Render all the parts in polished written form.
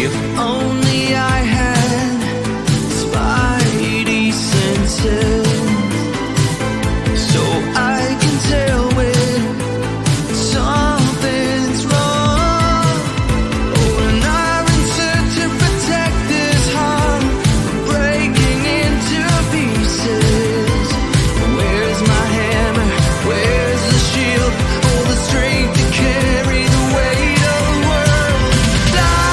If only I had spidey senses, so I can tell when something's wrong. Oh, and I'm set to protect this heart from breaking into pieces. Where's my hammer? Where's the shield? All the strength to carry the weight of the world. Fly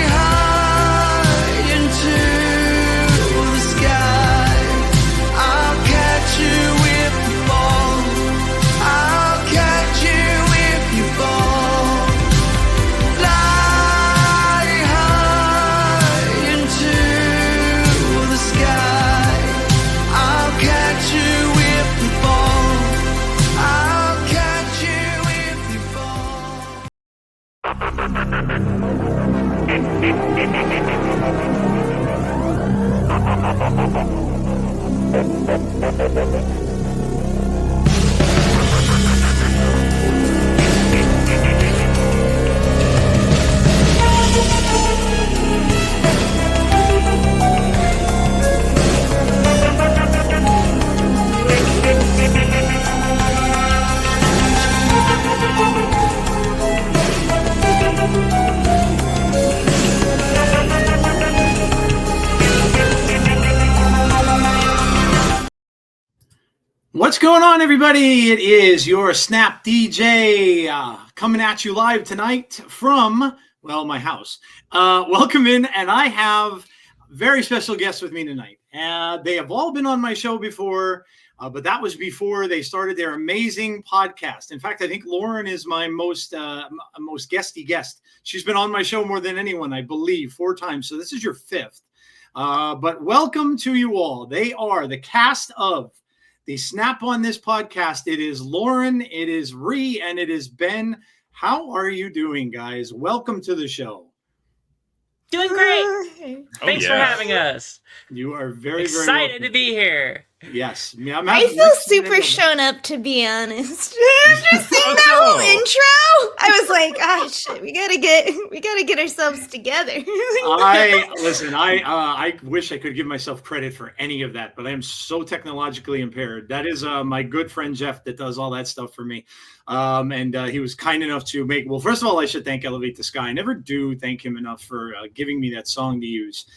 high into the sky. I'll catch you if you fall. I'll catch you if you fall. Fly high into the sky. I'll catch you if you fall. I'll catch you if you fall. What's going on, everybody? It is your Snap DJ coming at you live tonight from, well, my house. Welcome in, and I have very special guests with me tonight. They have all been on my show before, but that was before they started their amazing podcast. In fact, I think Lauren is my most guesty guest. She's been on my show more than anyone, I believe, 4 times. So this is your 5th. But welcome to you all. They are the cast of the Snap on This podcast. It is Lauren, it is Rie, and it is Ben. How are you doing, guys? Welcome to the show. Doing great. Thanks for having us. You are very excited to be here. Yes. I feel super shown up, to be honest. After seeing that whole intro, I was like, ah, shit, we gotta get ourselves together. I wish I could give myself credit for any of that, but I am so technologically impaired. That is my good friend Jeff that does all that stuff for me. And he was kind enough to make, well, first of all, I should thank Elevate the Sky. I never do thank him enough for giving me that song to use.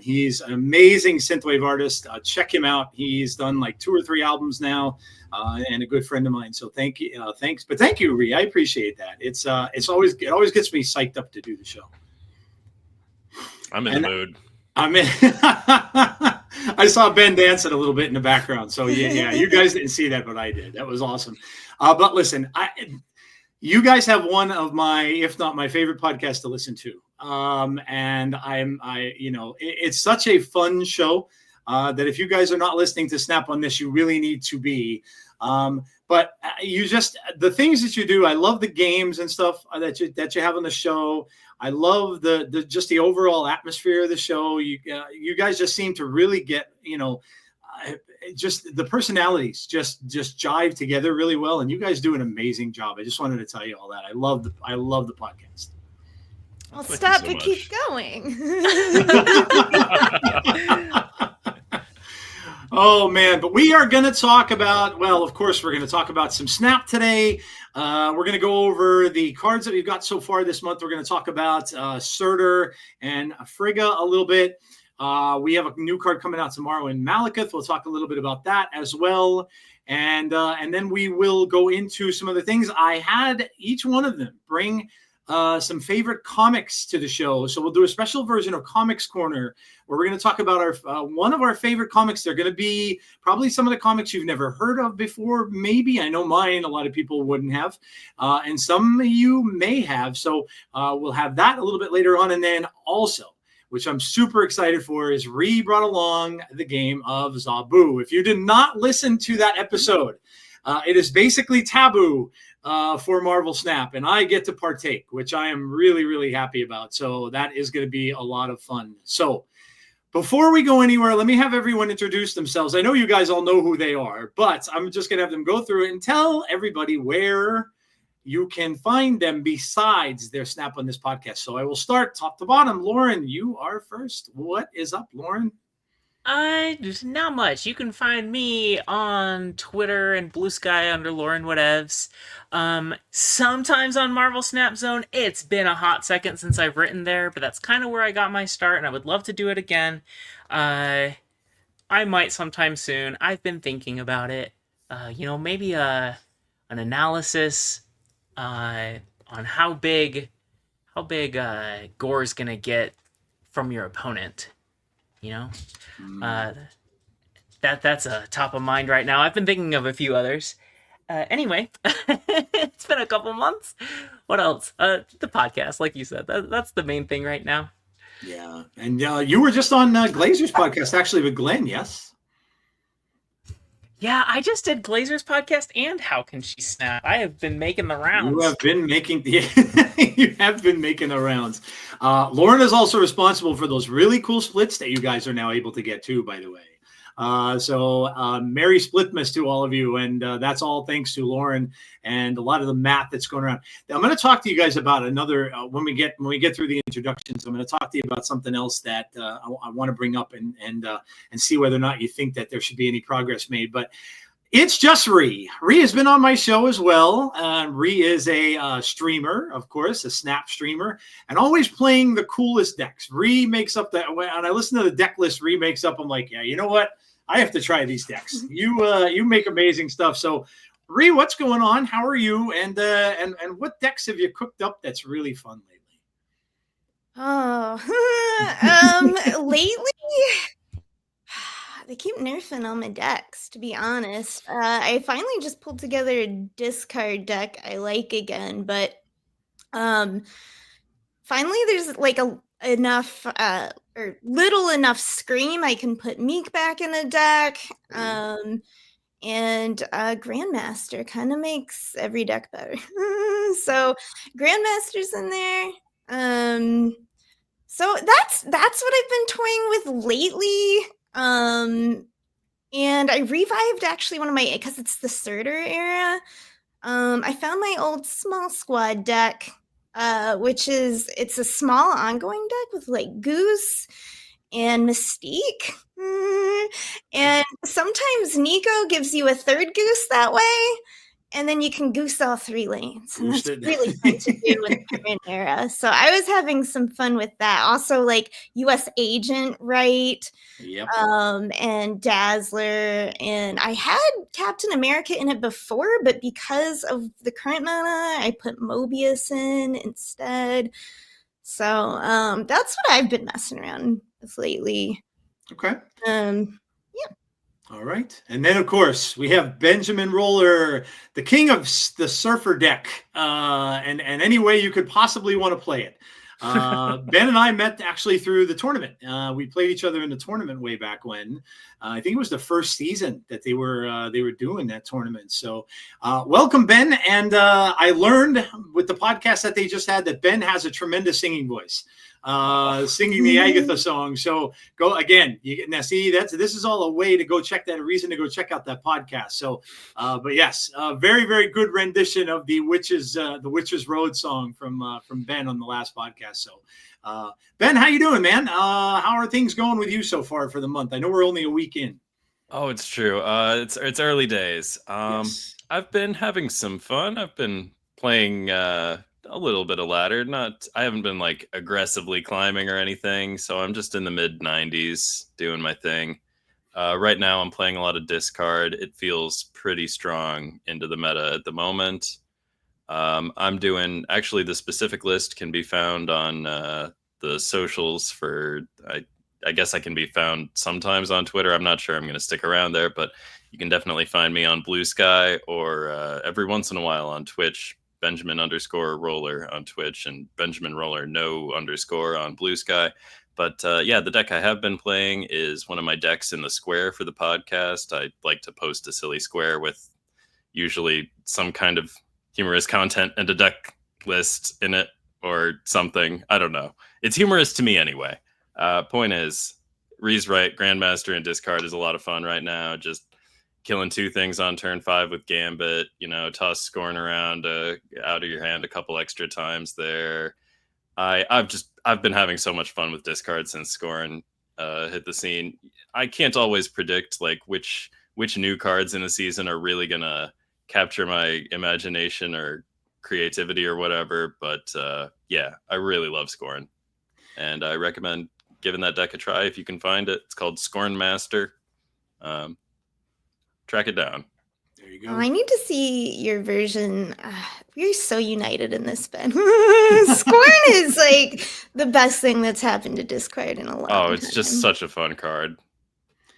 He's an amazing synthwave artist. Check him out. He's done like 2 or 3 albums now, and a good friend of mine. So thank you. Thanks. But thank you, Rie. I appreciate that. It always gets me psyched up to do the show. I'm in the mood. I'm in. I saw Ben dancing a little bit in the background. So yeah, you guys didn't see that, but I did. That was awesome. But listen, you guys have one of my, if not my favorite podcast to listen to. And it's such a fun show that if you guys are not listening to Snap on This, you really need to be. But the things that you do, I love the games and stuff that you have on the show. I love the overall atmosphere of the show. You guys just seem to really get, just the personalities just jive together really well. And you guys do an amazing job. I just wanted to tell you all that. I love the podcast. I'll stop and keep going. Oh, man. But we are going to talk about, well, of course, we're going to talk about some Snap today. We're going to go over the cards that we've got so far this month. We're going to talk about Surtur and Frigga a little bit. We have a new card coming out tomorrow in Malekith. We'll talk a little bit about that as well. And then we will go into some of the things. I had each one of them bring some favorite comics to the show. So we'll do a special version of Comics Corner where we're going to talk about our one of our favorite comics. They're going to be probably some of the comics you've never heard of before. Maybe. I know mine, a lot of people wouldn't have. And some of you may have. So we'll have that a little bit later on. And then also, which I'm super excited for, is Rie brought along the game of ZABOO. If you did not listen to that episode, it is basically Taboo for Marvel Snap, and I get to partake, which I am really, really happy about. So that is going to be a lot of fun. So before we go anywhere, let me have everyone introduce themselves. I know you guys all know who they are, but I'm just going to have them go through it and tell everybody where you can find them besides their Snap on This podcast. So I will start top to bottom. Lauren, you are first. What is up, Lauren? Just not much. You can find me on Twitter and Blue Sky under Lauren Whatevs. Sometimes on Marvel Snap Zone. It's been a hot second since I've written there, but that's kind of where I got my start, and I would love to do it again. I might sometime soon. I've been thinking about it. Maybe an analysis on how big Gore's gonna get from your opponent. That's a top of mind right now. I've been thinking of a few others. Anyway, it's been a couple months. What else? The podcast, like you said, that's the main thing right now. Yeah, and you were just on Glazer's podcast, actually, with Glenn, yes? Yeah, I just did Glazer's podcast and How Can She Snap? I have been making the rounds. You have been making the rounds. Lauren is also responsible for those really cool splits that you guys are now able to get too, by the way. Merry Splitmas to all of you, and that's all thanks to Lauren and a lot of the math that's going around. I'm going to talk to you guys about another when we get through the introductions. I'm going to talk to you about something else that I want to bring up and see whether or not you think that there should be any progress made. But it's just Rie. Rie has been on my show as well. Rie is a streamer, of course, a Snap streamer, and always playing the coolest decks. Rie makes up that. When I listen to the deck list Rie makes up, I'm like, yeah, you know what? I have to try these decks. You make amazing stuff. So, Rie, what's going on? How are you? And what decks have you cooked up that's really fun lately? Lately, they keep nerfing all my decks, to be honest. I finally just pulled together a discard deck I like again, but finally there's like enough or little enough Scream I can put Meek back in a deck. And Grandmaster kind of makes every deck better. So Grandmaster's in there. So that's what I've been toying with lately. And I revived actually one of my, because it's the Surtur era. I found my old small squad deck, it's a small ongoing deck with like Goose and Mystique. And sometimes Nico gives you a third Goose that way, and then you can Goose all 3 lanes. And that's really fun to do in the current era. So I was having some fun with that. Also, like US Agent, right? Yep. And Dazzler. And I had Captain America in it before, but because of the current meta, I put Mobius in instead. So that's what I've been messing around with lately. Okay. Yeah. All right. And then, of course, we have Benjamin Roller, the king of the Surfer deck, and any way you could possibly want to play it. Ben and I met actually through the tournament. We played each other in the tournament way back when. I think it was the first season that they were doing that tournament. So welcome, Ben. And I learned with the podcast that they just had that Ben has a tremendous singing voice. Singing the Agatha song. So go again. This is all a way to go check that, a reason to go check out that podcast. So, but yes, very, very good rendition of the Witches Road song from Ben on the last podcast. So, Ben, how you doing, man? How are things going with you so far for the month? I know we're only a week in. Oh, it's true. It's early days. Yes. I've been having some fun. I've been playing a little bit of ladder. I haven't been like aggressively climbing or anything, so I'm just in the mid 90s doing my thing. Right now I'm playing a lot of discard. It feels pretty strong into the meta at the moment. I'm doing, actually the specific list can be found on the socials for, I guess I can be found sometimes on Twitter. I'm not sure I'm going to stick around there, but you can definitely find me on Blue Sky or every once in a while on Twitch. Benjamin_Roller on Twitch and Benjamin Roller no _ on Blue Sky. But yeah, the deck I have been playing is one of my decks in the square for the podcast. I like to post a silly square with usually some kind of humorous content and a deck list in it or something. I don't know. It's humorous to me anyway. Point is, Rie's right. Grandmaster and discard is a lot of fun right now. Just killing 2 things on turn 5 with Gambit, toss scoring around out of your hand a couple extra times there. I've been having so much fun with discard since scoring hit the scene. I can't always predict like which new cards in a season are really gonna capture my imagination or creativity or whatever, but yeah, I really love scoring, and I recommend giving that deck a try if you can find it. It's called Scorn Master. Track it down. There you Oh, go. I need to see your version. We're so united in this, Ben. Scorn is like the best thing that's happened to Discard in a long time. Oh, it's just such a fun card.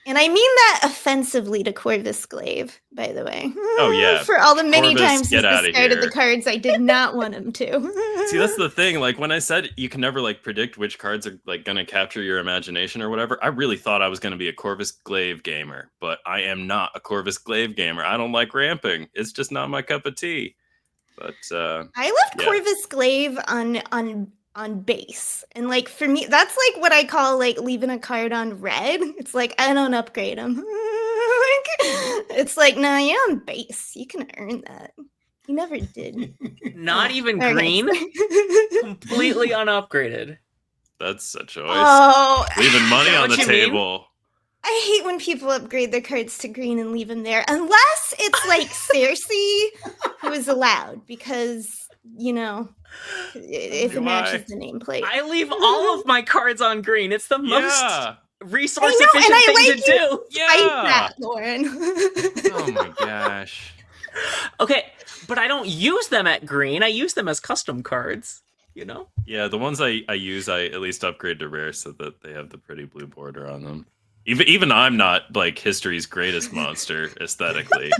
And I mean that offensively to Corvus Glaive, by the way. Oh, yeah. For all the many Corvus, times he's get outta discarded the here. cards I did not want him to. See, that's the thing. Like when I said you can never like predict which cards are like gonna capture your imagination or whatever, I really thought I was gonna be a Corvus Glaive gamer, but I am not a Corvus Glaive gamer. I don't like ramping. It's just not my cup of tea. But I left yeah. Corvus Glaive on base, and like for me, that's like what I call like leaving a card on red. It's like I don't upgrade them. It's like no, you're on base. You can earn that. You never did. Not even Okay. green, completely unupgraded. That's a choice. Oh, Leaving money Is that on the what you mean? table. I hate when people upgrade their cards to green and leave them there, unless it's like Cersei, who is allowed because if it Why? matches the nameplate. I leave all of my cards on green. It's the most Yeah. resource I know, and efficient I thing like to do. Fight Yeah. that, Lauren. Oh my gosh. Okay, but I don't use them at green. I use them as custom cards. Yeah, the ones I use, I at least upgrade to rare so that they have the pretty blue border on them. Even I'm not like history's greatest monster aesthetically.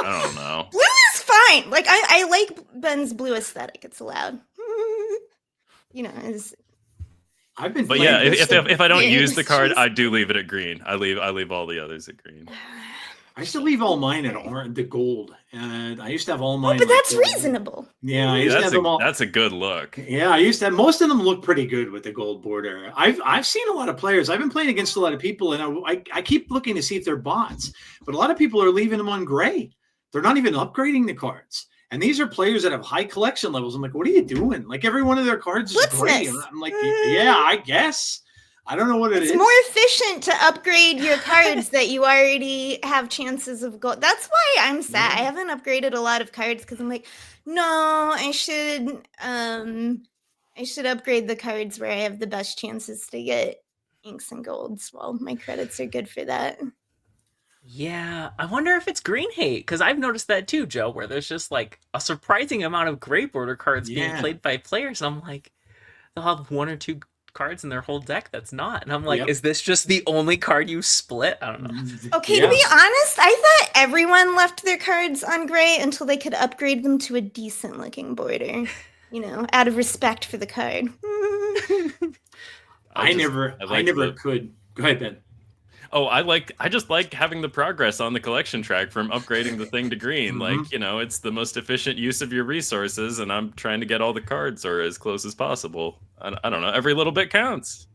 I don't know. Blue is fine. Like I like Ben's blue aesthetic. It's allowed. It's I've been But playing yeah, this if I don't Yeah, use the it's card, just- I do leave it at green. I leave all the others at green. I used to leave all mine at the gold, and I used to have all mine. but like, that's gold. reasonable. Yeah, I used to have them all. That's a good look. Yeah, I used to have most of them look pretty good with the gold border. I've seen a lot of players. I've been playing against a lot of people, and I keep looking to see if they're bots. But a lot of people are leaving them on gray. They're not even upgrading the cards. And these are players that have high collection levels. I'm like, what are you doing? Like every one of their cards is gray. Blitzness. I'm like, yeah, I guess. I don't know what it is. It's more efficient to upgrade your cards that you already have chances of gold. That's why I'm sad. Yeah. I haven't upgraded a lot of cards because I'm like, no, I should upgrade the cards where I have the best chances to get inks and golds. Well, my credits are good for that. Yeah, I wonder if it's green hate, because I've noticed that too, Joe, where there's just like a surprising amount of gray border cards being Yeah. played by players. I'm like, they'll have 1 or 2 cards in their whole deck that's not. And I'm like, Yep. is this just the only card you split? I don't know. Okay, Yeah. to be honest, I thought everyone left their cards on gray until they could upgrade them to a decent looking border, out of respect for the card. I never the- could. Go ahead, Ben. Oh, I just like having the progress on the collection track from upgrading the thing to green. Mhm. Like, it's the most efficient use of your resources, and I'm trying to get all the cards or as close as possible. I don't know. Every little bit counts.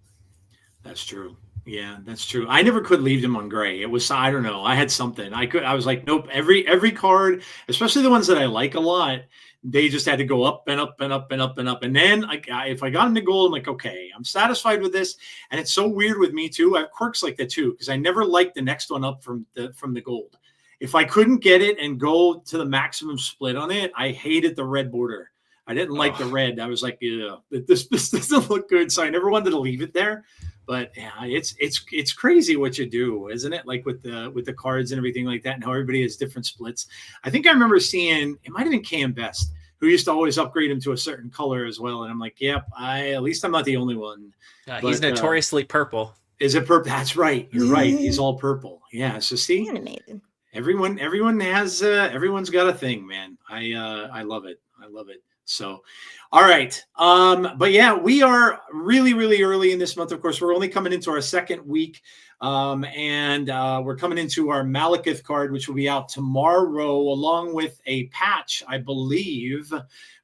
That's true. Yeah, that's true. I never could leave them on gray. It was, I don't know. I had something. I was like, nope. Every card, especially the ones that I like a lot, they just had to go up and up and up and up and up. And then if I got them to gold, I'm like, okay, I'm satisfied with this. And it's so weird with me too. I have quirks like that too, because I never liked the next one up from the gold. If I couldn't get it and go to the maximum split on it, I hated the red border. I didn't like the red. I was like, yeah, this doesn't look good. So I never wanted to leave it there. But yeah, it's crazy what you do, isn't it? Like with the cards and everything like that, and how everybody has different splits. I think I remember seeing, it might have been KM Best, who used to always upgrade him to a certain color as well. And I'm like, yep, at least I'm not the only one. He's But, notoriously purple. Is it purple? That's right. You're right. He's all purple. Yeah. So see, Animated. everyone has everyone's got a thing, man. I love it. I love it. So, all right. But yeah, we are really, really early in this month. Of course, we're only coming into our second week. And we're coming into our Malekith card, which will be out tomorrow, along with a patch, I believe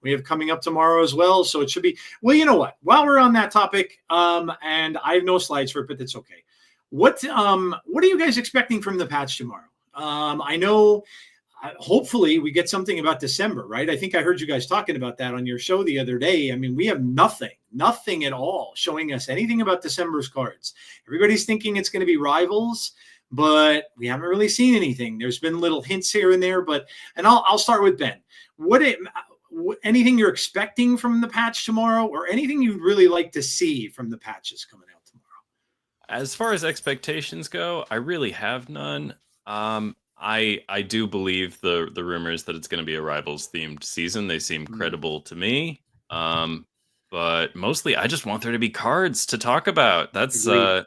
we have coming up tomorrow as well. So it should be, well, you know what, while we're on that topic, and I have no slides for it, but that's okay. What are you guys expecting from the patch tomorrow? I know. Hopefully we get something about December, right? I think I heard you guys talking about that on your show the other day. I mean, we have nothing at all showing us anything about December's cards. Everybody's thinking it's going to be Rivals, but we haven't really seen anything. There's been little hints here and there, and I'll start with Ben. Anything you're expecting from the patch tomorrow, or anything you'd really like to see from the patches coming out tomorrow? As far as expectations go, I really have none. I do believe the rumors that it's going to be a Rivals themed season. They seem credible to me. But mostly I just want there to be cards to talk about. That's I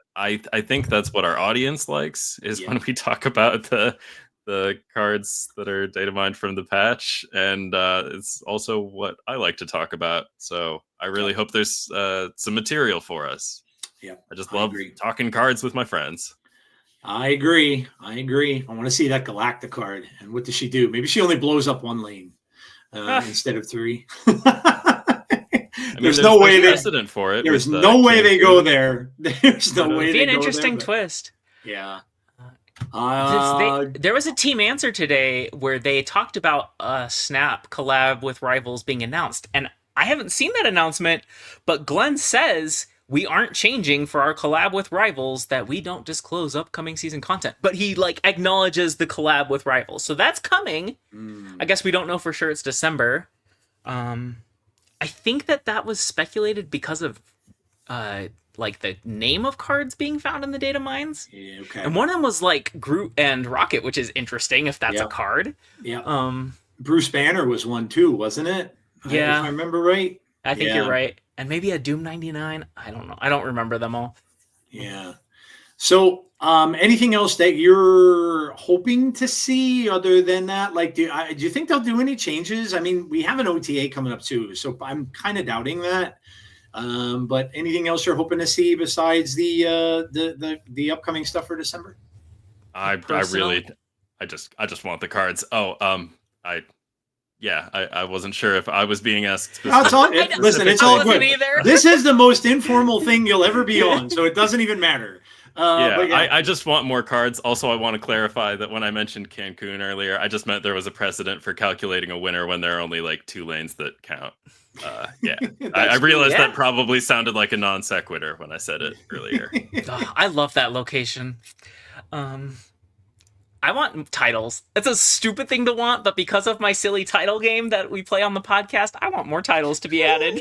think that's what our audience likes, is when we talk about the cards that are data mined from the patch, and it's also what I like to talk about. So I really hope there's some material for us. Yeah, I just love talking cards with my friends. I agree. I want to see that Galacta card. And what does she do? Maybe she only blows up one lane instead of 3. There's no way precedent for it. There's no way they go there. There's no way they go there. Be an interesting twist. Yeah. There was a team answer today where they talked about a Snap collab with Rivals being announced, and I haven't seen that announcement, but Glenn says we aren't changing for our collab with Rivals, that we don't disclose upcoming season content. But he acknowledges the collab with Rivals. So that's coming. I guess we don't know for sure it's December. I think that was speculated because of the name of cards being found in the data mines. Yeah, okay. And one of them was Groot and Rocket, which is interesting if that's a card. Yeah. Bruce Banner was one too, wasn't it? Yeah. If I remember right. I think you're right. And maybe a Doom 99. I don't know. I don't remember them all. Yeah. So anything else that you're hoping to see other than that? Do you think they'll do any changes? I mean, we have an OTA coming up too, so I'm kind of doubting that. But anything else you're hoping to see besides the upcoming stuff for December? I just want the cards. I wasn't sure if I was being asked. Listen, it's all good. This is the most informal thing you'll ever be on, so it doesn't even matter. I just want more cards. Also, I want to clarify that when I mentioned Cancun earlier, I just meant there was a precedent for calculating a winner when there are only 2 lanes that count. I realized that probably sounded like a non sequitur when I said it earlier. I love that location. I want titles. It's a stupid thing to want, but because of my silly title game that we play on the podcast, I want more titles to be added.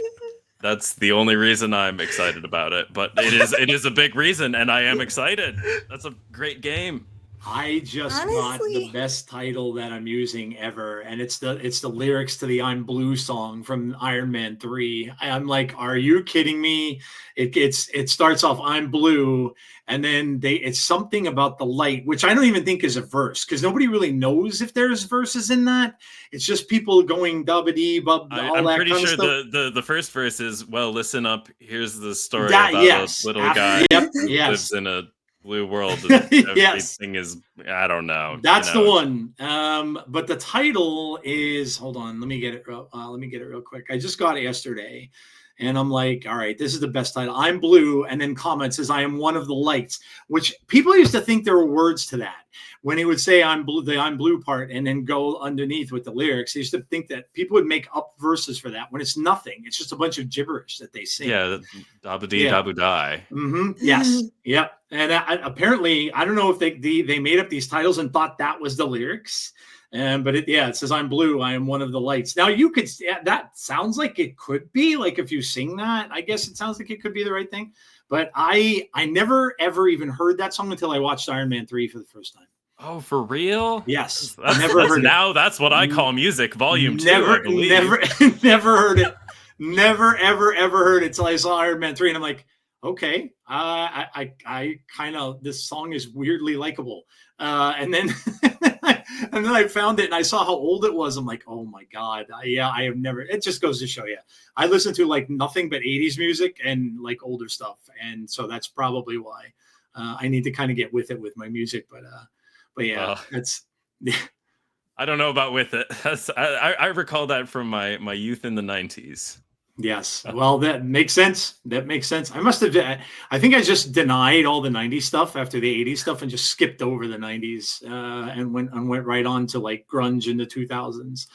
That's the only reason I'm excited about it, but it is a big reason, and I am excited. That's a great game. I just got the best title that I'm using ever, and it's the lyrics to the "I'm Blue" song from Iron Man 3. I'm like, are you kidding me? It starts off "I'm blue," and then it's something about the light, which I don't even think is a verse, because nobody really knows if there's verses in that. It's just people going dubba-dee, bub, all I'm that pretty kind sure of stuff. the first verse is, well, listen up. Here's the story about a little guy who lives in a blue world. And everything is, I don't know. That's the one. But the title is, hold on, let me get it real quick. I just got it yesterday, and I'm like, all right, this is the best title. I'm blue, and then comment says, I am one of the lights, which people used to think there were words to that. When he would say I'm blue, the I'm blue part, and then go underneath with the lyrics, they used to think that people would make up verses for that when it's nothing. It's just a bunch of gibberish that they sing. Yeah, dabba-dee, daboo-die. Yes. Yep. And apparently, I don't know if they made up these titles and thought that was the lyrics. But it says, I'm blue, I am one of the lights. Now that sounds like it could be, if you sing that, I guess it sounds like it could be the right thing. But I never ever even heard that song until I watched Iron Man 3 for the first time. Oh, for real? Yes. I never heard it. Now that's what I call music, volume 2, I believe. Never heard it. Never, ever, ever heard it till I saw Iron Man 3. And I'm like, okay, I kind of, this song is weirdly likable. And then and then I found it and I saw how old it was. I'm like, oh my God. I have never, it just goes to show you. I listen to nothing but 80s music and older stuff. And so that's probably why I need to kind of get with it with my music. But yeah, that's. I don't know about with it. I recall that from my youth in the 90s. Yes. Well, that makes sense. That makes sense. I must have. I think I just denied all the '90s stuff after the '80s stuff and just skipped over the '90s and went right on to like grunge in the 2000s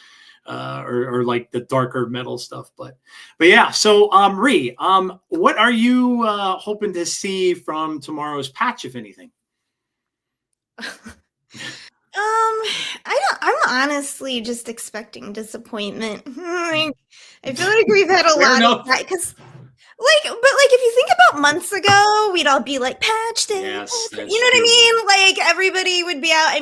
or like the darker metal stuff. But yeah. So Rie, what are you hoping to see from tomorrow's patch, if anything? I'm honestly just expecting disappointment. Like, I feel like we've had a Fair lot enough. of that because, like, but like if you think about months ago, we'd all be like patch day, Yes, patch day. that's You know what true. I mean? Like everybody would be out. I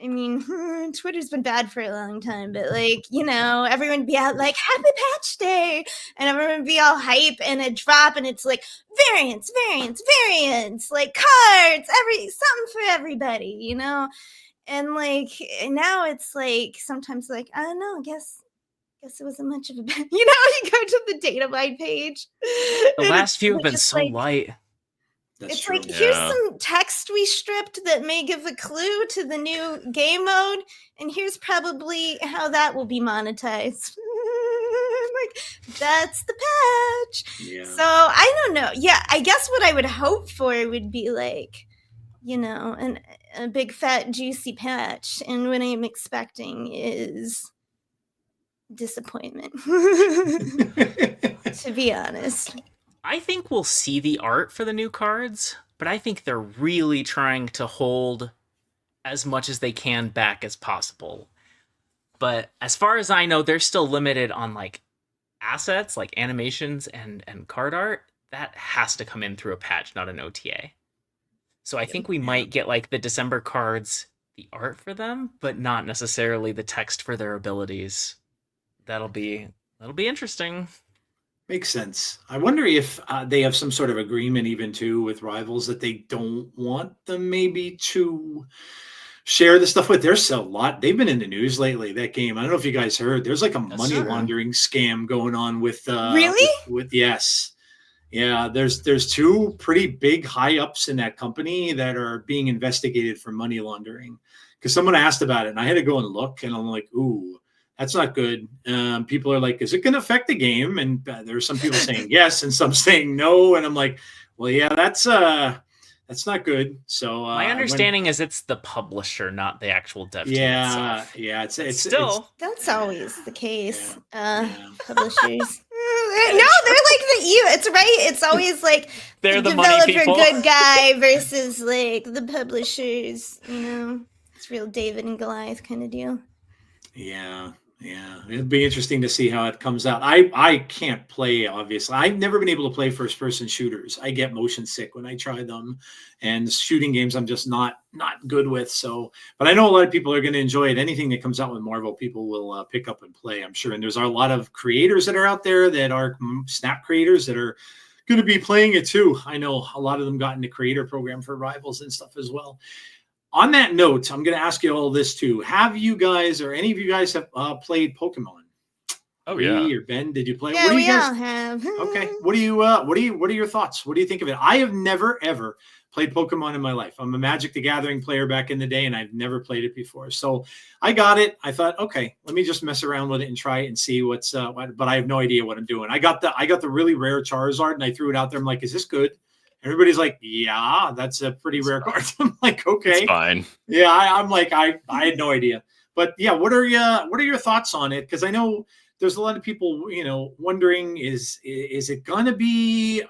mean, Twitter's been bad for a long time, but like, you know, everyone would be out like happy patch day, and everyone would be all hype and a drop, and it's like variants, like cards, something for everybody, you know. And like now it's like sometimes like I don't know, I guess it wasn't much of a bad, you know, you go to the data mine page. The last few have been so light. That's It's true. like here's Yeah. some text we stripped that may give a clue to the new game mode, and here's probably how that will be monetized. Like that's the patch. Yeah. So I don't know. Yeah, I guess what I would hope for would be like, you know, a big fat juicy patch, and what I'm expecting is disappointment. To be honest. I think we'll see the art for the new cards, but I think they're really trying to hold as much as they can back as possible. But as far as I know, they're still limited on like assets, like animations and card art. That has to come in through a patch, not an OTA. So I think we might get like the December cards, the art for them, but not necessarily the text for their abilities. That'll be interesting. Makes sense. I wonder if they have some sort of agreement even too with rivals that they don't want them maybe to share the stuff with. There's a lot. They've been in the news lately, that game. I don't know if you guys heard. There's like a money true. laundering scam going on with Really? with yes. Yeah, there's two pretty big high ups in that company that are being investigated for money laundering. Because someone asked about it and I had to go and look and I'm like, ooh, that's not good. People are like, is it going to affect the game? And there are some people saying yes and some saying no. And I'm like, well, yeah, that's not good. So My understanding is it's the publisher, not the actual dev team yeah, itself. yeah, it's Still, That's always the case. Yeah. Publishers. No, they're like the you. It's right. It's always like they're the the money developer people. good guy versus like the publishers. You know, it's real David and Goliath kind of deal. Yeah, it'd be interesting to see how it comes out. I can't play, obviously. I've never been able to play first person shooters. I get motion sick when I try them, and shooting games I'm just not good with. So, but I know a lot of people are going to enjoy it. Anything that comes out with Marvel, people will pick up and play, I'm sure. And there's a lot of creators that are out there that are Snap creators that are going to be playing it too. I know a lot of them got in the creator program for Rivals and stuff as well. On that note, I'm going to ask you all this too. Have you guys, or any of you guys, have played Pokemon? Oh yeah. Rie or Ben, did you play? Yeah, What do we you guys? all have. Okay. What are your thoughts? What do you think of it? I have never ever played Pokemon in my life. I'm a Magic the Gathering player back in the day, and I've never played it before. So I got it. I thought, okay, let me just mess around with it and try it and see what's. But I have no idea what I'm doing. I got the really rare Charizard, and I threw it out there. I'm like, is this good? Everybody's like, yeah, that's a pretty rare card. I'm like, okay, It's fine. yeah. I'm like, I had no idea. But yeah, what are your thoughts on it? Because I know there's a lot of people, wondering is it gonna be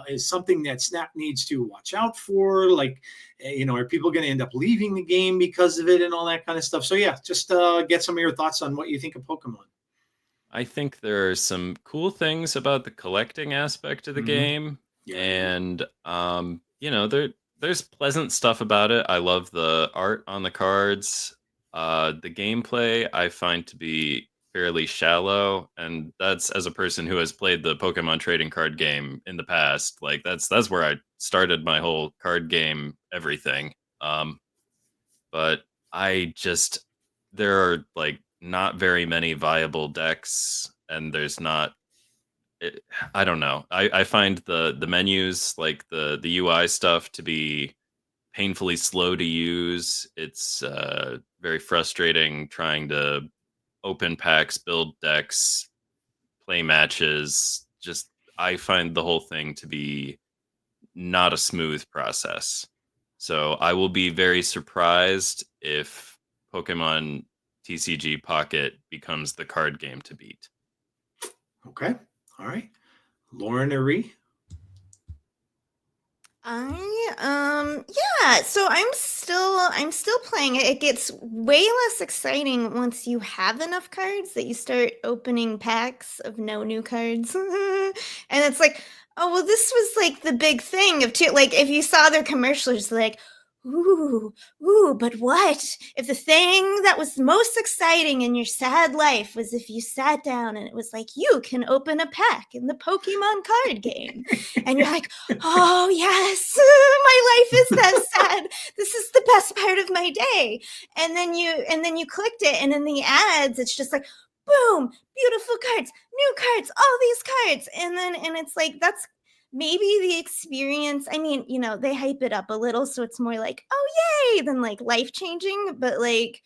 is something that Snap needs to watch out for? Like, are people gonna end up leaving the game because of it and all that kind of stuff? So yeah, just get some of your thoughts on what you think of Pokemon. I think there are some cool things about the collecting aspect of the game. Yeah. And there's pleasant stuff about it. I love the art on the cards. The gameplay I find to be fairly shallow, and that's as a person who has played the Pokemon trading card game in the past. Like that's where I started my whole card game everything. But there are like not very many viable decks, and there's not. I don't know. I find the menus, like the UI stuff, to be painfully slow to use. It's very frustrating trying to open packs, build decks, play matches. Just I find the whole thing to be not a smooth process. So I will be very surprised if Pokemon TCG Pocket becomes the card game to beat. Okay. All right. Lauren or Rie? Yeah, so I'm still playing it. It gets way less exciting once you have enough cards that you start opening packs of no new cards. And it's like, oh well, this was like the big thing of like if you saw their commercials, like, ooh, but what if the thing that was most exciting in your sad life was if you sat down and it was like you can open a pack in the Pokemon card game, and you're like, oh yes, my life is that sad. This is the best part of my day. And then you clicked it, and in the ads, it's just like, boom, beautiful cards, new cards, all these cards, and it's like that's maybe the experience. I mean, they hype it up a little, so it's more like, oh yay, than like life changing. But like,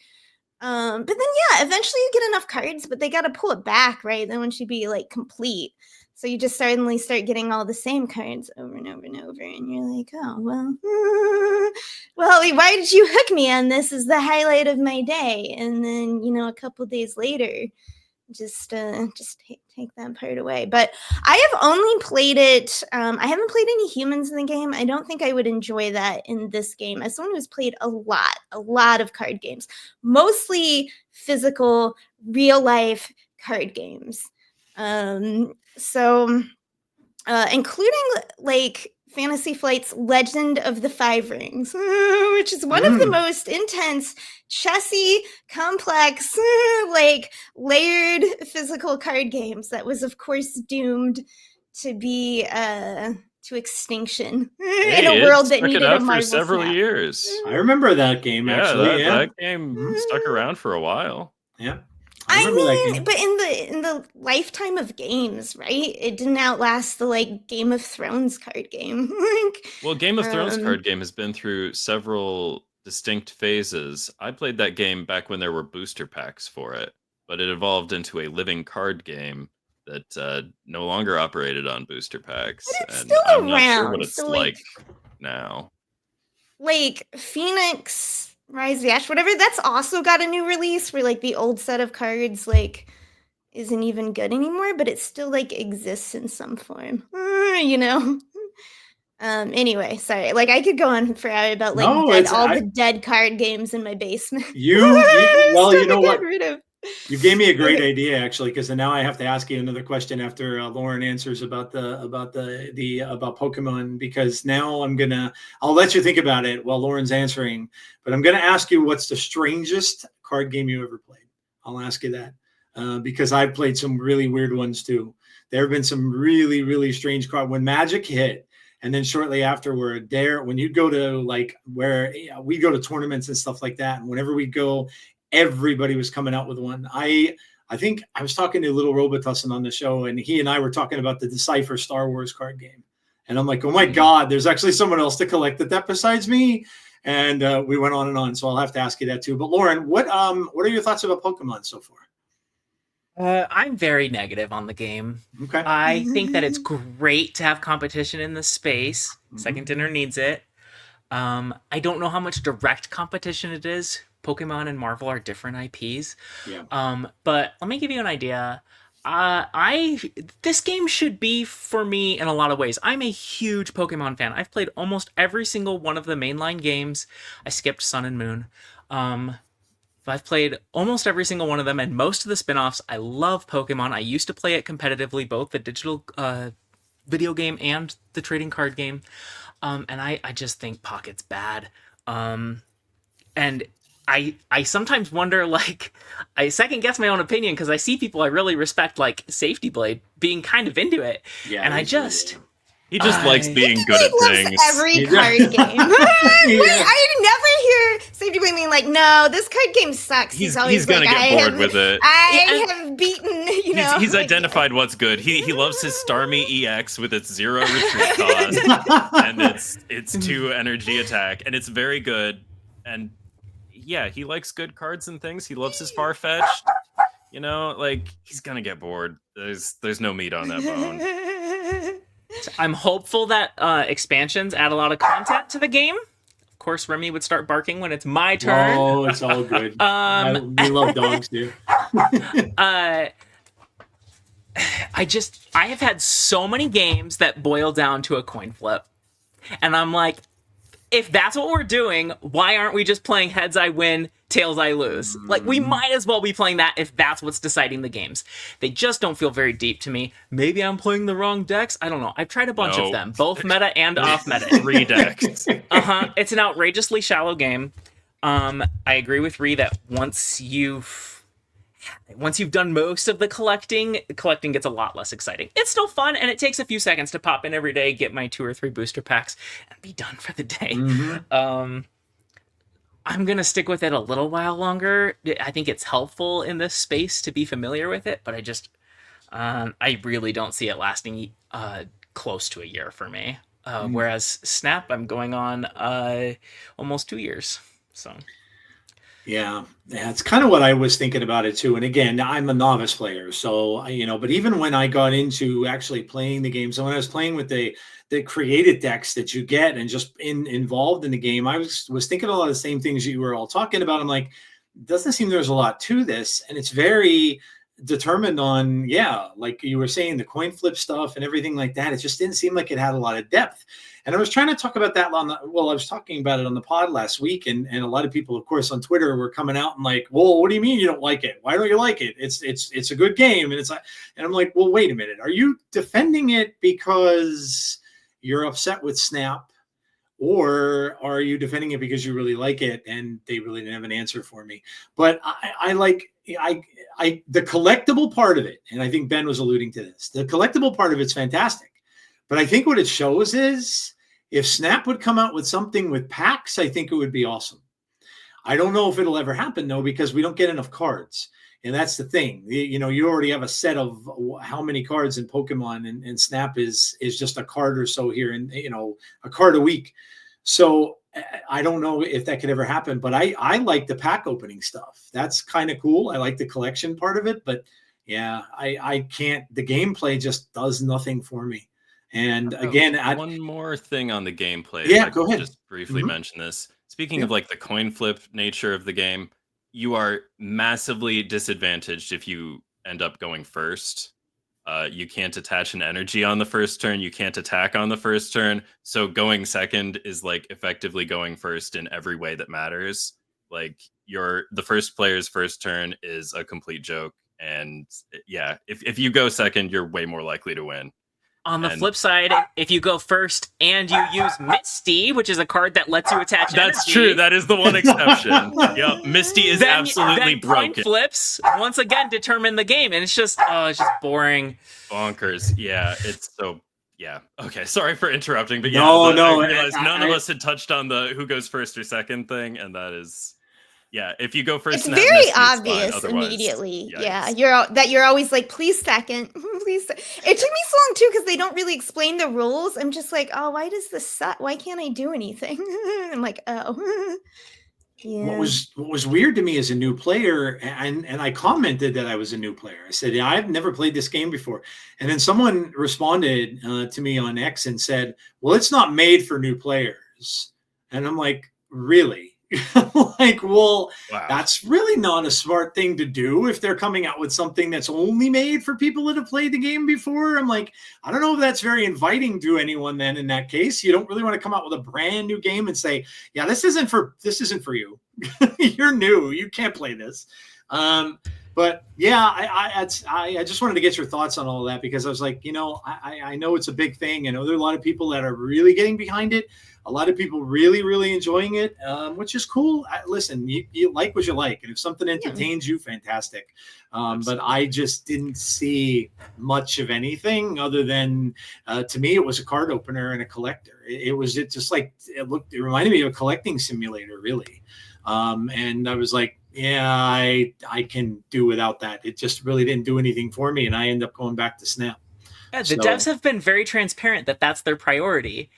but then yeah, eventually you get enough cards, but they got to pull it back, right? Then once you be like complete, so you just suddenly start getting all the same cards over and over and over, and you're like, oh well, well, why did you hook me on this? Is the highlight of my day, and then a couple days later, just take that part away. But I have only played it. I haven't played any humans in the game. I don't think I would enjoy that in this game. As someone who's played a lot of card games, mostly physical, real life card games. So including like Fantasy Flight's Legend of the Five Rings, which is one of the most intense, chessy, complex, like layered physical card games that was, of course, doomed to be to extinction in a world that needed a Marvel for several Snap. years. I remember that game actually. That game stuck around for a while. Yeah. I mean, but in the lifetime of games, right? It didn't outlast the like Game of Thrones card game. Well, Game of Thrones card game has been through several distinct phases. I played that game back when there were booster packs for it, but it evolved into a living card game that no longer operated on booster packs. But it's and still I'm not sure around, what it's so, like now. Like Phoenix Rise of the Ash, whatever, that's also got a new release where like the old set of cards like isn't even good anymore, but it still like exists in some form. Anyway, sorry. Like I could go on forever about like the dead card games in my basement. Well, you know what? Rid of. You gave me a great idea actually, because now I have to ask you another question after Lauren answers about Pokemon, because now I'll let you think about it while Lauren's answering, but I'm gonna ask you what's the strangest card game you ever played. I'll ask you that because I've played some really weird ones too. There have been some really, really strange cards. When Magic hit, and then shortly afterward, when you go to like where we go to tournaments and stuff like that, and whenever we go, everybody was coming out with one. I think I was talking to Little Robitussin on the show, and he and I were talking about the Decipher Star Wars card game. And I'm like, oh my God, there's actually someone else to collect that besides me. And we went on and on. So I'll have to ask you that too. But Lauren, what are your thoughts about Pokemon so far? I'm very negative on the game. Okay. I think that it's great to have competition in the space. Second Dinner needs it. I don't know how much direct competition it is. Pokemon and Marvel are different IPs. Yeah. But let me give you an idea. This game should be for me in a lot of ways. I'm a huge Pokemon fan. I've played almost every single one of the mainline games. I skipped Sun and Moon. I've played almost every single one of them and most of the spin-offs. I love Pokemon. I used to play it competitively, both the digital video game and the trading card game. And I just think Pocket's bad. And I sometimes wonder, like, I second guess my own opinion because I see people I really respect, like Safety Blade, being kind of into it. Yeah, and he just likes being good at things. Every card game. I never hear Safety Blade being like, no, this card game sucks. He's always gonna like, get bored with it. I have beaten, He's identified what's good. He loves his Starmie EX with its 0 retreat cost and its 2 energy attack, and it's very good. And yeah, he likes good cards and things. He loves his Farfetch'd. you know, like he's gonna get bored. There's no meat on that bone. I'm hopeful that expansions add a lot of content to the game. Of course, Remy would start barking when it's my turn. Oh, it's all good. We love dogs, dude. I have had so many games that boil down to a coin flip. And I'm like, if that's what we're doing, why aren't we just playing heads I win, tails I lose? Like, we might as well be playing that if that's what's deciding the games. They just don't feel very deep to me. Maybe I'm playing the wrong decks. I don't know. I've tried a bunch of them, both meta and off meta. 3 decks. It's an outrageously shallow game. I agree with Rie that once you've done most of the collecting gets a lot less exciting. It's still fun, and it takes a few seconds to pop in every day, get my 2 or 3 booster packs, and be done for the day. I'm going to stick with it a little while longer. I think it's helpful in this space to be familiar with it, but I really don't see it lasting close to a year for me. Whereas Snap, I'm going on almost 2 years. So... Yeah, it's kind of what I was thinking about it too. And again, I'm a novice player, so but even when I got into actually playing the game, so when I was playing with the created decks that you get and just involved in the game, I was thinking a lot of the same things you were all talking about. I'm like, it doesn't seem there's a lot to this, and it's very determined on, like you were saying, the coin flip stuff and everything like that. It just didn't seem like it had a lot of depth. And I was trying to talk about that I was talking about it on the pod last week, and a lot of people, of course, on Twitter were coming out and like, well, what do you mean you don't like it? Why don't you like it? It's a good game. And I'm like, well, wait a minute. Are you defending it because you're upset with Snap, or are you defending it because you really like it? And they really didn't have an answer for me. But I the collectible part of it, and I think Ben was alluding to this, the collectible part of it's fantastic. But I think what it shows is if Snap would come out with something with packs, I think it would be awesome. I don't know if it'll ever happen, though, because we don't get enough cards. And that's the thing. You already have a set of how many cards in Pokemon, and Snap is just a card or so here, and a card a week. So I don't know if that could ever happen, but I like the pack opening stuff. That's kind of cool. I like the collection part of it, but yeah, I can't. The gameplay just does nothing for me. And again, one more thing on the gameplay. Yeah, go ahead. Just briefly mention this. Speaking of like the coin flip nature of the game, you are massively disadvantaged if you end up going first. You can't attach an energy on the first turn. You can't attack on the first turn. So going second is like effectively going first in every way that matters. Like the first player's first turn is a complete joke. And yeah, if you go second, you're way more likely to win. On the flip side, if you go first and you use Misty, which is a card that lets you attach That's energy, true. That is the one exception. Yep. Misty is absolutely then broken. Coin flips once again determine the game, and it's just boring. Bonkers. Yeah, it's so... Yeah. Okay, sorry for interrupting, but yeah, No, I realized none of us had touched on the who goes first or second thing, and that is... Yeah, if you go first, It's and have very Misty, it's obvious fine. Otherwise, immediately. yikes. Yeah, you're always like, please second, please. It took me so long too because they don't really explain the rules. I'm just like, oh, why does this suck? Why can't I do anything? I'm like, oh, yeah. What was weird to me as a new player, and I commented that I was a new player. I said, yeah, I've never played this game before. And then someone responded to me on X and said, well, it's not made for new players. And I'm like, really? Like, well, Wow. That's really not a smart thing to do if they're coming out with something that's only made for people that have played the game before. I'm like, I don't know if that's very inviting to anyone then in that case. You don't really want to come out with a brand new game and say, yeah, this isn't for you. You're new. You can't play this. But yeah, I just wanted to get your thoughts on all of that because I was like, I know it's a big thing. I know there are a lot of people that are really getting behind it. A lot of people really, really enjoying it, which is cool. Listen, you like what you like. And if something entertains you, fantastic. But I just didn't see much of anything other than, to me, it was a card opener and a collector. It reminded me of a collecting simulator, really. And I was like, yeah, I can do without that. It just really didn't do anything for me. And I end up going back to Snap. Yeah, the devs have been very transparent that that's their priority.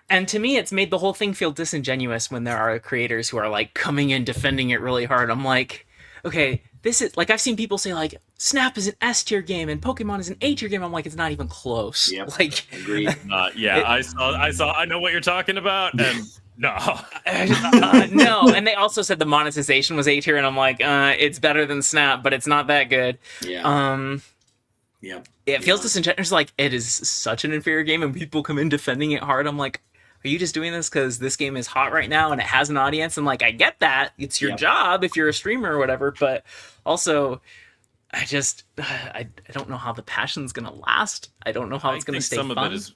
And to me, it's made the whole thing feel disingenuous when there are creators who are like coming in defending it really hard. I'm like, okay, this is like, I've seen people say like Snap is an S tier game and Pokemon is an A tier game. I'm like, it's not even close. Yep. Like, Agreed. I know what you're talking about, and no. no. And they also said the monetization was A tier, and I'm like, it's better than Snap, but it's not that good. Yeah. It feels disingenuous. Like, it is such an inferior game, and people come in defending it hard. I'm like, are you just doing this because this game is hot right now and it has an audience? And like, I get that. It's your job if you're a streamer or whatever, but also, I don't know how the passion's going to last. I don't know how it's going to stay fun. Some of it is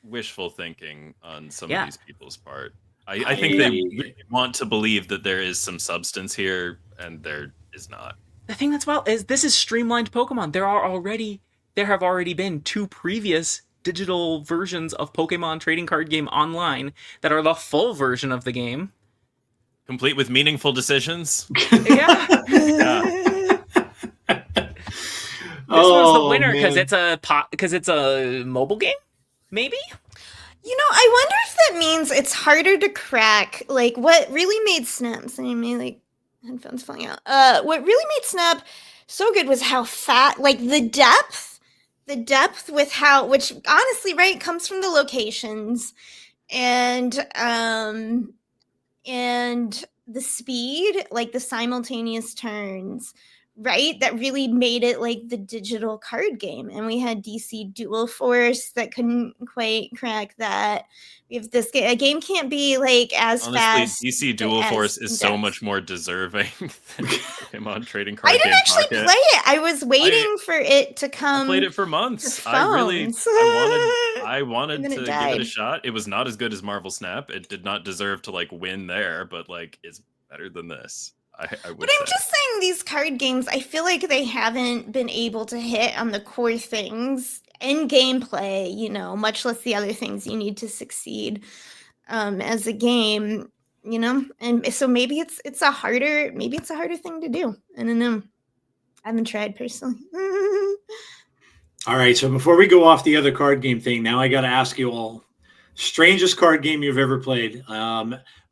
wishful thinking on some of these people's part. I think they really want to believe that there is some substance here, and there is not. The thing that's wild is this is streamlined Pokemon. There have already been 2 previous digital versions of Pokemon trading card game online that are the full version of the game, complete with meaningful decisions. Yeah. This one's the winner because it's a mobile game, maybe. I wonder if that means it's harder to crack. Like, what really made Snap? So you may like headphones falling out. What really made Snap so good was how fat, like the depth with how, which honestly, right, comes from the locations and the speed, like the simultaneous turns, right? That really made it like the digital card game. And we had DC Dual Force that couldn't quite crack that. We have this game. A game can't be like as fast. DC Dual Force is so much more deserving than Pokemon trading card game. I didn't actually play it. I was waiting for it to come. I played it for months. I wanted to give it a shot. It was not as good as Marvel Snap. It did not deserve to like win there, but like it's better than this. But I'm just saying, these card games, I feel like they haven't been able to hit on the core things in gameplay, much less the other things you need to succeed as a game, and so maybe it's a harder thing to do. I don't know. I haven't tried personally. All right, so before we go off the other card game thing, now I got to ask you all, strangest card game you've ever played.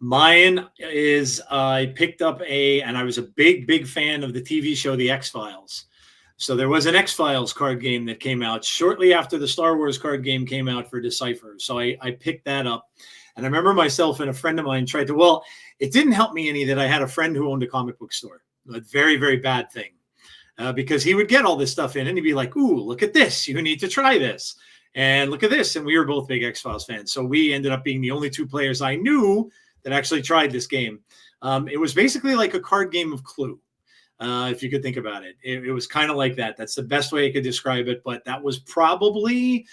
Mine is I picked up and I was a big fan of the TV show The X-Files. So there was an X-Files card game that came out shortly after the Star Wars card game came out for Decipher. So I picked that up. And I remember myself and a friend of mine it didn't help me any that I had a friend who owned a comic book store. A very, very bad thing. Because he would get all this stuff in and he'd be like, ooh, look at this. You need to try this. And look at this. And we were both big X-Files fans. So we ended up being the only 2 players I knew that actually tried this game. It was basically like a card game of Clue, if you could think about it. It was kind of like that. That's the best way I could describe it. But that was probably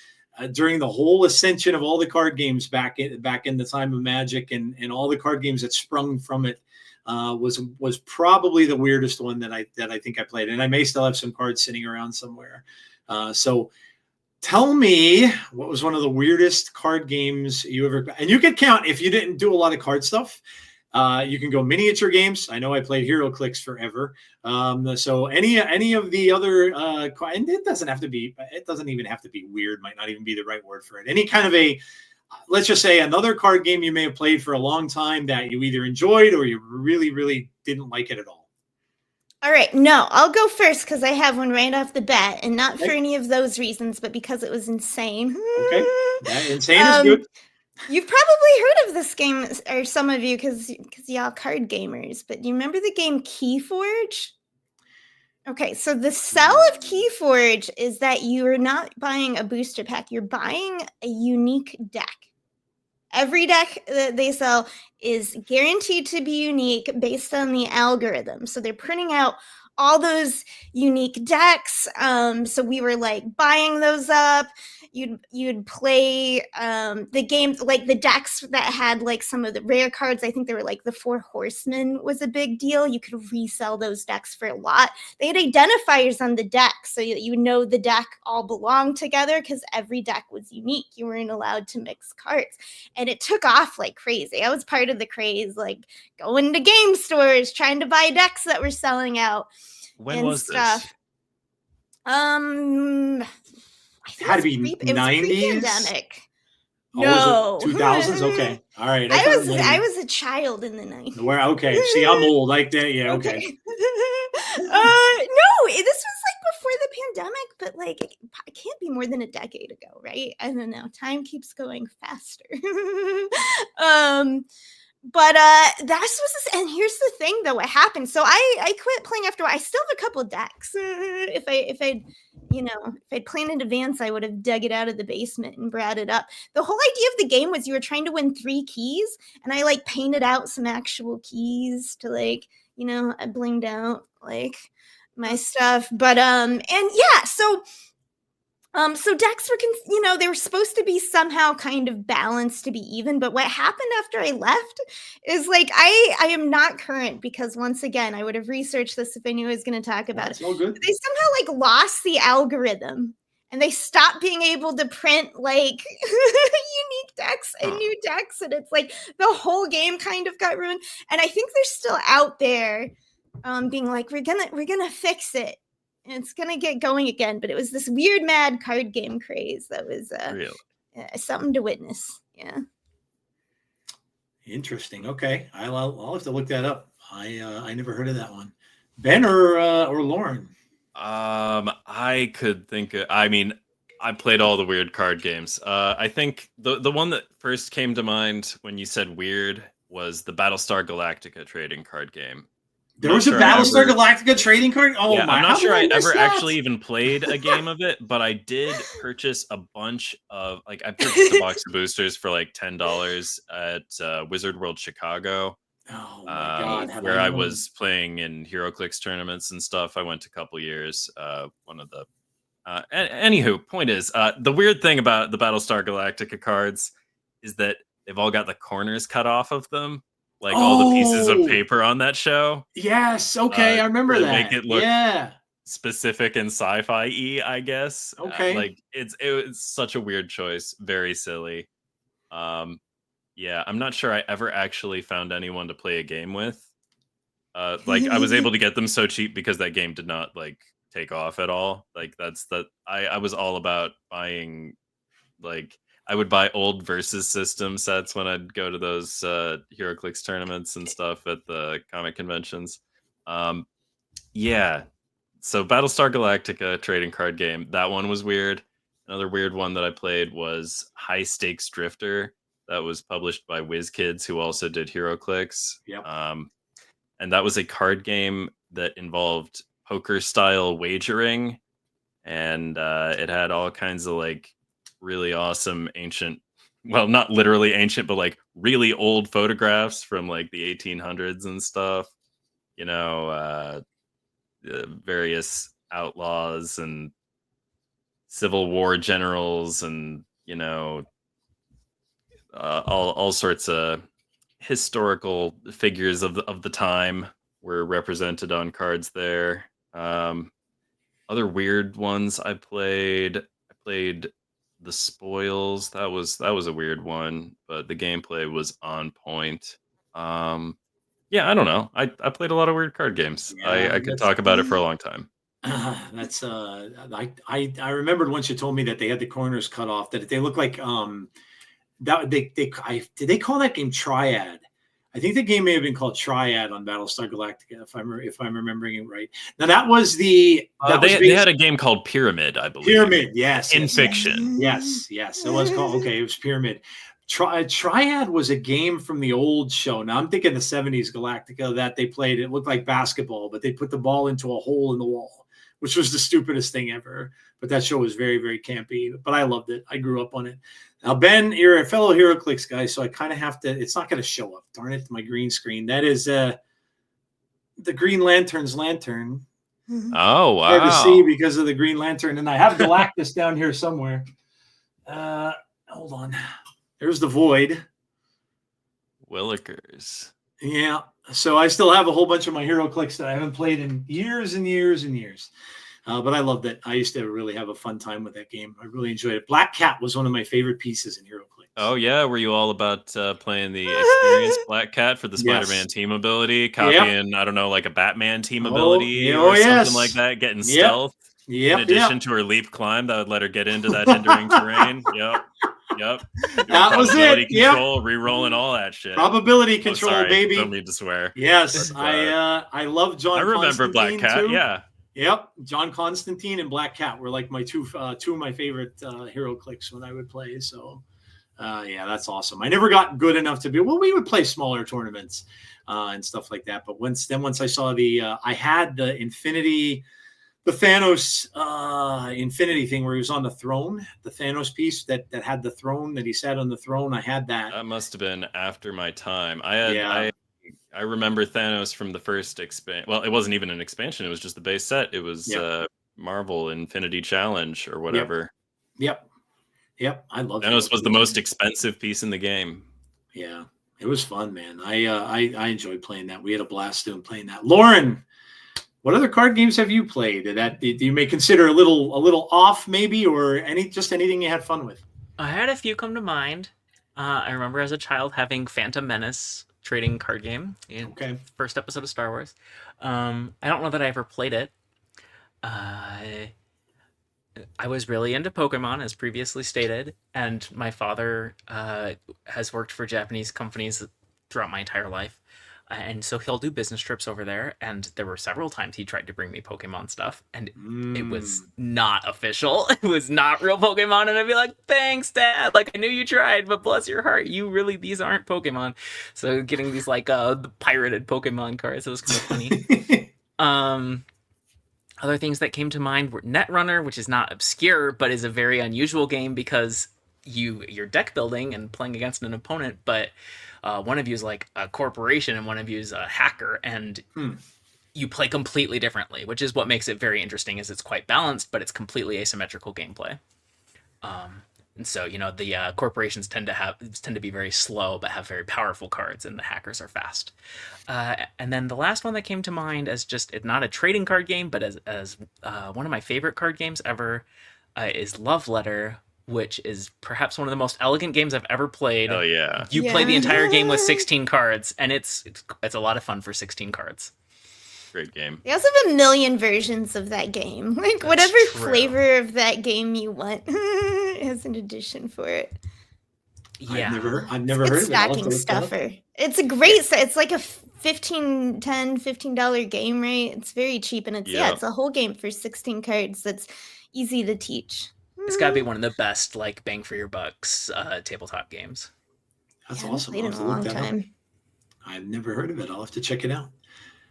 during the whole ascension of all the card games back in the time of Magic and all the card games that sprung from it. Was probably the weirdest one that I think I played. And I may still have some cards sitting around somewhere. So tell me, what was one of the weirdest card games you ever... And you could count, if you didn't do a lot of card stuff, you can go miniature games. I know I played HeroClix forever. So any of the other... and it doesn't even have to be weird, might not even be the right word for it. Any kind of let's just say another card game you may have played for a long time that you either enjoyed or you really, really didn't like it at all. All right, no, I'll go first because I have one right off the bat, and not for any of those reasons, but because it was insane. Okay, insane is good. You've probably heard of this game, or some of you, because y'all card gamers. But do you remember the game Keyforge? Okay, so the sell of Keyforge is that you are not buying a booster pack; you're buying a unique deck. Every deck that they sell is guaranteed to be unique based on the algorithm. So they're printing out all those unique decks. So we were like buying those up. You'd play the games, like the decks that had like some of the rare cards. I think they were like the 4 Horsemen was a big deal. You could resell those decks for a lot. They had identifiers on the deck so you know the deck all belonged together because every deck was unique. You weren't allowed to mix cards. And it took off like crazy. I was part of the craze, like going to game stores, trying to buy decks that were selling out. When was stuff. This? It had to be 90s. Pre-pandemic. Oh, No. was it 2000s? Okay. All right. I was a child in the 90s. Okay. See, I'm old like that. Yeah. Okay. the pandemic, but like it can't be more than a decade ago, right? I don't know. Time keeps going faster. But that's was this, and here's the thing though, what happened. So I quit playing after a while. I still have a couple decks. If I'd planned in advance, I would have dug it out of the basement and brought it up. The whole idea of the game was you were trying to win 3 keys, and I like painted out some actual keys to like, I blinged out like my stuff. But and yeah, so decks were, they were supposed to be somehow kind of balanced to be even. But what happened after I left is like, I am not current because once again, I would have researched this if I knew I was going to talk about it. All good. They somehow like lost the algorithm and they stopped being able to print like unique decks and new decks. And it's like the whole game kind of got ruined. And I think they're still out there being like, we're gonna fix it. And it's gonna get going again, but it was this weird, mad card game craze that was Really? Something to witness. Yeah. Interesting. Okay, I'll have to look that up. I never heard of that one. Ben or Lauren? I could think. I mean, I played all the weird card games. I think the one that first came to mind when you said weird was the Battlestar Galactica trading card game. There was a Battlestar Galactica trading card? Oh, yeah, my. I'm not sure I ever that? actually even played a game of it, but I did purchase a bunch of, like, I purchased a box of boosters for like $10 at Wizard World Chicago. Oh, my God. Where I was playing in HeroClix tournaments and stuff. I went a couple years. One of the... anywho, point is, the weird thing about the Battlestar Galactica cards is that they've all got the corners cut off of them. Like all the pieces of paper on that show. Yes. Okay. I remember that. Make it look specific and sci-fi-y, I guess. Okay. Like it was such a weird choice. Very silly. Yeah, I'm not sure I ever actually found anyone to play a game with. Like I was able to get them so cheap because that game did not like take off at all. Like I was all about buying, like, I would buy old Versus system sets when I'd go to those HeroClix tournaments and stuff at the comic conventions. Yeah. So Battlestar Galactica trading card game. That one was weird. Another weird one that I played was High Stakes Drifter. That was published by WizKids, who also did HeroClix. Yep. And that was a card game that involved poker-style wagering. And it had all kinds of like really awesome ancient, well, not literally ancient, but like really old photographs from like the 1800s and stuff, various outlaws and Civil War generals and, all sorts of historical figures of the time were represented on cards there. Other weird ones I played The Spoils. That was a weird one, but the gameplay was on point. Yeah, I don't know. I played a lot of weird card games. Yeah, I could talk about it for a long time. That's I remembered once you told me that they had the corners cut off, that they look like that did they call that game Triad? I think the game may have been called Triad on Battlestar Galactica, if I'm remembering it right. Now that was they had a game called Pyramid, I believe. Pyramid, yes, in fiction. Yes, it was called. Okay, it was Pyramid. Triad was a game from the old show. Now I'm thinking the 70s Galactica that they played. It looked like basketball, but they put the ball into a hole in the wall, which was the stupidest thing ever. But that show was very, very campy. But I loved it. I grew up on it. Now, Ben, you're a fellow HeroClix guy, so I kind of have to. It's not going to show up. Darn it, my green screen. That is the Green Lantern's lantern. Oh, wow. Hard to see because of the Green Lantern, and I have Galactus down here somewhere. Hold on. There's the Void. Willikers. Yeah. So I still have a whole bunch of my HeroClix that I haven't played in years and years and years. But I loved it. I used to really have a fun time with that game. I really enjoyed it. Black Cat was one of my favorite pieces in HeroClix. Oh, yeah. Were you all about playing the experienced Black Cat for the Spider-Man team ability? Copying, I don't know, like a Batman team ability or something like that? Getting stealth? In addition to her leap climb, that would let her get into that hindering terrain. Yep. That was it. Control, re-rolling all that shit. Probability control, sorry, baby. Don't mean to swear. Yes, I love John. I remember Black Cat. too. Yeah. Yep, John Constantine and Black Cat were like my two of my favorite hero clicks when I would play. So yeah, that's awesome. I never got good enough to be. Well, we would play smaller tournaments and stuff like that. But once I saw I had the Thanos Infinity thing where he was on the throne, the Thanos piece that had the throne that he sat on the throne. I had that. That must have been after my time. I remember Thanos from the first expansion. Well, it wasn't even an expansion. It was just the base set. It was Marvel Infinity Challenge or whatever. Yep. I love Thanos was the most expensive piece in the game. Yeah, it was fun, man. I enjoyed playing that. We had a blast doing playing that. Lauren, what other card games have you played that you may consider a little off, maybe, or anything you had fun with? I had a few come to mind. I remember as a child having Phantom Menace trading card game. Okay. First episode of Star Wars. I don't know that I ever played it. I was really into Pokemon, as previously stated, and my father has worked for Japanese companies throughout my entire life. And so he'll do business trips over there, and there were several times he tried to bring me Pokemon stuff, and it was not official. It was not real Pokemon, and I'd be like, thanks, Dad! Like, I knew you tried, but bless your heart, these aren't Pokemon. So getting these, like, the pirated Pokemon cards, it was kind of funny. Other things that came to mind were Netrunner, which is not obscure, but is a very unusual game because you're deck building and playing against an opponent, but one of you is like a corporation and one of you is a hacker, and you play completely differently, which is what makes it very interesting. Is it's quite balanced, but it's completely asymmetrical gameplay. And so the corporations tend to be very slow but have very powerful cards, and the hackers are fast. And then the last one that came to mind as just not a trading card game, but as one of my favorite card games ever is Love Letter, which is perhaps one of the most elegant games I've ever played. Oh yeah. You play the entire game with 16 cards, and it's a lot of fun for 16 cards. Great game. They also have a million versions of that game. Like, That's whatever true. flavor of that game you want has an edition for it. Yeah. I've never heard It's of it. I'll have to stacking look that up. stuffer. It's a great set. It's like a $15 game, right? It's very cheap, and it's a whole game for 16 cards that's easy to teach. It's got to be one of the best, like, bang for your bucks tabletop games. That's I haven't awesome. played I'll in have a to look long that up. time. I've never heard of it. I'll have to check it out.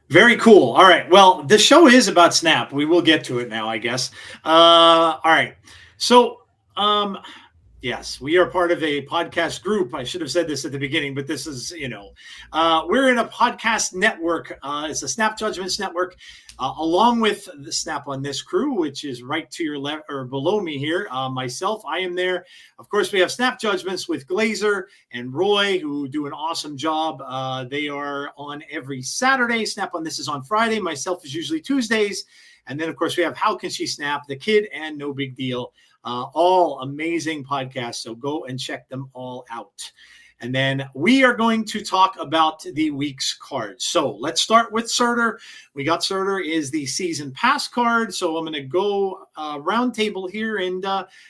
Very cool. All right. Well, the show is about Snap. We will get to it now, I guess. All right. So, yes, we are part of a podcast group. I should have said this at the beginning, but this is, we're in a podcast network. It's a Snap Judgements network, along with the Snap on This crew, which is right to your left or below me here. Myself, I am there. Of course, we have Snap Judgements with Glazer and Roy, who do an awesome job. They are on every Saturday. Snap on This is on Friday. Myself is usually Tuesdays. And then, of course, we have How Can She Snap, The Kid, and No Big Deal. All amazing podcasts, so go and check them all out. And then we are going to talk about the week's cards. So let's start with Surtur. We got Surtur is the season pass card. So I'm going to go round table here and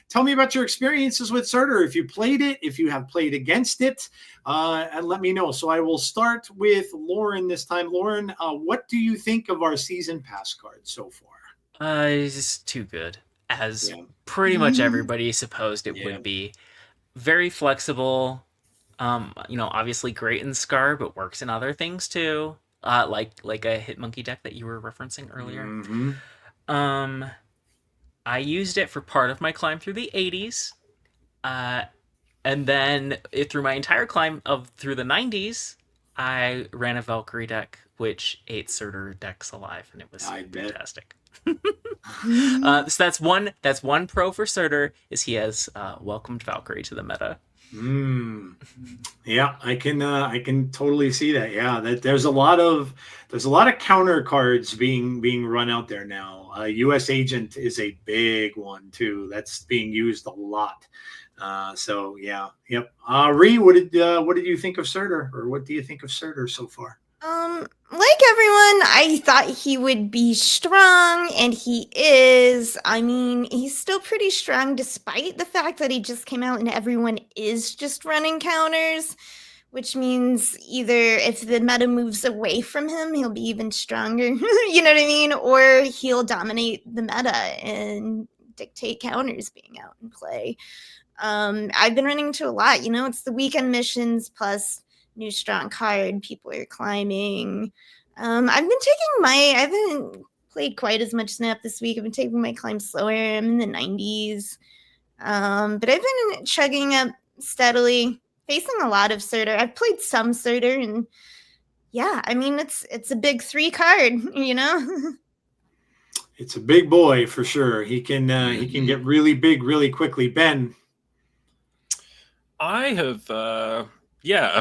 tell me about your experiences with Surtur. If you played it, if you have played against it, and let me know. So I will start with Lauren this time. Lauren, what do you think of our season pass card so far? It's too good. As pretty much everybody supposed it would be. Very flexible. Obviously great in Scar, but works in other things too. Like a Hit Monkey deck that you were referencing earlier. Mm-hmm. I used it for part of my climb through the 80s. And then through my entire climb through the 90s, I ran a Valkyrie deck, which ate Surtur decks alive, and it was fantastic. So that's one pro for Surtur, is he has welcomed Valkyrie to the meta. Yeah, I can totally see that. Yeah, that there's a lot of counter cards being run out there now. US Agent is a big one too. That's being used a lot. So yeah, yep. Rie, what did you think of Surtur, or what do you think of Surtur so far? Like everyone, I thought he would be strong, and he is. I mean, he's still pretty strong despite the fact that he just came out and everyone is just running counters, which means either if the meta moves away from him, he'll be even stronger, you know what I mean? Or he'll dominate the meta and dictate counters being out in play. I've been running into a lot, it's the weekend missions plus new strong card. People are climbing. I haven't played quite as much Snap this week. I've been taking my climb slower. I'm in the 90s. But I've been chugging up steadily, facing a lot of Surtur. I've played some Surtur, and yeah, I mean it's a big 3 card, It's a big boy for sure. He can get really big really quickly. Ben. I have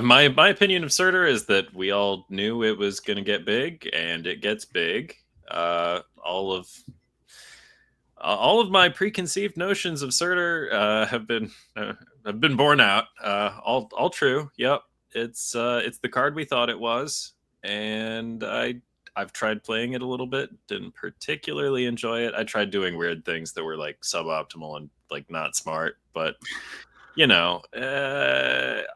my opinion of Surtur is that we all knew it was going to get big, and it gets big. All of my preconceived notions of Surtur have been borne out. All true. Yep, it's the card we thought it was, and I've tried playing it a little bit. Didn't particularly enjoy it. I tried doing weird things that were like suboptimal and like not smart, but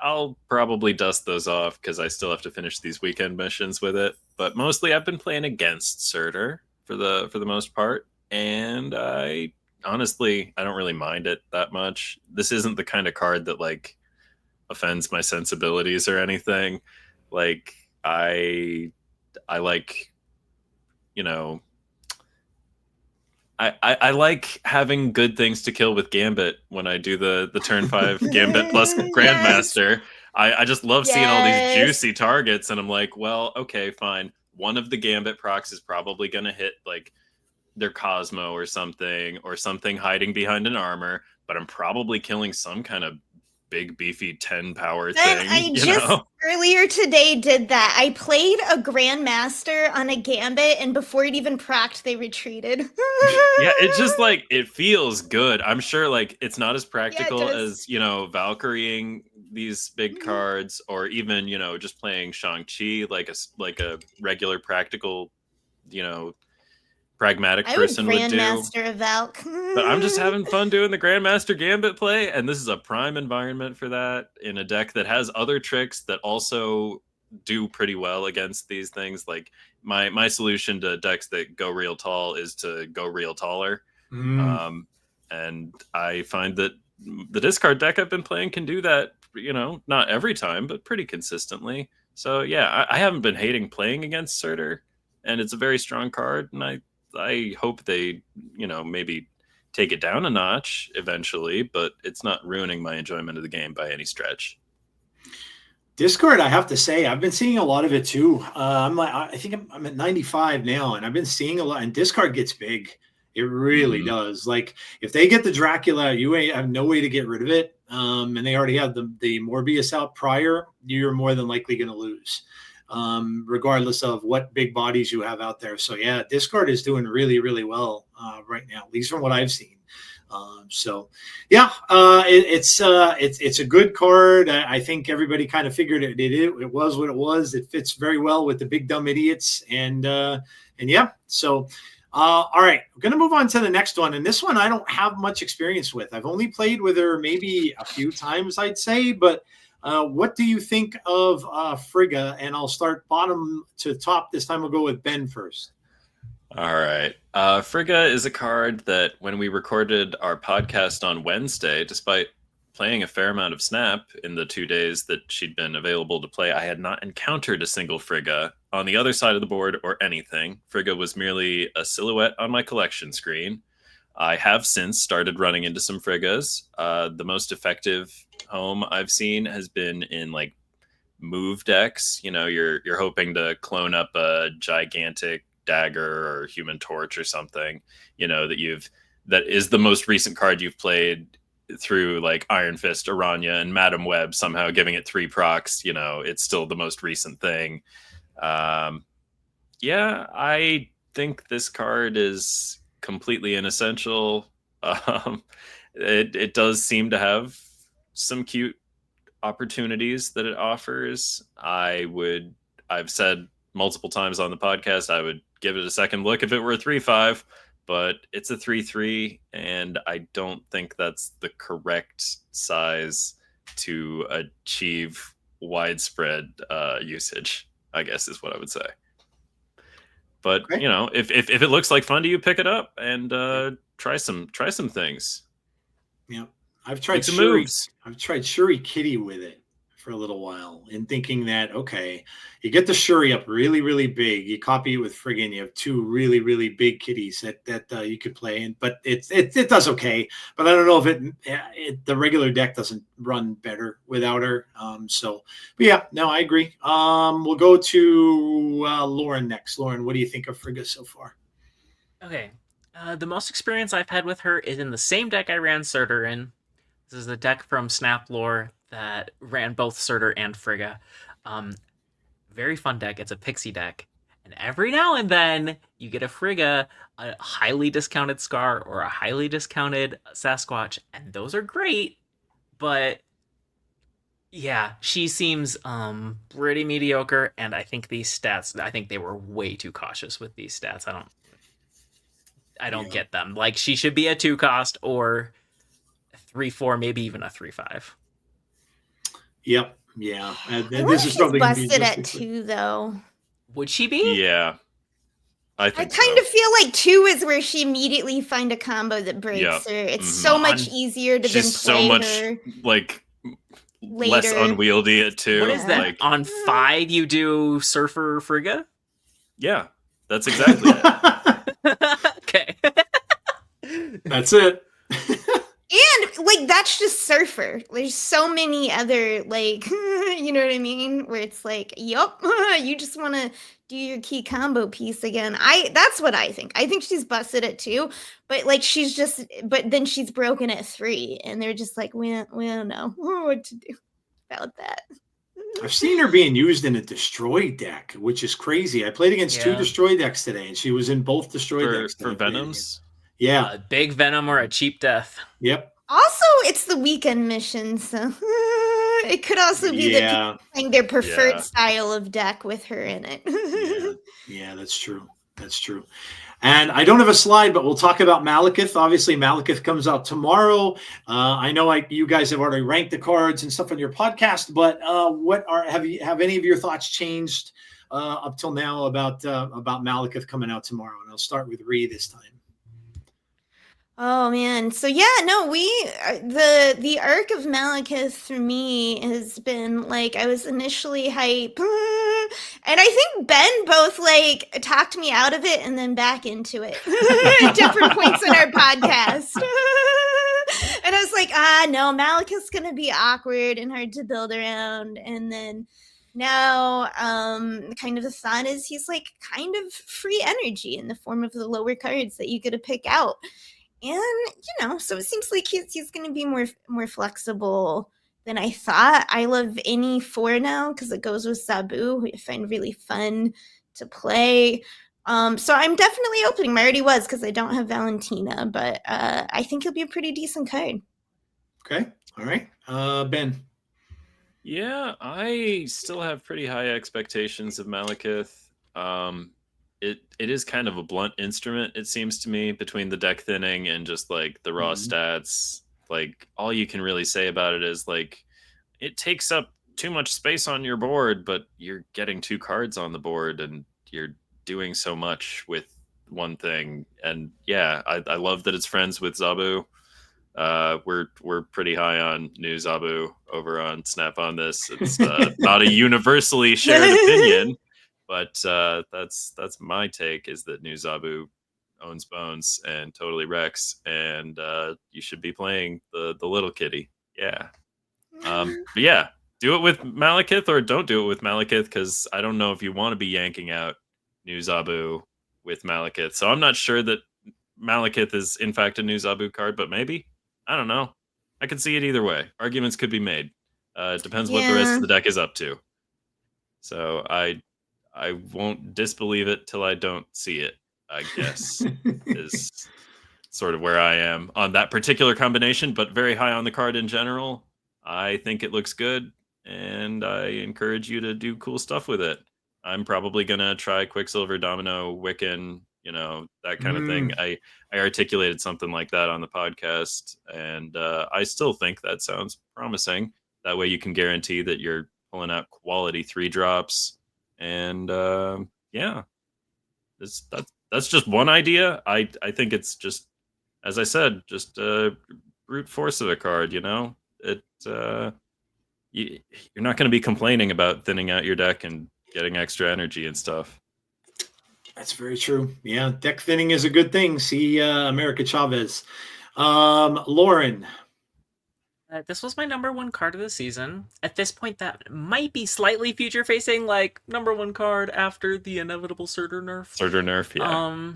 I'll probably dust those off because I still have to finish these weekend missions with it. But mostly I've been playing against Surtur for the most part, and I honestly don't really mind it that much. This isn't the kind of card that like offends my sensibilities or anything. Like I like, I like having good things to kill with Gambit when I do the turn 5 Gambit plus Grandmaster. I just love seeing all these juicy targets, and I'm like, well, okay, fine. One of the Gambit procs is probably going to hit like their Cosmo or something hiding behind an armor, but I'm probably killing some kind of big beefy 10 power thing. And I just earlier today did that. I played a Grandmaster on a Gambit, and before it even procced, they retreated. Yeah, it just like it feels good. I'm sure like it's not as practical as Valkyrieing these big cards, or even just playing Shang-Chi like a regular practical pragmatic person would do. Grandmaster of Valk. But I'm just having fun doing the Grandmaster Gambit play, and this is a prime environment for that in a deck that has other tricks that also do pretty well against these things. Like my solution to decks that go real tall is to go real taller. And I find that the discard deck I've been playing can do that, not every time, but pretty consistently. So yeah, I haven't been hating playing against Surtur, and it's a very strong card, and I hope they, maybe take it down a notch eventually, but it's not ruining my enjoyment of the game by any stretch. Discord, I have to say, I've been seeing a lot of it too. I think I'm at 95 now, and I've been seeing a lot. And Discard gets big; it really does. Like if they get the Dracula, you have no way to get rid of it, and they already have the Morbius out prior. You're more than likely going to lose, regardless of what big bodies you have out there. So yeah, Discard is doing really, really well right now, at least from what I've seen. So yeah, it's a good card. I think everybody kind of figured it was what it was. It fits very well with the big dumb idiots, and yeah. So all right, we're gonna move on to the next one, and this one I don't have much experience with. I've only played with her maybe a few times, I'd say, but. What do you think of Frigga? And I'll start bottom to top. This time we'll go with Ben first. All right. Frigga is a card that when we recorded our podcast on Wednesday, despite playing a fair amount of Snap in the 2 days that she'd been available to play, I had not encountered a single Frigga on the other side of the board or anything. Frigga was merely a silhouette on my collection screen. I have since started running into some Friggas. The most effective home I've seen has been in like move decks. You're hoping to clone up a gigantic dagger or Human Torch or something, that is the most recent card you've played through like Iron Fist, Aranya, and Madam Web, somehow giving it 3 procs. It's still the most recent thing. Yeah, I think this card is completely inessential. It does seem to have some cute opportunities that it offers. I've said multiple times on the podcast, I would give it a second look if it were a 3/5, but it's a 3/3, and I don't think that's the correct size to achieve widespread usage, I guess is what I would say. But Okay. you know, if it looks like fun to you, pick it up and try some things. Yeah, I've tried Make some Shuri. moves. I've tried Shuri Kitty with it for a little while, and thinking that okay, you get the Shuri up really, really big. You copy it with friggin'. You have two really, really big kitties that you could play in, but it does okay. But I don't know if the regular deck doesn't run better without her. But yeah, no, I agree. We'll go to Lauren next. Lauren, what do you think of Frigga so far? Okay. The most experience I've had with her is in the same deck I ran Surtur in. This is the deck from Snap Lore that ran both Surtur and Frigga. Very fun deck. It's a pixie deck. And every now and then, you get a Frigga, a highly discounted Scar, or a highly discounted Sasquatch. And those are great, but yeah, she seems pretty mediocre. And I think these stats, I think they were way too cautious with these stats. I don't get them. Like, she should be a 2-cost or 3/4, maybe even a 3/5. Yep. Yeah. This is probably busted at 2, though. Would she be? Yeah. I kind of feel like 2 is where she immediately find a combo that breaks her. It's so much easier to then play so much her like later. less unwieldy at 2. What is that? Like, on 5, you do Surfer Frigga? Yeah, that's exactly it. Okay. That's it. And like that's just Surfer. There's so many other like you know what I mean? Where it's like, yup, you just want to do your key combo piece again. That's what I think. I think she's busted at 2, but like but then she's broken at 3, and they're just like, we don't know what to do about that. I've seen her being used in a destroy deck, which is crazy. I played against 2 destroy decks today, and she was in both destroy decks for Venoms. Yeah, a big Venom or a cheap death. Yep. Also, it's the weekend mission, so it could also be that people playing their preferred style of deck with her in it. Yeah, that's true. That's true. And I don't have a slide, but we'll talk about Malekith. Obviously, Malekith comes out tomorrow. I know you guys have already ranked the cards and stuff on your podcast, but have any of your thoughts changed up till now about Malekith coming out tomorrow? And I'll start with Rie this time. Oh man. So yeah, no, the arc of Malekith for me has been like, I was initially hype, and I think Ben both like talked me out of it and then back into it at different points in our podcast. And I was like, no, Malekith's gonna be awkward and hard to build around. And then now kind of the thought is he's like kind of free energy in the form of the lower cards that you get to pick out. And, so it seems like he's going to be more flexible than I thought. I love any 4 now because it goes with ZABOO, who I find really fun to play. So I'm definitely opening. I already was because I don't have Valentina, but I think he'll be a pretty decent card. Okay. All right. Ben. Yeah, I still have pretty high expectations of Malekith. It is kind of a blunt instrument, it seems to me, between the deck thinning and just like the raw stats. Like, all you can really say about it is like it takes up too much space on your board, but you're getting 2 cards on the board and you're doing so much with one thing. And yeah, I love that it's friends with ZABOO. We're pretty high on new ZABOO over on Snap on this. It's not a universally shared opinion. But that's my take, is that new ZABOO owns bones and totally wrecks, and you should be playing the little kitty. Yeah. But yeah, do it with Malekith or don't do it with Malekith, because I don't know if you want to be yanking out new ZABOO with Malekith. So I'm not sure that Malekith is in fact a new ZABOO card, but maybe. I don't know. I can see it either way. Arguments could be made. It depends what the rest of the deck is up to. So I won't disbelieve it till I don't see it, I guess, is sort of where I am on that particular combination, but very high on the card in general. I think it looks good, and I encourage you to do cool stuff with it. I'm probably going to try Quicksilver, Domino, Wiccan, that kind of thing. I articulated something like that on the podcast, and I still think that sounds promising. That way you can guarantee that you're pulling out quality 3-drops, and that's just one idea. I think it's just, as I said, just brute force of a card. You're not going to be complaining about thinning out your deck and getting extra energy and stuff. That's very true. Yeah, deck thinning is a good thing. See America Chavez. Lauren. This was my number 1 card of the season. At this point, that might be slightly future-facing, like number 1 card after the inevitable Surtur nerf. Surtur nerf, yeah.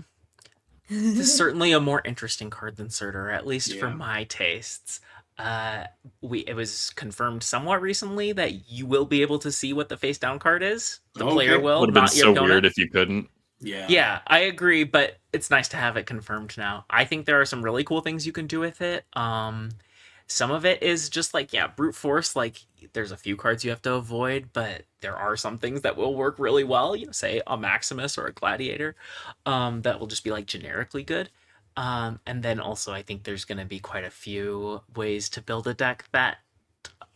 This is certainly a more interesting card than Surtur, at least for my tastes. It was confirmed somewhat recently that you will be able to see what the face down card is. The player will, would have been not your so opponent. weird if you couldn't. Yeah, I agree, but it's nice to have it confirmed now. I think there are some really cool things you can do with it. Some of it is just like, brute force. Like, there's a few cards you have to avoid, but there are some things that will work really well. Say a Maximus or a Gladiator, that will just be like generically good. And then also, I think there's going to be quite a few ways to build a deck that,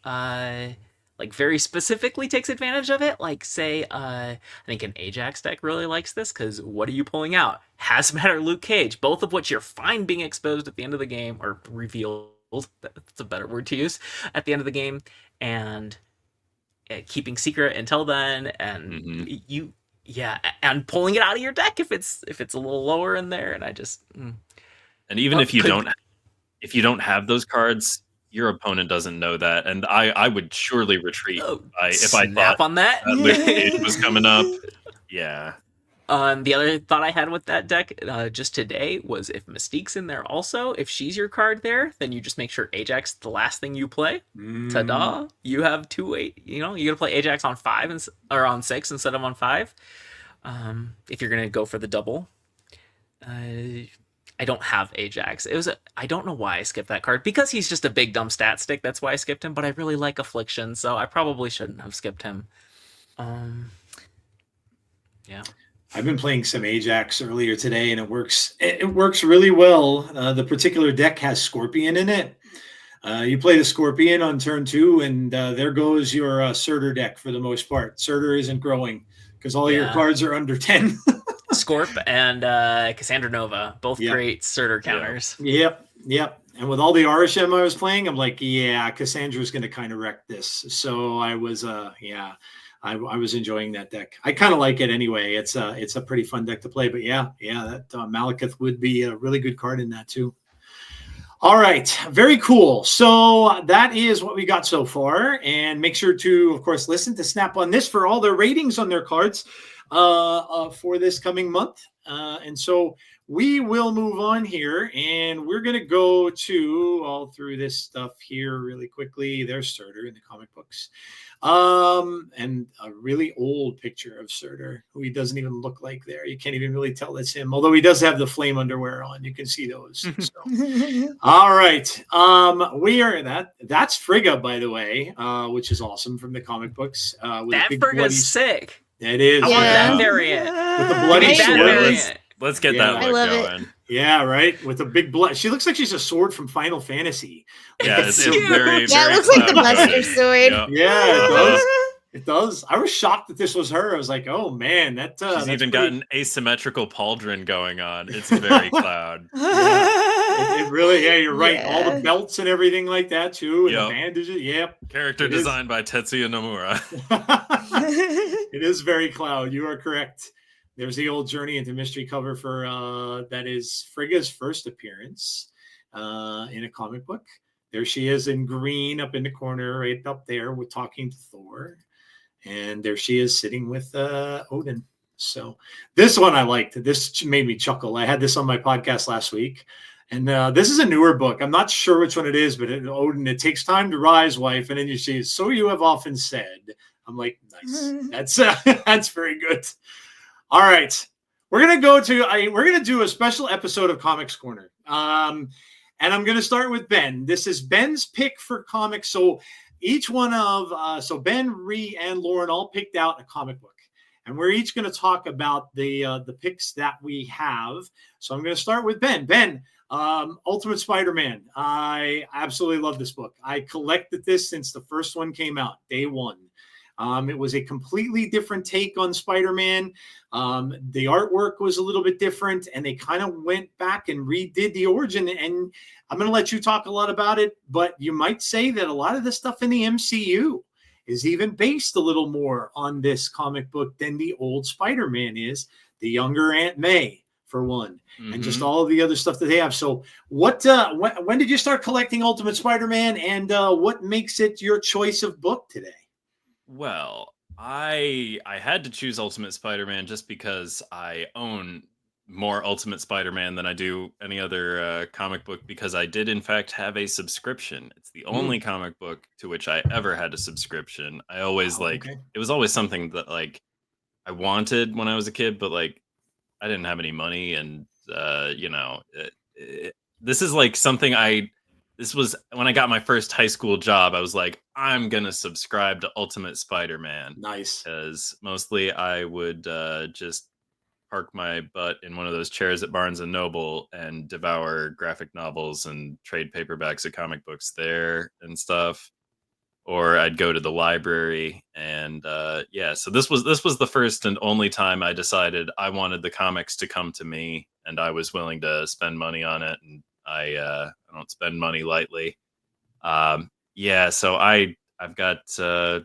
like, very specifically takes advantage of it. Like, say, I think an Ajax deck really likes this, because what are you pulling out? Hazmat or Luke Cage, both of which you're fine being exposed at the end of the game, or revealed. That's a better word to use, at the end of the game, and keeping secret until then, and and pulling it out of your deck if it's a little lower in there. And I just and even if you don't have those cards, your opponent doesn't know that, and I would surely retreat if I thought on that Luke Cage was coming up. Yeah. The other thought I had with that deck just today was, if Mystique's in there also, if she's your card there, then you just make sure Ajax is the last thing you play. Ta-da! You have 2-8. You're gonna play Ajax on 5 or on 6 instead of on 5. If you're gonna go for the double. I don't have Ajax. I don't know why I skipped that card, because he's just a big dumb stat stick. That's why I skipped him. But I really like Affliction, so I probably shouldn't have skipped him. Yeah. I've been playing some Ajax earlier today, and it works. It works really well. The particular deck has Scorpion in it. You play the Scorpion on turn 2, and there goes your Surtur deck for the most part. Surtur isn't growing because all your cards are under 10. Scorp and Cassandra Nova, both great Surtur counters. Yep. And with all the RSM I was playing, I'm like, Cassandra's going to kind of wreck this. So I was, I was enjoying that deck. I kind of like it anyway. It's a pretty fun deck to play. But that Malekith would be a really good card in that too. All right, very cool. So that is what we got so far. And make sure to, of course, listen to Snap on this for all their ratings on their cards for this coming month. And so we will move on here, and we're going to go to all through this stuff here really quickly. There's Surtur in the comic books. And a really old picture of Surtur, who he doesn't even look like there. You can't even really tell that's him, although he does have the flame underwear on. You can see those. So. All right. That's Frigga, by the way, which is awesome from the comic books. That Frigga's sick. It is. I want that variant. With the bloody sword. Let's get that look going. Yeah, right. With a big blood. She looks like she's a sword from Final Fantasy. Yeah, it's very, very. Yeah, it looks like the Buster sword. Yeah, it does. It does. I was shocked that this was her. I was like, oh man, she's even got an asymmetrical pauldron going on. It's very Cloud. It really, you're right. Yeah. All the belts and everything like that too, and the bandages. Yep. Character design by Tetsuya Nomura. It is very Cloud. You are correct. There's the old Journey into Mystery cover for that is Frigga's first appearance in a comic book. There she is in green up in the corner, right up there, with talking to Thor. And there she is sitting with Odin. So this one I liked. This made me chuckle. I had this on my podcast last week. And this is a newer book. I'm not sure which one it is, but Odin, it takes time to rise, wife. And then you see, so you have often said. I'm like, nice. That's very good. All right. We're going to do a special episode of Comics Corner. And I'm going to start with Ben. This is Ben's pick for comics. So each one of, so Ben, Rie, and Lauren all picked out a comic book. And we're each going to talk about the picks that we have. So I'm going to start with Ben. Ben, Ultimate Spider-Man. I absolutely love this book. I collected this since the first one came out, day one. It was a completely different take on Spider-Man. The artwork was a little bit different, and they kind of went back and redid the origin. And I'm going to let you talk a lot about it, but you might say that a lot of the stuff in the MCU is even based a little more on this comic book than the old Spider-Man is. The younger Aunt May, for one, and just all of the other stuff that they have. So what, when did you start collecting Ultimate Spider-Man, and what makes it your choice of book today? Well, I had to choose Ultimate Spider-Man just because I own more Ultimate Spider-Man than I do any other comic book, because I did in fact have a subscription. It's the only comic book to which I ever had a subscription. I always it was always something that like I wanted when I was a kid, but like I didn't have any money, and this is like something this was when I got my first high school job. I was like, I'm gonna subscribe to Ultimate Spider-Man. Nice. Because mostly I would just park my butt in one of those chairs at Barnes and Noble and devour graphic novels and trade paperbacks of comic books there and stuff. Or I'd go to the library, and so this was the first and only time I decided I wanted the comics to come to me, and I was willing to spend money on it. And I don't spend money lightly. So I've got a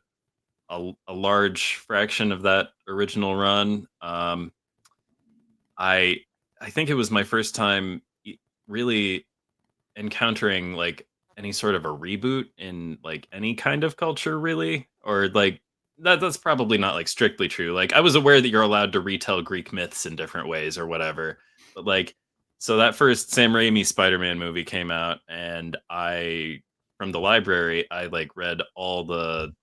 large fraction of that original run. I think it was my first time really encountering like any sort of a reboot in like any kind of culture, really. Or like that's probably not like strictly true. Like I was aware that you're allowed to retell Greek myths in different ways or whatever, but like, so that first Sam Raimi Spider-Man movie came out, and from the library, I like read all the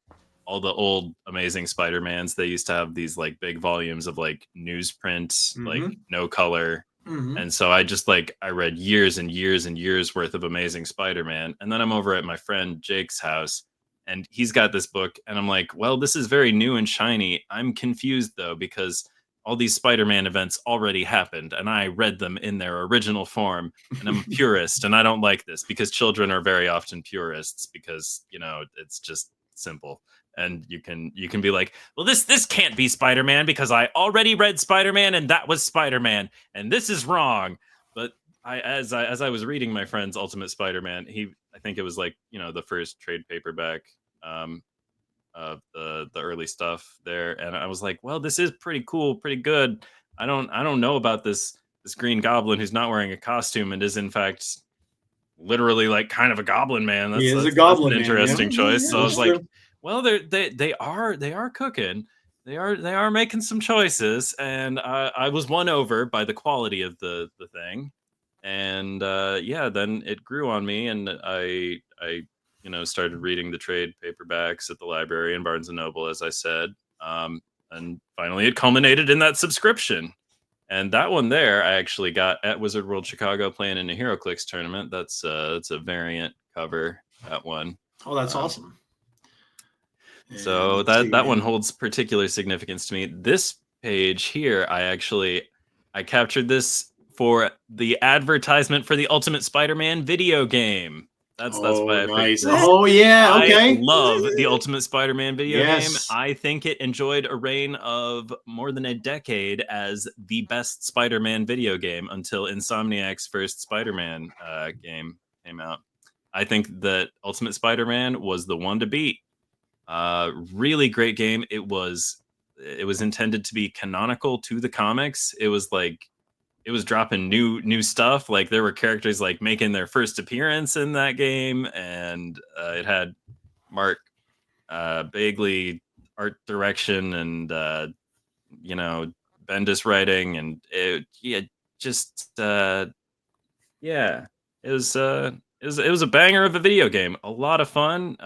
old Amazing Spider-Mans. They used to have these like big volumes of like newsprint, like no color. And so I just like, I read years and years and years worth of Amazing Spider-Man. And then I'm over at my friend Jake's house, and he's got this book, and I'm like, well, this is very new and shiny. I'm confused though, because all these Spider-Man events already happened, and I read them in their original form, and I'm a purist, and I don't like this, because children are very often purists, because, it's just simple. And you can be like, well, this can't be Spider-Man, because I already read Spider-Man, and that was Spider-Man, and this is wrong. But as I was reading my friend's Ultimate Spider-Man, I think it was like, the first trade paperback of the early stuff there, and I was like, well, this is pretty cool, pretty good. I don't know about this Green Goblin who's not wearing a costume and is in fact literally like kind of a Goblin Man. He is a that's Goblin an Man, interesting yeah. choice. So I was That's like, true. well, they are cooking. They are making some choices, and I was won over by the quality of the thing. And then it grew on me, and I started reading the trade paperbacks at the library and Barnes and Noble, as I said. And finally it culminated in that subscription. And that one there, I actually got at Wizard World Chicago, playing in a HeroClix tournament. That's a variant cover, that one. Oh, that's awesome. So that one holds particular significance to me. This page here, I captured this for the advertisement for the Ultimate Spider-Man video game. That's why I picked this. Oh yeah, okay. I love the Ultimate Spider-Man video game. Yes. I think it enjoyed a reign of more than a decade as the best Spider-Man video game until Insomniac's first Spider-Man game came out. I think that Ultimate Spider-Man was the one to beat. Really great game. It was intended to be canonical to the comics. It was dropping new stuff. Like there were characters like making their first appearance in that game, and it had Mark Bagley art direction, and Bendis writing, and it was a banger of a video game. A lot of fun.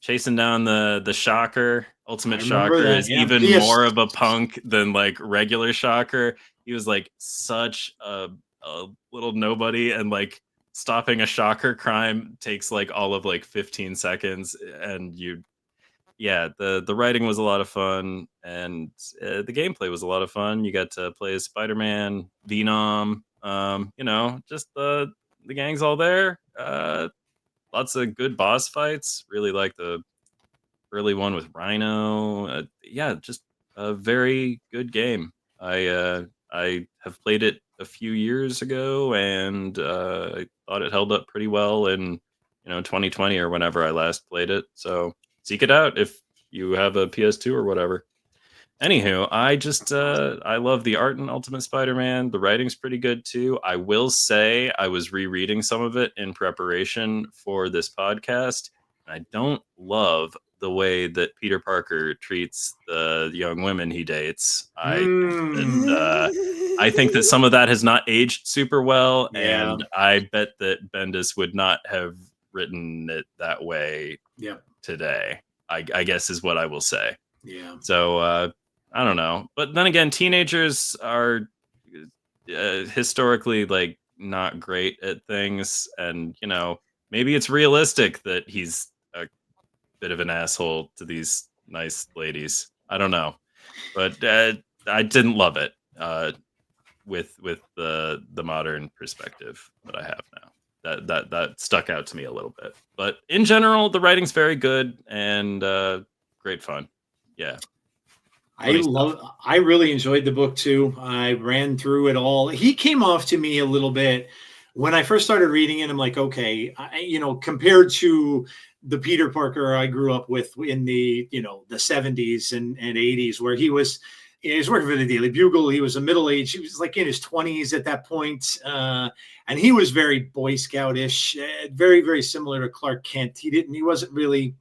Chasing down the Shocker. Ultimate Shocker is even more of a punk than like regular Shocker. He was like such a little nobody, and like stopping a Shocker crime takes like all of like 15 seconds. And the writing was a lot of fun, and the gameplay was a lot of fun. You got to play as Spider-Man, Venom, just the gang's all there. Lots of good boss fights. Really like the early one with Rhino. Yeah, just a very good game. I have played it a few years ago, and I thought it held up pretty well in 2020 or whenever I last played it. So seek it out if you have a PS2 or whatever. Anywho, I love the art in Ultimate Spider-Man. The writing's pretty good too. I will say I was rereading some of it in preparation for this podcast, and I don't love the way that Peter Parker treats the young women he dates. I think that some of that has not aged super well, Yeah. and I bet that Bendis would not have written it that way today. I guess is what I will say. Yeah. So I don't know, but then again, teenagers are historically like not great at things, and maybe it's realistic that he's a bit of an asshole to these nice ladies. I don't know, but I didn't love it with the modern perspective that I have now. That stuck out to me a little bit, but in general, the writing's very good and great fun. Yeah. I really enjoyed the book too. I ran through it all. He came off to me a little bit when I first started reading it. I'm like, okay, compared to the Peter Parker I grew up with in the, the 70s and 80s, where he was working for the Daily Bugle. He was a middle-aged, he was like in his 20s at that point. And he was very Boy Scoutish, very, very similar to Clark Kent. He didn't really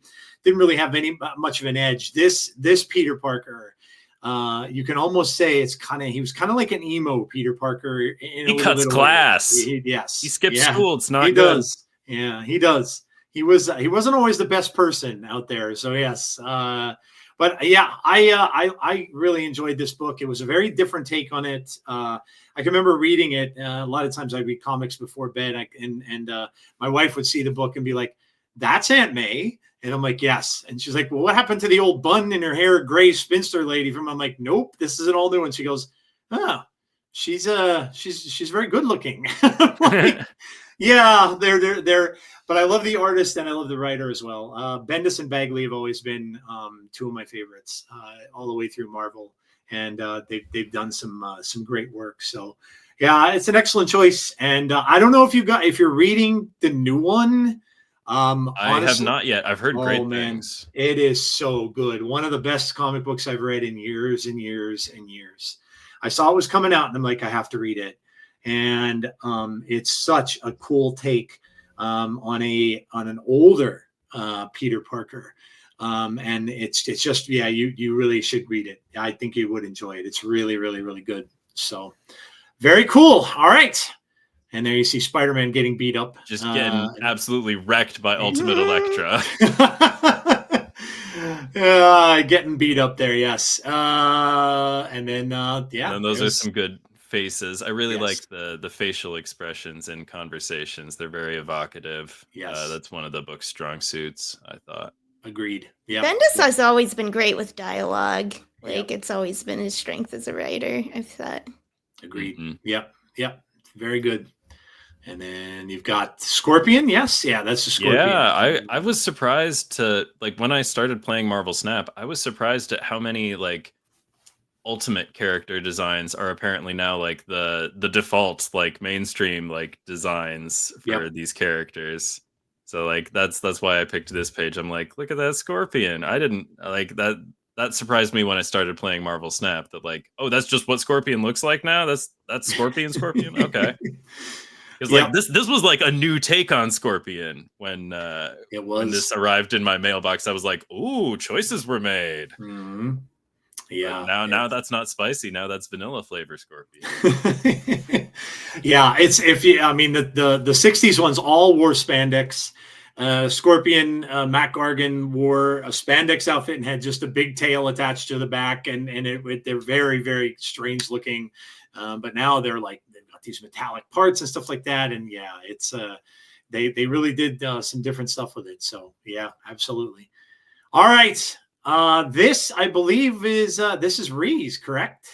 have much of an edge. This Peter Parker, you can almost say he was kind of like an emo Peter Parker. He cuts class. Yes. He skips school. It's not he good. Does. Yeah, he does. He wasn't always the best person out there. So yes. But yeah, I really enjoyed this book. It was a very different take on it. I can remember reading it. A lot of times I read comics before bed, and my wife would see the book and be like, "That's Aunt May." And I'm like, yes. And she's like, well, what happened to the old bun in her hair, gray spinster lady from? I'm like, nope, this is an all new one. She goes, oh, she's very good looking. Like, yeah, they're. But I love the artist and I love the writer as well. Bendis and Bagley have always been two of my favorites all the way through Marvel, and they've done some great work. So yeah, it's an excellent choice. And I don't know if you're reading the new one. I Honestly, have not yet. I've heard great things. It is so good. One of the best comic books I've read in years and years and years. I saw it was coming out and I'm like, I have to read it. And it's such a cool take on an older Peter Parker. And it's just, yeah, you really should read it. I think you would enjoy it. It's really, really, really good. So very cool. All right. And there you see Spider-Man getting beat up. Just getting absolutely wrecked by Ultimate Electra. Getting beat up there, yes. And then, yeah. And those are some good faces. I really like the facial expressions in conversations. They're very evocative. Yes. That's one of the book's strong suits, I thought. Agreed. Yeah. Bendis has always been great with dialogue. It's always been his strength as a writer, I've thought. Agreed. Mm-hmm. Yep. Very good. And then you've got Scorpion. Yes. Yeah, that's the Scorpion. Yeah, I was surprised to, like, when I started playing Marvel Snap, I was surprised at how many, like, ultimate character designs are apparently now, like, the default, like, mainstream, like, designs for these characters. So, like, that's why I picked this page. I'm like, look at that Scorpion. I didn't, like, that surprised me when I started playing Marvel Snap, that, like, oh, that's just what Scorpion looks like now? That's Scorpion? Okay. Because like this was like a new take on Scorpion when this arrived in my mailbox. I was like, "Ooh, choices were made." Mm-hmm. Yeah. But now that's not spicy. Now that's vanilla flavor Scorpion. Yeah, the 60s ones all wore spandex. Scorpion, Matt Gargan wore a spandex outfit and had just a big tail attached to the back, and they're very, very strange looking. But now they're like, they've got these metallic parts and stuff like that. And yeah, it's they really did some different stuff with it. So yeah, absolutely. All right. This, I believe, is this is Rie's, correct?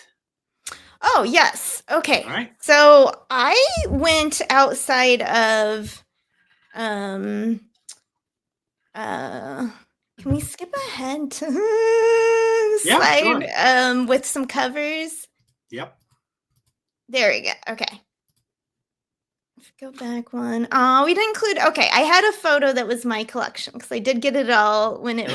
Oh, yes. Okay. All right. So I went outside of can Can we skip ahead to the Yeah, slide sure. with some covers? Yep. There we go. Okay. Go back one. Oh, we didn't include. Okay, I had a photo that was my collection because I did get it all when it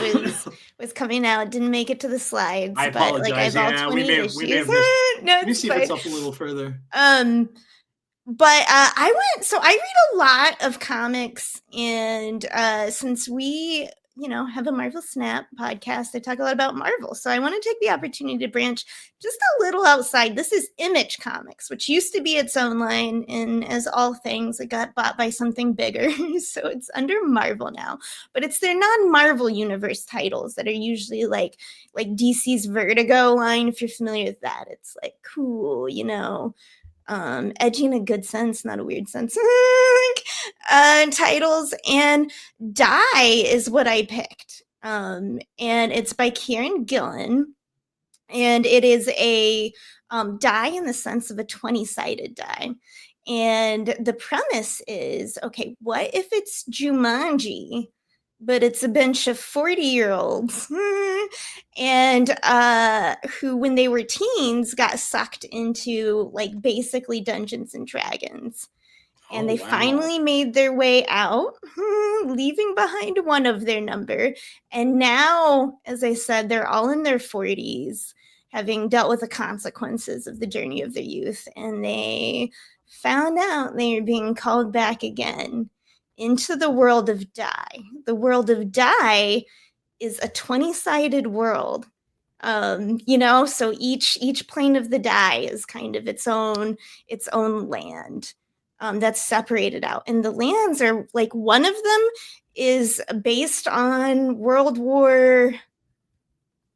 was coming out. Didn't make it to the slides, I but like I apologize. have all Yeah, 20 issues. we may have missed. No, Let me it's see if fine. it's up a little further. But I read a lot of comics, and since we, have a Marvel Snap podcast, I talk a lot about Marvel. So I want to take the opportunity to branch just a little outside. This is Image Comics, which used to be its own line, and as all things, it got bought by something bigger. So it's under Marvel now. But it's their non-Marvel universe titles that are usually like DC's Vertigo line, if you're familiar with that. It's like cool, edgy in a good sense, not a weird sense. Titles, and Die is what I picked. And it's by Kieran Gillen, and it is a die in the sense of a 20-sided die. And the premise is, okay, what if it's Jumanji, but it's a bunch of 40-year-olds and who, when they were teens, got sucked into like basically Dungeons and Dragons. And they finally made their way out, leaving behind one of their number. And now, as I said, they're all in their 40s, having dealt with the consequences of the journey of their youth. And they found out they were being called back again into the world of Die. The world of Die is a 20-sided world. So each plane of the die is kind of its own land. That's separated out, and the lands are like, one of them is based on World War.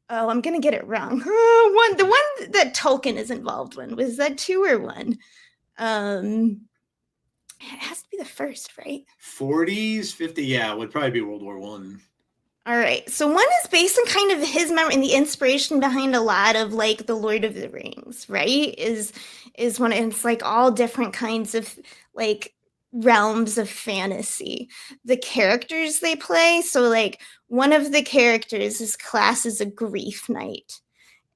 Oh, I'm gonna get it wrong. The one that Tolkien is involved in, was that 2 or 1? It has to be the first, right? 40s, 50, yeah, would probably be World War One. All right. So one is based on kind of his memory, and the inspiration behind a lot of like the Lord of the Rings, right? Is when it's like all different kinds of like realms of fantasy. The characters they play, so like one of the characters is classed as a grief knight.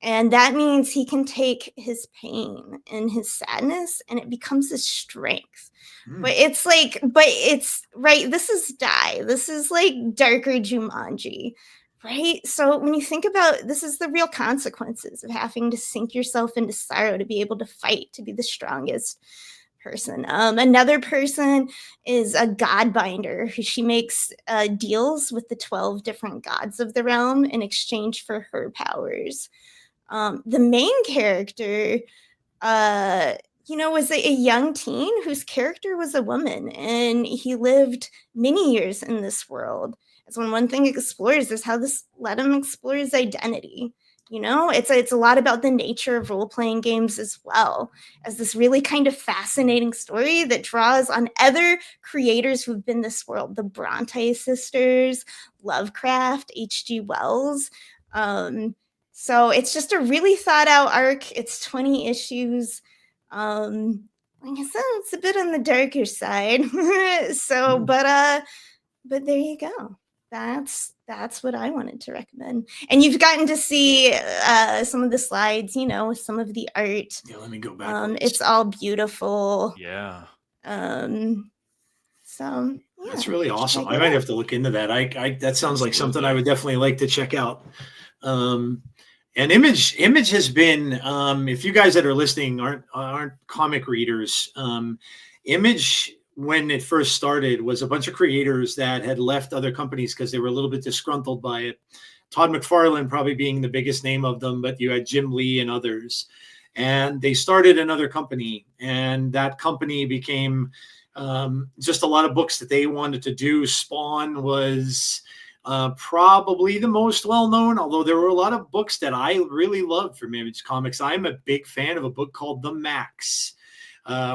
And that means he can take his pain and his sadness, and it becomes his strength. But it's right. This is Die. This is like darker Jumanji, right? So when you think about, this is the real consequences of having to sink yourself into sorrow to be able to fight, to be the strongest person. Another person is a godbinder. She makes deals with the 12 different gods of the realm in exchange for her powers. The main character, was a young teen whose character was a woman, and he lived many years in this world. As when one thing explores is how this let him explore his identity. It's a lot about the nature of role-playing games as well, as this really kind of fascinating story that draws on other creators who've been this world, the Bronte sisters, Lovecraft, H.G. Wells. So it's just a really thought out arc. It's 20 issues. Like I said, it's a bit on the darker side. So, but there you go. That's what I wanted to recommend. And you've gotten to see some of the slides, with some of the art. Yeah, let me go back. It's all beautiful. Yeah. So yeah, that's really awesome. check I it might out. have to look into that. I that sounds like something I would definitely like to check out. And Image has been, if you guys that are listening aren't comic readers, Image, when it first started, was a bunch of creators that had left other companies because they were a little bit disgruntled by it. Todd McFarlane probably being the biggest name of them, but you had Jim Lee and others. And they started another company, and that company became just a lot of books that they wanted to do. Spawn was probably the most well-known, although there were a lot of books that I really loved from Image Comics. I'm a big fan of a book called The Max.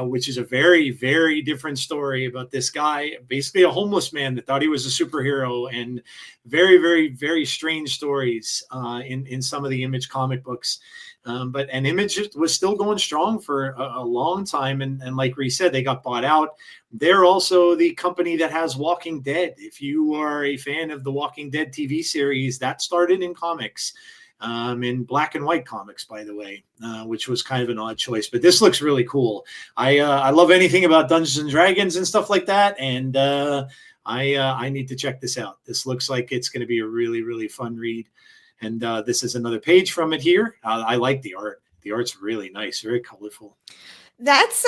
which is a very, very different story about this guy, basically a homeless man that thought he was a superhero, and very, very, very strange stories in some of the Image comic books. But Image was still going strong for a long time. And like Rie said, they got bought out. They're also the company that has Walking Dead. If you are a fan of the Walking Dead TV series, that started in comics, in black and white comics, by the way, which was kind of an odd choice. But this looks really cool. I love anything about Dungeons and Dragons and stuff like that. And I need to check this out. This looks like it's going to be a really, really fun read. And this is another page from it here. I like the art. The art's really nice, very colorful. That's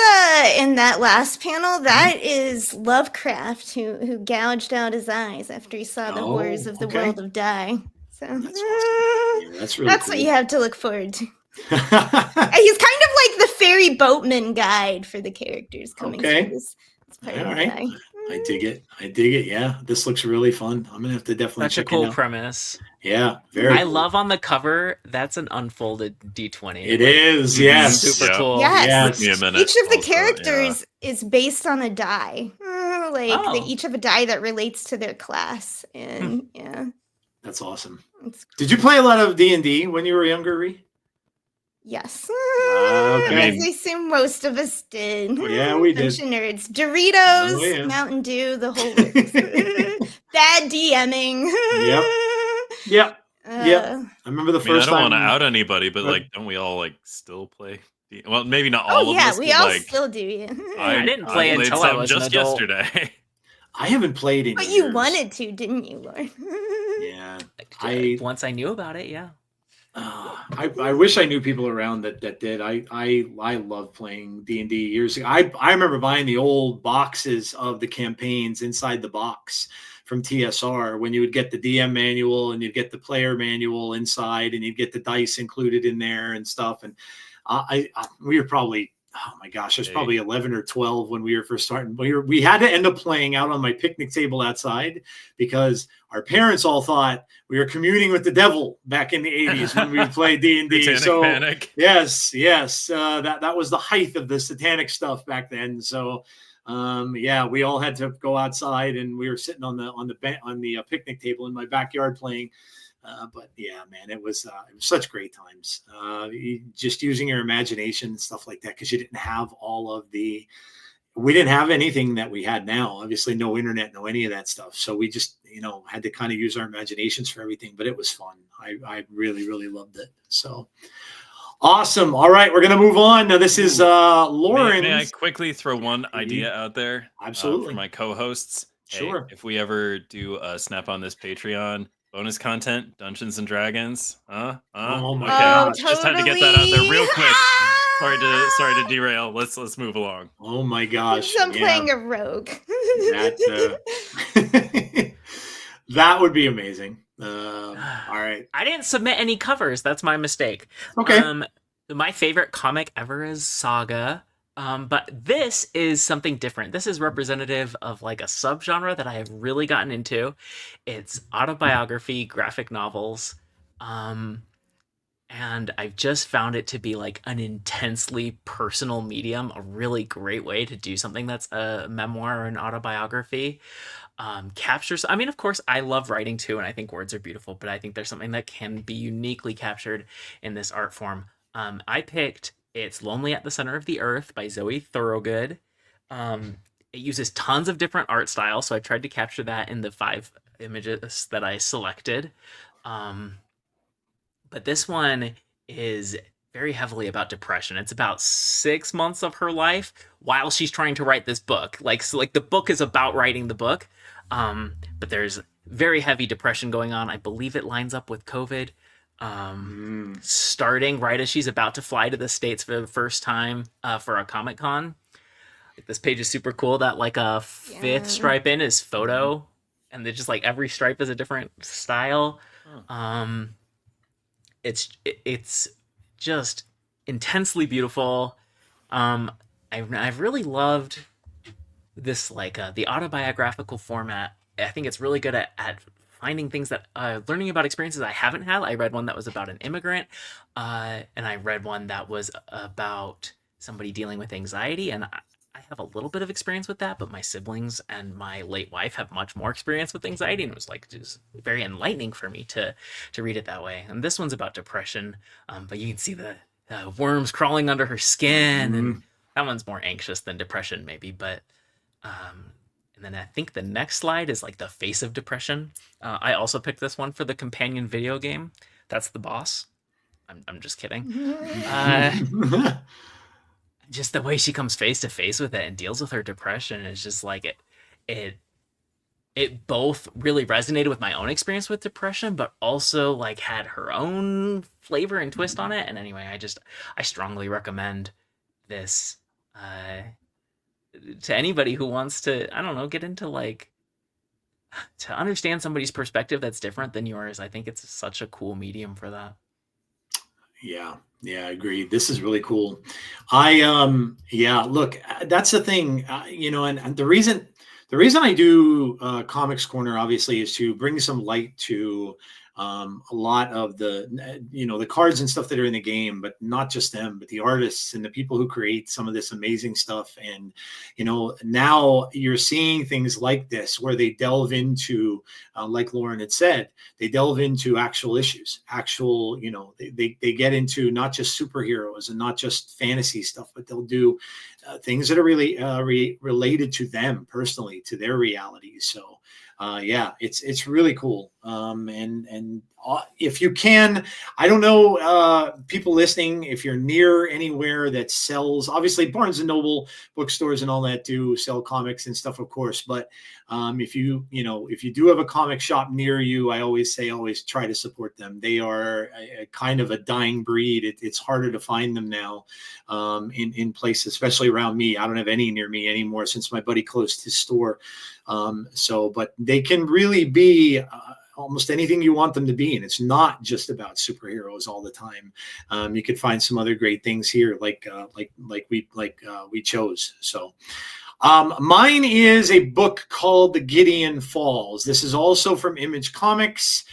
in that last panel. That is Lovecraft who gouged out his eyes after he saw the horrors of the world of Die. So That's awesome. Yeah, that's really that's cool. what you have to look forward to. He's kind of like the ferry boatman guide for the characters coming through this part of the Die. I dig it. I dig it. Yeah, this looks really fun. I'm gonna have to definitely Such a check cool it out. premise. Yeah, very. I cool. love on the cover. That's an unfolded D20. It is. Yes. Super cool. Yes. Give me a minute Each of the also, characters is based on a die. They each have a die that relates to their class. And yeah. That's awesome. It's Did you play a lot of D&D when you were younger, Rie? Yes. Okay. As I assume most of us did. Yeah, we did. Bunch of nerds. Doritos, Oh, yeah. Mountain Dew, the whole works. Bad DMing. Yep. I remember the I mean, I first don't time. want to out anybody, but like, don't we all like still play? Well, maybe not all Oh of yeah, us. we but, all like, still do. Yeah. I didn't play played until I some was an just adult. yesterday. I haven't played in But years. you wanted to, didn't you, Lauren? Yeah. Once I knew about it, yeah. I wish I knew people around that did. I love playing D&D years ago. I remember buying the old boxes of the campaigns inside the box from TSR, when you would get the DM manual and you'd get the player manual inside, and you'd get the dice included in there and stuff. And we were probably, oh my gosh, I was probably 11 or 12 when we were first starting. We had to end up playing out on my picnic table outside because our parents all thought we were communing with the devil back in the 80s when we played D&D. Satanic Panic. Yes. That was the height of the satanic stuff back then. So we all had to go outside, and we were sitting on the picnic table in my backyard playing. But yeah, man, it was such great times. Just using your imagination and stuff like that, because you didn't have we didn't have anything that we had now. Obviously, no internet, no any of that stuff. So we just, had to kind of use our imaginations for everything. But it was fun. I really, really loved it. So awesome. All right, we're gonna move on. Now this is Lauren. May I quickly throw one idea out there? Absolutely. For my co-hosts. Sure. Hey, if we ever do a Snap on this Patreon bonus content, Dungeons and Dragons. Oh my Okay, gosh. just had to get that out there real quick. Totally. Sorry to derail. Let's move along. Oh my gosh. I'm playing a rogue. That would be amazing. All right. I didn't submit any covers. That's my mistake. Okay. My favorite comic ever is Saga. But this is something different. This is representative of like a subgenre that I have really gotten into. It's autobiography graphic novels. And I've just found it to be like an intensely personal medium, a really great way to do something that's a memoir or an autobiography. Captures, I mean, of course, I love writing too, and I think words are beautiful, but I think there's something that can be uniquely captured in this art form. I picked It's Lonely at the Center of the Earth by Zoe Thorogood. It uses tons of different art styles, so I tried to capture that in the 5 images that I selected. But this one is very heavily about depression. It's about 6 months of her life while she's trying to write this book. Like the book is about writing the book, but there's very heavy depression going on. I believe it lines up with COVID. Starting right as she's about to fly to the States for the first time for a Comic-Con. Like, this page is super cool. That like a 5th stripe in is photo, and they're just like every stripe is a different style. It's just intensely beautiful. I've really loved this, like the autobiographical format. I think it's really good at finding things that learning about experiences I haven't had. I read one that was about an immigrant, and I read one that was about somebody dealing with anxiety, and I have a little bit of experience with that, but my siblings and my late wife have much more experience with anxiety, and it was like just very enlightening for me to read it that way. And this one's about depression, but you can see the worms crawling under her skin, and that one's more anxious than depression, maybe. But and then I think the next slide is like the face of depression. I also picked this one for the companion video game. That's the boss. I'm just kidding. Just the way she comes face to face with it and deals with her depression is just like it both really resonated with my own experience with depression, but also like had her own flavor and twist on it. And anyway, I strongly recommend this to anybody who wants to, I don't know, get into like to understand somebody's perspective that's different than yours. I think it's such a cool medium for that. Yeah, I agree. This is really cool. Look, that's the thing, and the reason I do Comics Corner, obviously, is to bring some light to a lot of the cards and stuff that are in the game, but not just them, but the artists and the people who create some of this amazing stuff. And, now you're seeing things like this where they delve into, like Lauren had said, they delve into actual issues, they get into not just superheroes and not just fantasy stuff, but they'll do things that are really related to them personally, to their realities. So, it's really cool. And if you can, I don't know, people listening, if you're near anywhere that sells, obviously Barnes and Noble bookstores and all that do sell comics and stuff, of course. But if you do have a comic shop near you, I always say, always try to support them. They are a kind of a dying breed. It's harder to find them now in places, especially around me. I don't have any near me anymore since my buddy closed his store. But they can really be almost anything you want them to be, and it's not just about superheroes all the time. You could find some other great things here, like we chose. So, mine is a book called The Gideon Falls. This is also from Image Comics.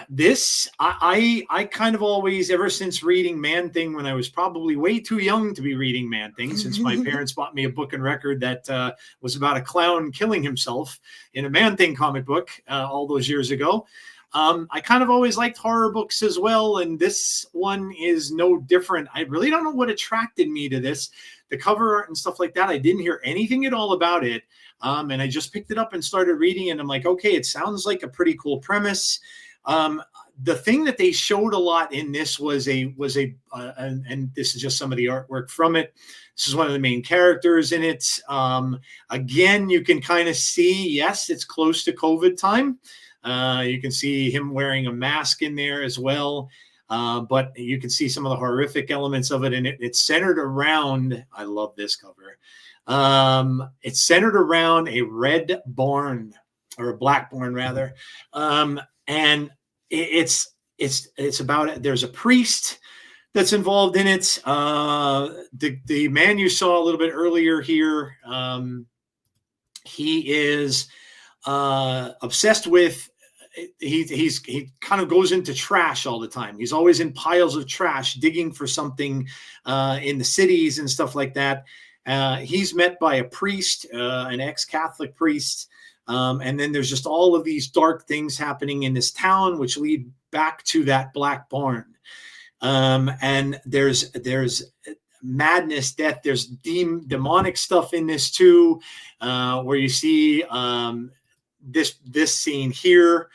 This I kind of always, ever since reading Man-Thing when I was probably way too young to be reading Man-Thing, since my parents bought me a book and record that was about a clown killing himself in a Man-Thing comic book all those years ago. I kind of always liked horror books as well, and this one is no different. I really don't know what attracted me to this. The cover art and stuff like that, I didn't hear anything at all about it. And I just picked it up and started reading, and I'm like, okay, it sounds like a pretty cool premise. The thing that they showed a lot in this was and this is just some of the artwork from it. This is one of the main characters in it. Again, you can kind of see, yes, it's close to COVID time. You can see him wearing a mask in there as well. But you can see some of the horrific elements of it. And it's centered around, I love this cover. It's centered around a red barn, or a black barn rather. And it's about, there's a priest that's involved in it. The man you saw a little bit earlier here, he is obsessed with, he kind of goes into trash all the time. He's always in piles of trash, digging for something in the cities and stuff like that. He's met by a priest, an ex-Catholic priest. And then there's just all of these dark things happening in this town, which lead back to that black barn. And there's madness, death. There's demonic stuff in this too, where you see this scene here,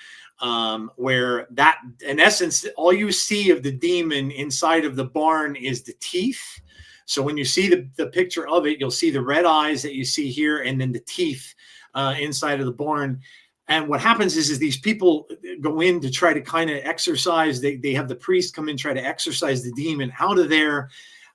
where that, in essence, all you see of the demon inside of the barn is the teeth. So when you see the picture of it, you'll see the red eyes that you see here, and then the teeth inside of the barn. And what happens is these people go in to try to kind of exorcise. They have the priest come in, try to exorcise the demon out of there.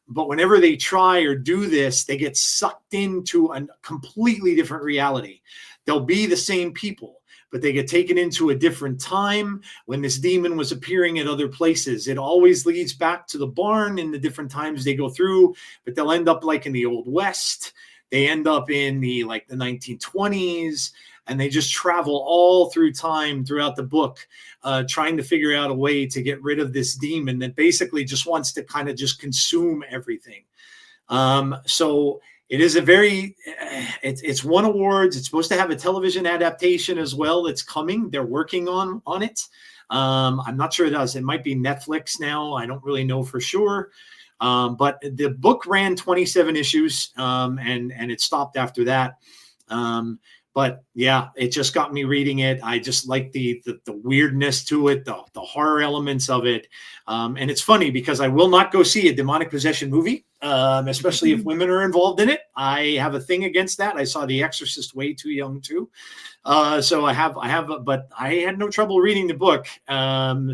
But whenever they try or do this, they get sucked into a completely different reality. They'll be the same people, but they get taken into a different time when this demon was appearing at other places. It always leads back to the barn in the different times they go through, but they'll end up like in the Old West. They end up in the 1920s. and they just travel all through time throughout the book, trying to figure out a way to get rid of this demon that basically just wants to kind of just consume everything. So it is a very, it's won awards. It's supposed to have a television adaptation as well that's coming. They're working on it. I'm not sure it does. It might be Netflix now. I don't really know for sure. But the book ran 27 issues, and it stopped after that. But yeah, it just got me reading it. I just like the weirdness to it, the horror elements of it. And it's funny because I will not go see a demonic possession movie, especially if women are involved in it. I have a thing against that. I saw The Exorcist way too young too. So but I had no trouble reading the book.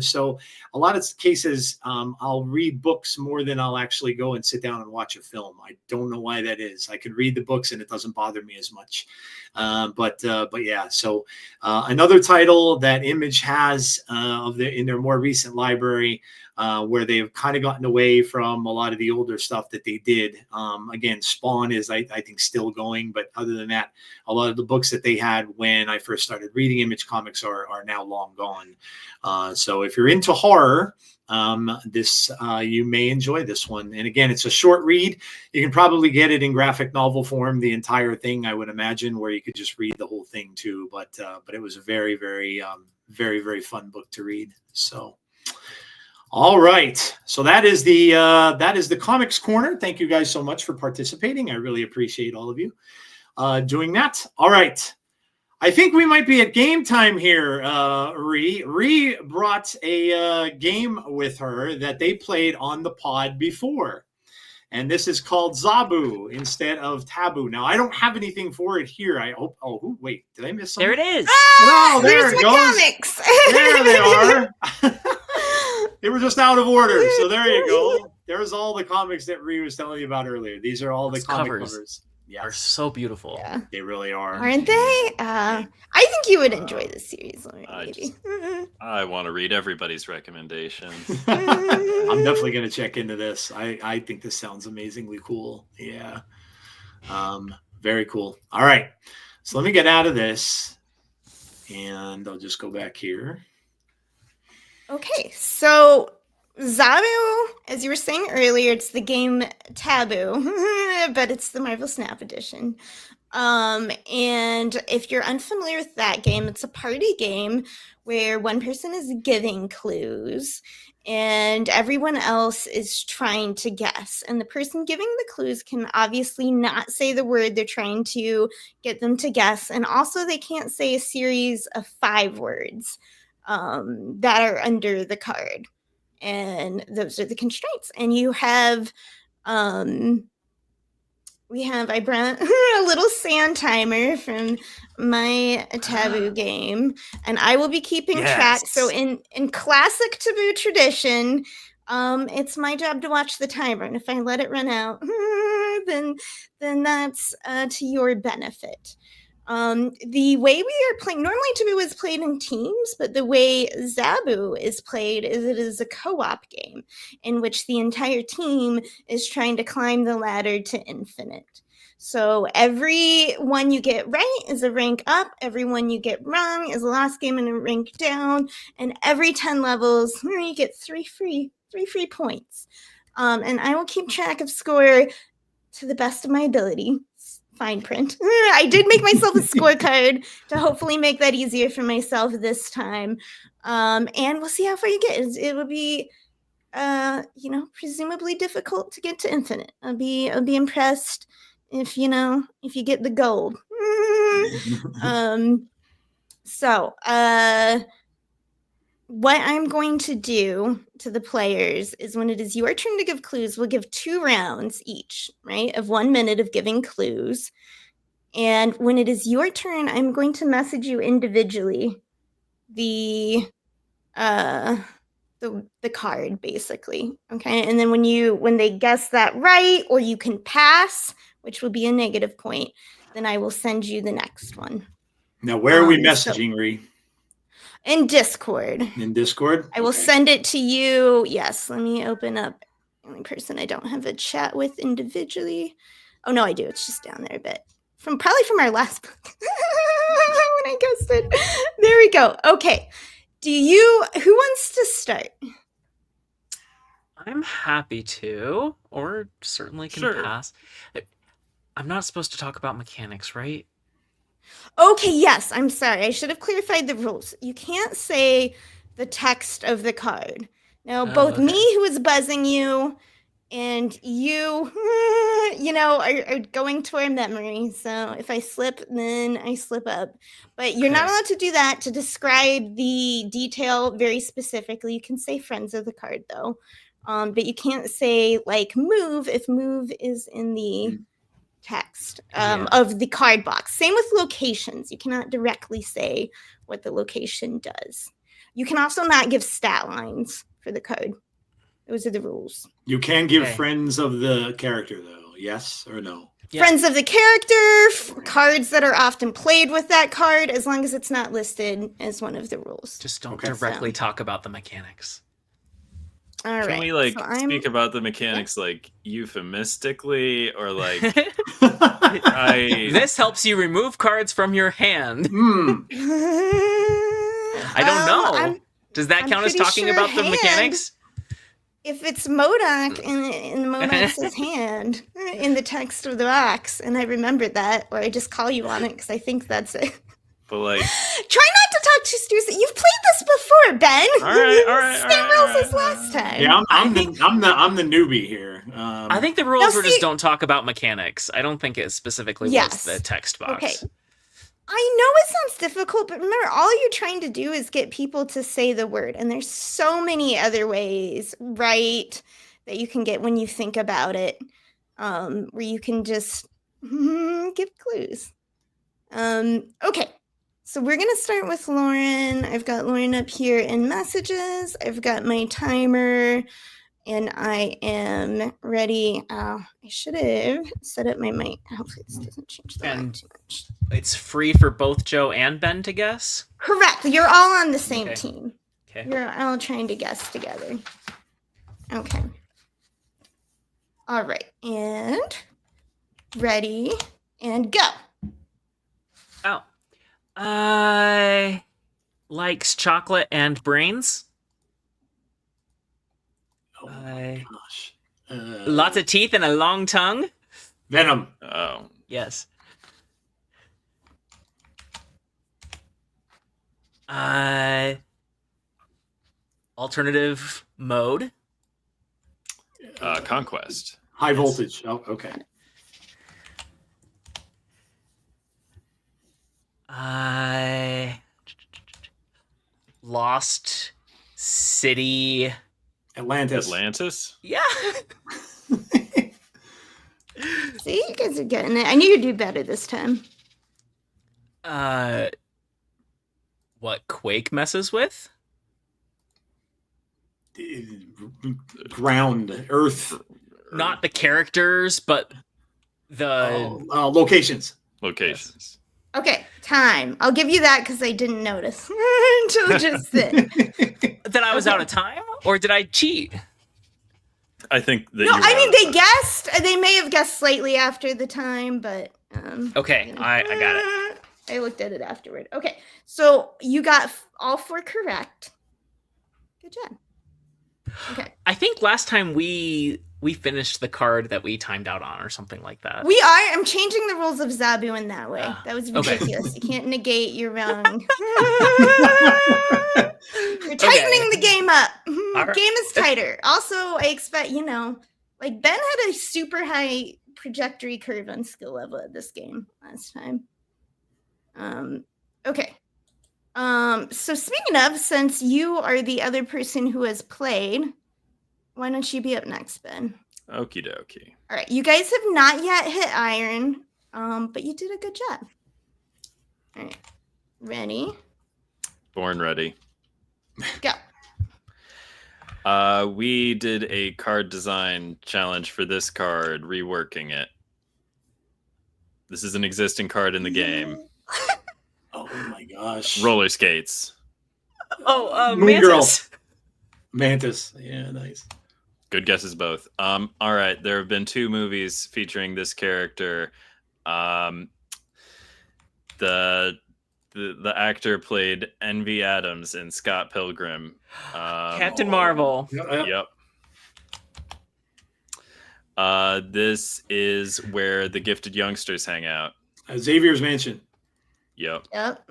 So a lot of cases, I'll read books more than I'll actually go and sit down and watch a film. I don't know why that is. I could read the books and it doesn't bother me as much. But yeah, so another title that Image has in their more recent library, where they've kind of gotten away from a lot of the older stuff that they did. Again, Spawn is, I think, still going, but other than that, a lot of the books that they had when I first started reading Image Comics are now long gone. So if you're into horror, you may enjoy this one. And again, it's a short read. You can probably get it in graphic novel form, the entire thing, I would imagine, where you could just read the whole thing too. But it was a very, very, very, very fun book to read. So, all right. So that is the Comics Corner. Thank you guys so much for participating. I really appreciate all of you doing that. All right. I think we might be at game time here, Rie. Rie brought a game with her that they played on the pod before. And this is called ZABOO instead of Taboo. Now, I don't have anything for it here. I hope. Oh, wait. Did I miss something? There it is. Oh, there There's it my goes. comics. There they are. They were just out of order. So there you go. There's all the comics that Rie was telling you about earlier. These are all Those the comic covers covers. Are Yes, so beautiful. Yeah. they really are. Aren't they? I think you would enjoy this series, Lauren, maybe. I want to read everybody's recommendations. I'm definitely going to check into this. I think this sounds amazingly cool. Yeah. Very cool. All right. So let me get out of this and I'll just go back here. Okay, so ZABOO, as you were saying earlier, it's the game Taboo, but it's the Marvel Snap edition. And if you're unfamiliar with that game, it's a party game where one person is giving clues and everyone else is trying to guess. And the person giving the clues can obviously not say the word they're trying to get them to guess. And also they can't say a series of 5 words that are under the card. And those are the constraints. And you have, I brought a little sand timer from my Taboo game, and I will be keeping track. So in classic Taboo tradition, it's my job to watch the timer. And if I let it run out, then that's to your benefit. The way we are playing, normally Taboo is played in teams, but the way ZABOO is played is it is a co-op game in which the entire team is trying to climb the ladder to infinite. So every one you get right is a rank up, every one you get wrong is a lost game and a rank down, and every 10 levels you get three free points. And I will keep track of score to the best of my ability. Fine print. I did make myself a scorecard to hopefully make that easier for myself this time. And we'll see how far you get. It will be, presumably difficult to get to infinite. I'll be impressed if you get the gold. So what I'm going to do to the players is when it is your turn to give clues, we'll give 2 rounds each, right, of 1 minute of giving clues. And when it is your turn, I'm going to message you individually the card, basically. Okay. And then when they guess that right, or you can pass, which will be a negative point, then I will send you the next one. Now, where are we messaging, Rie? In Discord. In Discord? I will send it to you. Yes, let me open up the only person I don't have a chat with individually. Oh, no, I do. It's just down there a bit. Probably from our last book. When I guessed it. There we go. Okay. Who wants to start? I'm happy to, or certainly can Sure. pass. I'm not supposed to talk about mechanics, right? Okay, yes, I'm sorry. I should have clarified the rules. You can't say the text of the card. Now, both okay. me, who is buzzing you, and you, are going to our memory. So if I slip, then I slip up. But you're not Okay. allowed to do that to describe the detail very specifically. You can say friends of the card, though. But you can't say, like, move if move is in the text Yeah. of the card box. Same with locations. You cannot directly say what the location does. You can also not give stat lines for the card. Those are the rules. You can give Okay. friends of the character, though. Yes or no? Yeah. Friends of the character, cards that are often played with that card, as long as it's not listed as one of the rules. Just don't Okay. directly So- talk about the mechanics. All right. Can we like so speak about the mechanics like euphemistically or like This helps you remove cards from your hand. Hmm. I don't know. Does that I'm count as pretty talking sure about the hand- mechanics? If it's Modoc in Modox's hand in the text of the box, and I remembered that, or I just call you on it because I think that's it. but like Try not to talk too seriously. You've played this before, Ben. All right, Same rules as last time. Yeah, I'm think- the newbie here. I think the rules were see- just don't talk about mechanics. I don't think it specifically Yes. was the text box. Okay. I know it sounds difficult, but remember, all you're trying to do is get people to say the word. And there's so many other ways, right, that you can get when you think about it, where you can just give clues. Okay. So we're going to start with Lauren. I've got Lauren up here in messages. I've got my timer. And I am ready. I should have set up my mic. Hopefully this doesn't change the mic And- too much. It's free for both Joe and Ben to guess. Correct. You're all on the same Okay. team. Okay. You're all trying to guess together. Okay. All right. And ready and go. Oh. I likes chocolate and brains. Oh my gosh. Lots of teeth and a long tongue. Venom. oh Yes. Alternative mode. conquest. High voltage. Oh, okay. Lost City. Atlantis. Yeah. See, you guys are getting it. I knew you'd do better this time. What Quake messes with? Ground. Earth. Not the characters, but the Locations. Locations. Okay, time. I'll give you that because I didn't notice until just then. that I was out of time, or did I cheat? I think that No, you I were mean out of they time. guessed. They may have guessed slightly after the time, but Okay, you know. I got it. I looked at it afterward. Okay, so you got all four correct. Good job. Okay, I think last time we finished the card that we timed out on, or something like that. we are. I'm changing the rules of ZABOO in that way. That was okay. ridiculous. You can't negate your wrong. You're tightening the game up. All right. Game is tighter. Also, I expect, like Ben had a super high trajectory curve on skill level at this game last time. Okay. So speaking of, since you are the other person who has played, why don't you be up next, Ben? Okie dokie. All right. You guys have not yet hit iron, but you did a good job. All right. Ready? Born ready. Go. We did a card design challenge for this card, reworking it. This is an existing card in the game. Oh my gosh. Roller skates. Oh, Moon Girl. Mantis. Mantis. Yeah, nice. Good guesses both. All right, there have been 2 movies featuring this character. The The actor played Envy Adams in Scott Pilgrim. Captain Marvel. Yep. This is where the gifted youngsters hang out. Xavier's Mansion. Yep. Yep.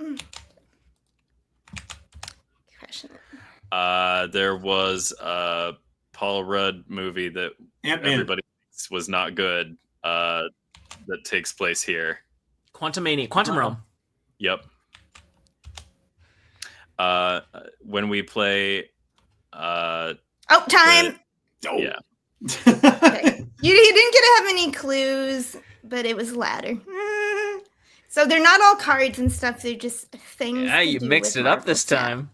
Crushing it. There was a Paul Rudd movie that Ant-Man. everybody thinks was not good. That takes place here. Quantum Realm. Yep. When we play. Oh, time. Oh. Yeah. Okay. You didn't get to have any clues, but it was ladder. So they're not all cards and stuff. They're just things. Yeah, to you do mixed with it up Marvel this Snap. time.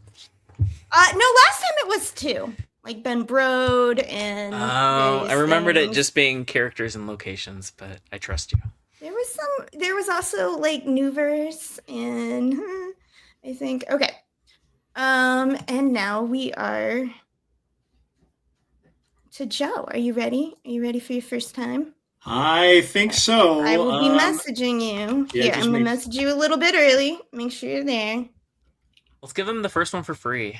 No, last time it was 2. Like Ben Brode and. Oh, I various remembered it things. just being characters and locations, but I trust you. There was also like Newverse and I think okay. And now we are to Joe. Are you ready? Are you ready for your first time? I think so. I will be messaging you. yeah, Here, just I'm gonna make- message you a little bit early. Make sure you're there. Let's give them the first one for free.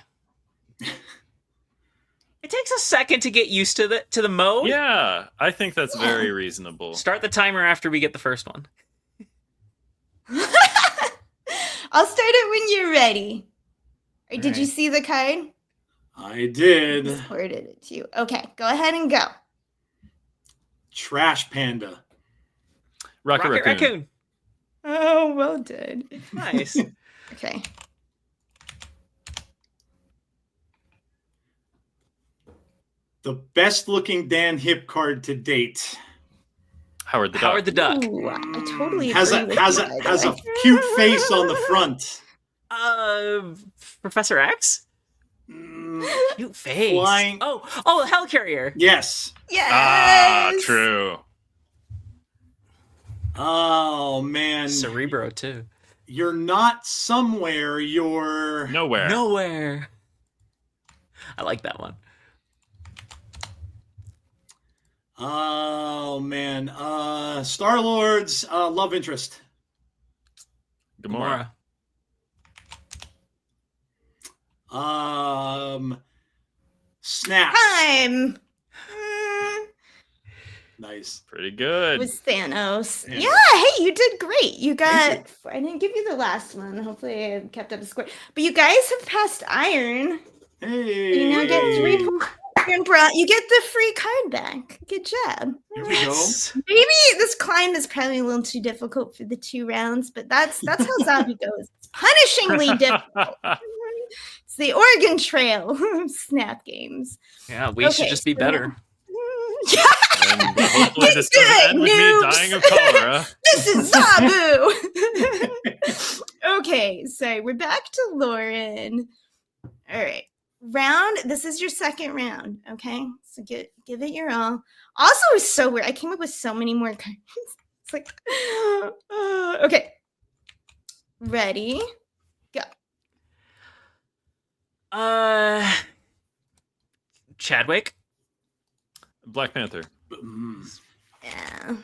It takes a second to get used to the mode. Yeah, I think that's very reasonable. Start the timer after we get the first one. I'll start it when you're ready. Or did you Alright. see the card? I did. Just forwarded it to you. Okay, go ahead and go. Trash Panda. Rocket Raccoon. Oh, well done. Nice. Okay. The best looking Dan Hip card to date. Howard the Duck. Howard the Duck. Ooh, I totally has agree a with has you, a by the has a way. cute face on the front. Professor X? Mm, Cute face. Flying- Oh, Hellcarrier. yes. Yes. Ah, true. Oh man. Cerebro too. You're not somewhere. You're Nowhere. Nowhere. I like that one. Oh man. Star Lord's love interest. Gamora. Snap. Time. Nice. Pretty It good. was Thanos. Yeah. Yeah, hey, you did great. You got. Thank I didn't give you the last one. Hopefully, I kept up the score. But you guys have passed Iron. Hey. You now get 3 points. You get the free card back. Good job. Here we go. Yes. Maybe this climb is probably a little too difficult for the 2 rounds, but that's how ZABOO goes. It's punishingly difficult. It's the Oregon Trail of Snap games. Yeah, we should Okay, just be so better. Yeah, And hopefully this Good, doesn't end with me noobs. dying of cholera. this is ZABOO. Okay, so we're back to Lauren. All right. This is your second round, okay? So give it your all. Also, it's so weird. I came up with so many more cards. It's like, okay. Ready? Go. Chadwick. Black Panther. Yeah.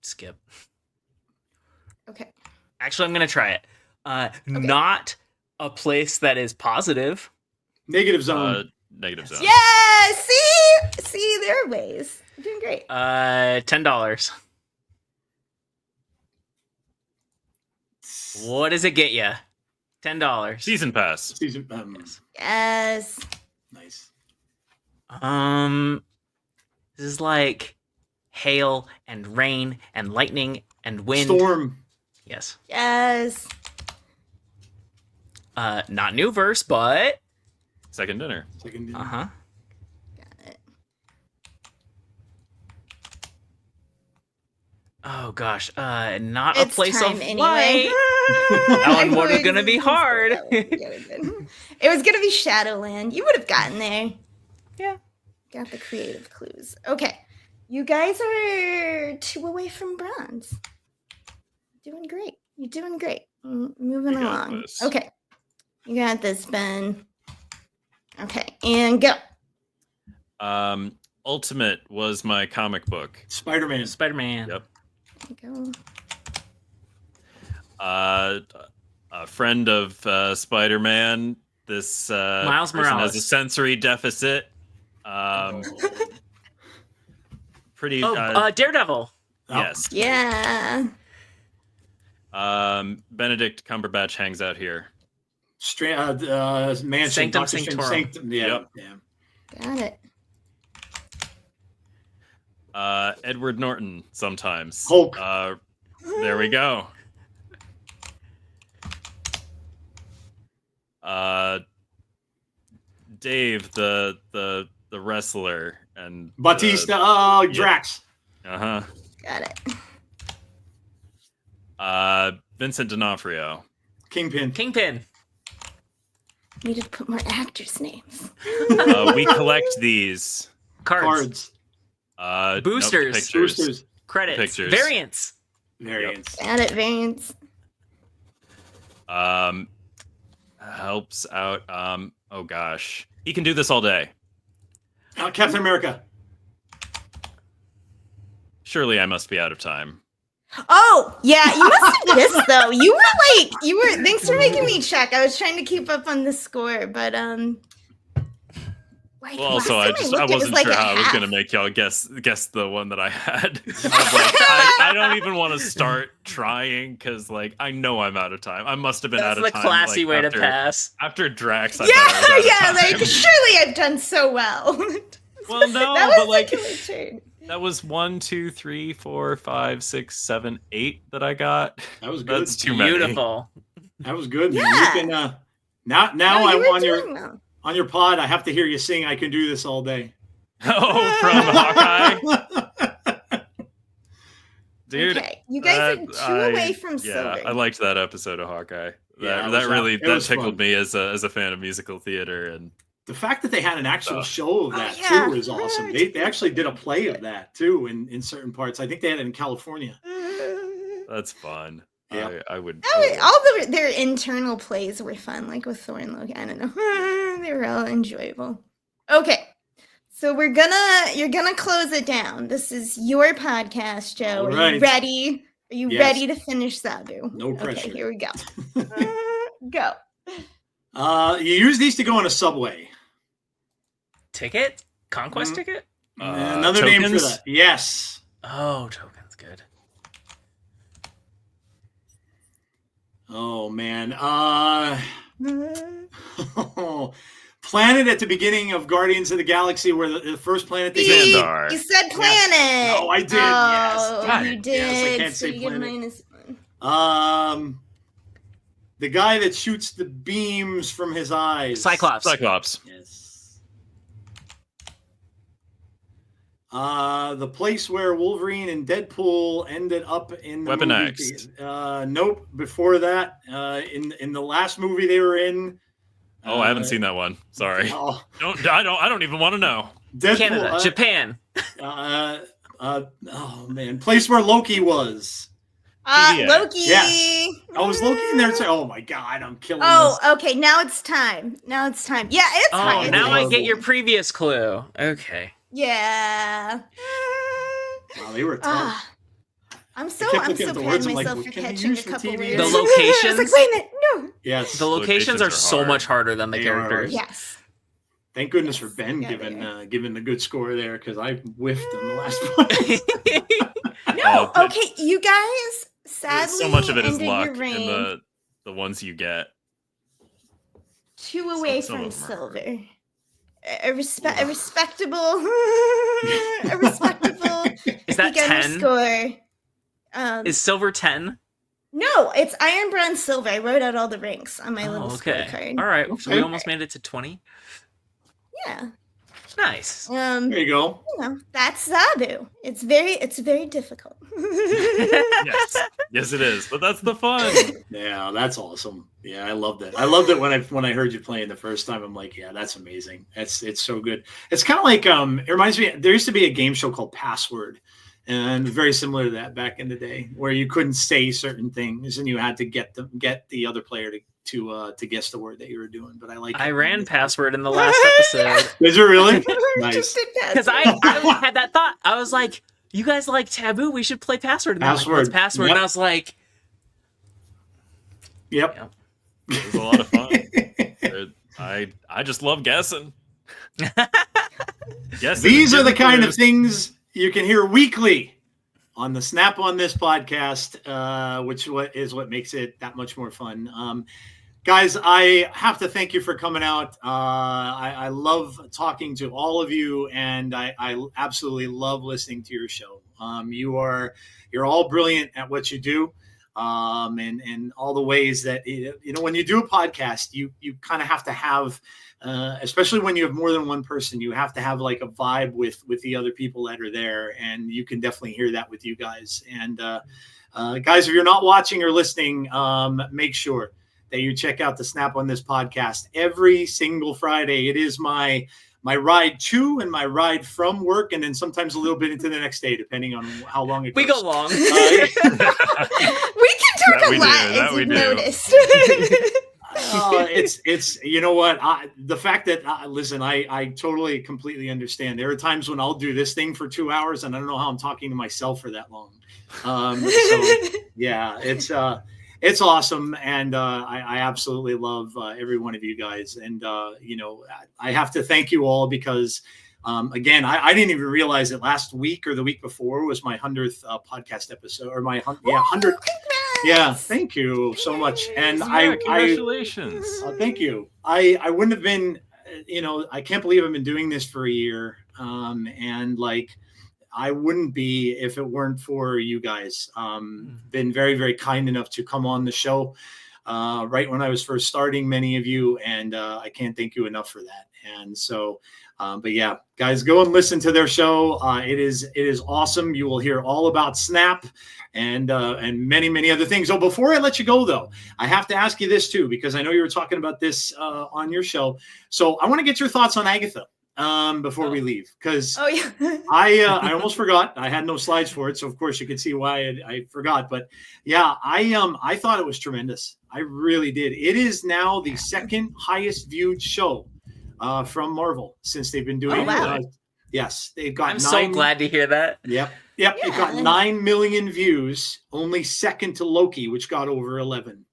Skip. Okay. Actually, I'm gonna try it. Not a place that is positive. Negative zone. Negative zone. Yeah. See, there are ways. You're doing great. $10. What does it get you? $10. Season pass. Season. Yes. Nice. This is like hail and rain and lightning and wind. Storm. Yes. Yes. Not new verse, but Second dinner. Second. uh-huh. Got it. Oh gosh. Not It's a place time of anyway. light. That one was gonna be hard. It was gonna be Shadowland. You would have gotten there. Yeah. Got the creative clues. Okay. You guys are 2 away from bronze. Doing great. You're doing great. Moving You got along. this. Okay. You got this, Ben. Okay. And go. Ultimate was my comic book. Spider-Man. Spider-Man. Yep. There you go. A friend of Spider-Man. This Miles person Morales. has a sensory deficit. Pretty. Daredevil. Yes. Yeah. Benedict Cumberbatch hangs out here. Mansion. Sanctum Dr. Strange, Sanctorum. Sanctum. Yeah. Yep. Yeah. Got it. Edward Norton sometimes. Hulk. There we go. Dave, the wrestler, and Batista. Drax. Uh-huh. Got it. Vincent D'Onofrio. Kingpin. Needed to put more actors' names. We collect these Cards. Boosters. Pictures. Boosters. Credits. Pictures. Variants. Variants. Got it. Variants. Helps out. Oh gosh, he can do this all day. Captain America. Surely I must be out of time. Oh, yeah, you must have missed though. You were thanks for making me check. I was trying to keep up on the score, but like, Well, also last time I looked, it was wasn't like sure a how I was half. gonna make y'all guess the one that I had. I was like, I don't even want to start trying because like I know I'm out of time. I must have been That's out the of time. classy like, way after, to pass. After Drax. I thought I was out of Yeah, time. like surely I've done so well. Well, no, that was but like a killer turn. that was 1, 2, 3, 4, 5, 6, 7, 8 that I got. That was good. That's too many. Beautiful. That was good. Yeah. You can, now No, I'm you were on doing well. your pod. I have to hear you sing. I can do this all day. Oh, from Hawkeye, dude. Okay, you guys are two away from Yeah, silver. I liked that episode of Hawkeye. Yeah, That really it was tickled fun. me as a fan of musical theater, and The fact that they had an actual show of that yeah. too is awesome. They actually did a play of that too in certain parts. I think they had it in California. that's fun. Yeah. I would. All their internal plays were fun, like with Thor and Loki. I don't know. They were all enjoyable. Okay. So you're gonna close it down. This is your podcast, Joe. All Are right. you ready? Are you Yes. ready to finish ZABOO? No pressure. Okay, here we go. Go. You use these to go on a subway. Ticket? Conquest ticket? Another name for tokens? that. Yes. Oh, tokens. Good. Oh man. Planet at the beginning of Guardians of the Galaxy, where the first planet they Beep. get. Xandar. You said planet. Oh, I did, yes. Oh, Got you it. did. Yes, I can't so say you get planet. -1. The guy that shoots the beams from his eyes. Cyclops. Yes. The place where Wolverine and Deadpool ended up in the Weapon movie. X. Nope. Before that, in the last movie they were in. Oh, I haven't seen that one. Sorry. Oh, I don't even want to know. Deadpool. Canada. Japan. Oh man, place where Loki was. TVA. Loki. Yes. Oh, was Loki in there? It's like, oh my god, I'm killing Oh, this. okay. Now it's time. Yeah, it's Oh, time. now I horrible. get your previous clue. Okay. Yeah. Wow, they were tough. Ah, I'm so kept looking at the proud words, of I'm like, myself well, for can I catching use a the couple TV? words. The I was locations? like, wait a minute, no. Yes. The locations are are so hard. much harder than the They are. characters. Yes. Thank goodness Yes. for Ben Yeah, giving the good score there, because I whiffed on the last one. No, but okay, you guys. Sadly, so much of it is ended luck your in reign the ones you get. 2 away Some from of them are hard. silver. A respectable, a respectable. Is that beginner 10? Score. Is silver 10? No, it's iron, bronze, silver. I wrote out all the ranks on my little okay. scorecard. All right. So we Okay. almost made it to 20. Yeah. Nice. There you go. You know, that's ZABOO. It's very difficult. Yes, it is. But that's the fun. Yeah, that's awesome. Yeah, I loved it. I loved it when I heard you playing the first time. I'm like, yeah, that's amazing. It's so good. It's kind of like it reminds me. There used to be a game show called Password, and very similar to that back in the day, where you couldn't say certain things and you had to get the other player to to guess the word that you were doing, but I like. I ran password in the last episode. Is it really? Nice. Nice. Because I had that thought. I was like, you guys like Taboo? We should play Password. And Password. Like, what's Password? Yep. And I was like, Yep. It was a lot of fun. I just love guessing. These are the kind of things you can hear weekly on the Snap on This podcast, which is what makes it that much more fun. Guys, I have to thank you for coming out. I love talking to all of you, and I absolutely love listening to your show. You're all brilliant at what you do, and all the ways that when you do a podcast, you kind of have to have, especially when you have more than one person, you have to have like a vibe with the other people that are there, and you can definitely hear that with you guys. And guys, if you're not watching or listening, make sure that you check out the Snap on This podcast every single Friday. It is my ride to and my ride from work, and then sometimes a little bit into the next day, depending on how long it goes. we go long. We can talk a lot, as you've noticed. It's you know what, the fact that listen, I totally completely understand. There are times when I'll do this thing for 2 hours and I don't know how I'm talking to myself for that long. So yeah, it's awesome, and I absolutely love every one of you guys. And I have to thank you all because again, I didn't even realize that last week or the week before was my 100th podcast episode, or my 100th. Yeah, thank you so much. And congratulations. Thank you. I wouldn't have been, I can't believe I've been doing this for a year. And like, I wouldn't be if it weren't for you guys. Been very, very kind enough to come on the show right when I was first starting, many of you, and I can't thank you enough for that. And so, but yeah, guys, go and listen to their show. It is awesome. You will hear all about Snap and many, many other things. So before I let you go, though, I have to ask you this too, because I know you were talking about this on your show. So I want to get your thoughts on Agatha before we leave, because I almost forgot. I had no slides for it, so of course you can see why I forgot. But yeah, I thought it was tremendous. I really did. It is now the second highest viewed show from Marvel since they've been doing it. Yes, they've got. I'm so glad to hear that. Yep. It got 9 million views, only second to Loki, which got over 11.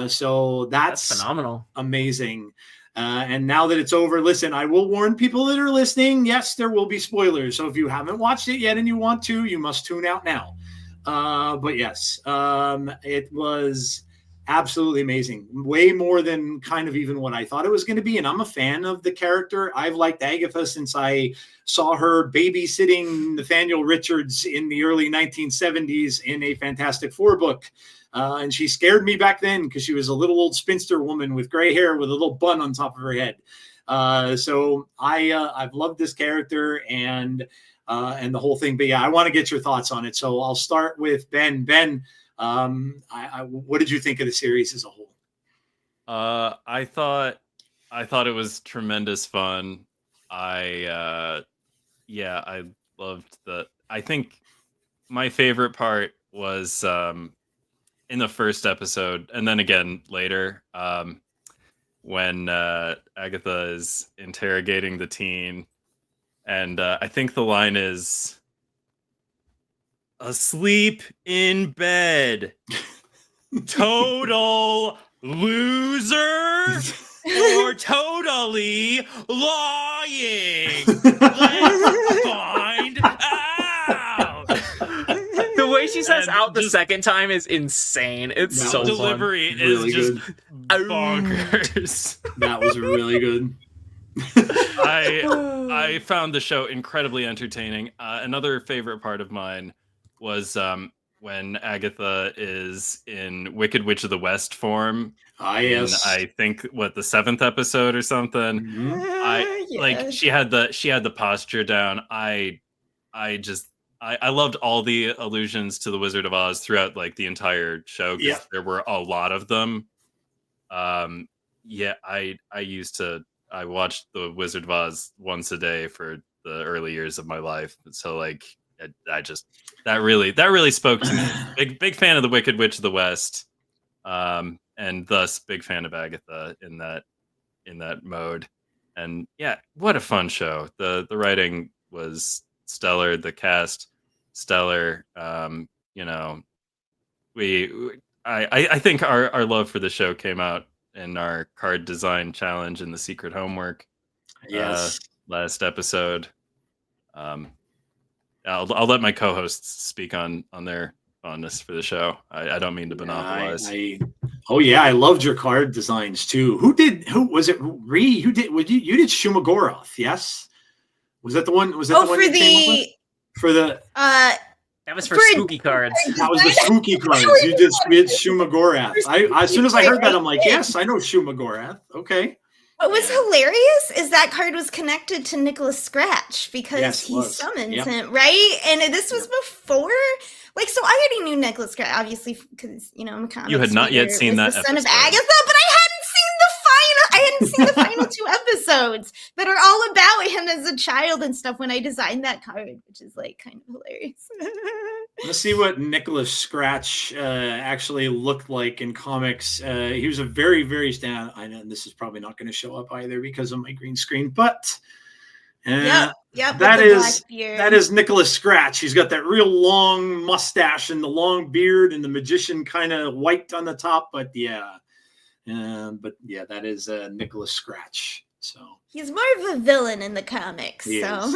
So that's phenomenal, amazing. And now that it's over, listen, I will warn people that are listening. Yes, there will be spoilers. So if you haven't watched it yet and you want to, you must tune out now. But yes, it was absolutely amazing. Way more than kind of even what I thought it was going to be. And I'm a fan of the character. I've liked Agatha since I saw her babysitting Nathaniel Richards in the early 1970s in a Fantastic Four book. And she scared me back then because she was a little old spinster woman with gray hair with a little bun on top of her head. So I've loved this character and the whole thing. But yeah, I want to get your thoughts on it. So I'll start with Ben. Ben, what did you think of the series as a whole? I thought it was tremendous fun. I loved I think my favorite part was in the first episode, and then again later, when Agatha is interrogating the teen, and I think the line is, "Asleep in bed, total loser, or totally lying. Let's find out." The way she says "out" the second time is insane. It's so delivery fun. is Really just good. bonkers. That was really good. I found the show incredibly entertaining. Another favorite part of mine was when Agatha is in Wicked Witch of the West form. Yes. I think the 7th episode or something. Mm-hmm. She had the posture down. I loved all the allusions to the Wizard of Oz throughout the entire show, because there were a lot of them. I watched the Wizard of Oz once a day for the early years of my life. So that really spoke to me. Big fan of the Wicked Witch of the West. and thus big fan of Agatha in that mode. And yeah, what a fun show. The writing was stellar, the cast stellar. You know, I think our love for the show came out in our card design challenge in the secret homework Yes. last episode. I'll let my co-hosts speak on their fondness for the show. I don't mean to monopolize. I loved your card designs too. Who was it? Rie? You did Shumagoroth? Yes. Was that the one? Was that the one for you came up with? For the That was for spooky cards. that was the spooky cards. You did Shumagorath. As soon as I heard that, I'm like, yes, I know Shumagorath. Okay. What was hilarious is that card was connected to Nicholas Scratch because Yes, it he was. summons Yep. him, right? And this was before, like, so I already knew Nicholas Scratch, obviously, because I'm a comics You had not yet reader, seen was that the son of episode. Agatha, but I hadn't seen the final 2 episodes that are all about him as a child and stuff when I designed that card, which is like kind of hilarious. Let's see what Nicholas Scratch actually looked like in comics. He was a very, very stand. I know this is probably not going to show up either because of my green screen, but Yep, with that the is black beard. that is Nicholas Scratch. He's got that real long mustache and the long beard and the magician kind of white on the top. But that is Nicholas Scratch. So He's more of a villain in the comics, He so is.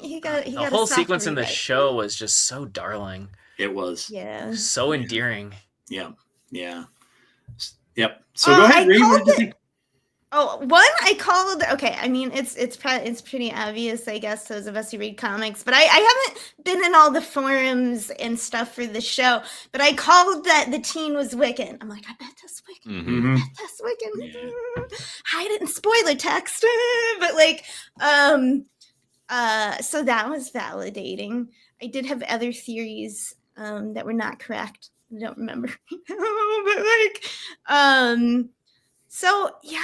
he got The a whole soft sequence in the rewrite. show was just so darling, it was. Yeah. so endearing. Yeah. Yep. So go ahead, Rie. What did you think? Oh, one I called. Okay, I mean it's pretty obvious, I guess, those of us who read comics. But I haven't been in all the forums and stuff for the show. But I called that the teen was Wiccan. I'm like, I bet that's Wiccan. Mhm. I bet that's Wiccan. Hide it in spoiler text. But like, so that was validating. I did have other theories that were not correct. I don't remember. But like, so yeah,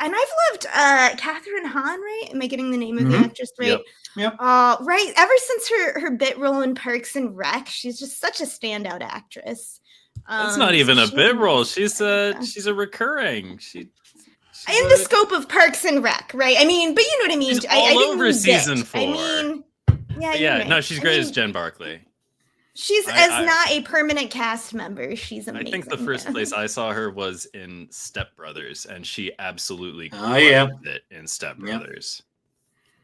and I've loved Catherine Hahn, right? Am I getting the name of the actress right? Yep. Right. Ever since her bit role in Parks and Rec, she's just such a standout actress. That's not even a she's bit in- role. She's a recurring. She's in the scope of Parks and Rec, right? I mean, but you know what I mean. She's I all didn't over mean season bit. 4. I mean, yeah, you're yeah, right. no, she's I great mean, as Jen Barkley. She's I- not a permanent cast member. She's amazing. I think the first yeah. place I saw her was in Step Brothers, and she absolutely Oh, yeah. crushed it in Step Yep. Brothers.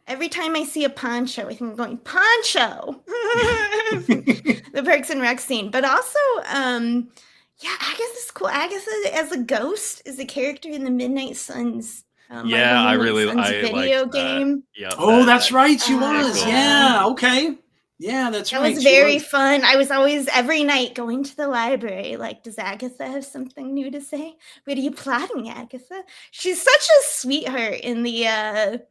Every time I see a poncho, I think I'm going poncho. The Parks and Rec scene, but also, Agatha's cool. Agatha as a ghost is a character in the Midnight Suns. Yeah, I Midnight Suns liked video that. game. Yep, Oh, that's right. She Ah. was. Cool. Yeah. Okay. Yeah, that's That right. was she very was. fun. I was always every night going to the library. Like, does Agatha have something new to say? What are you plotting, Agatha? She's such a sweetheart in the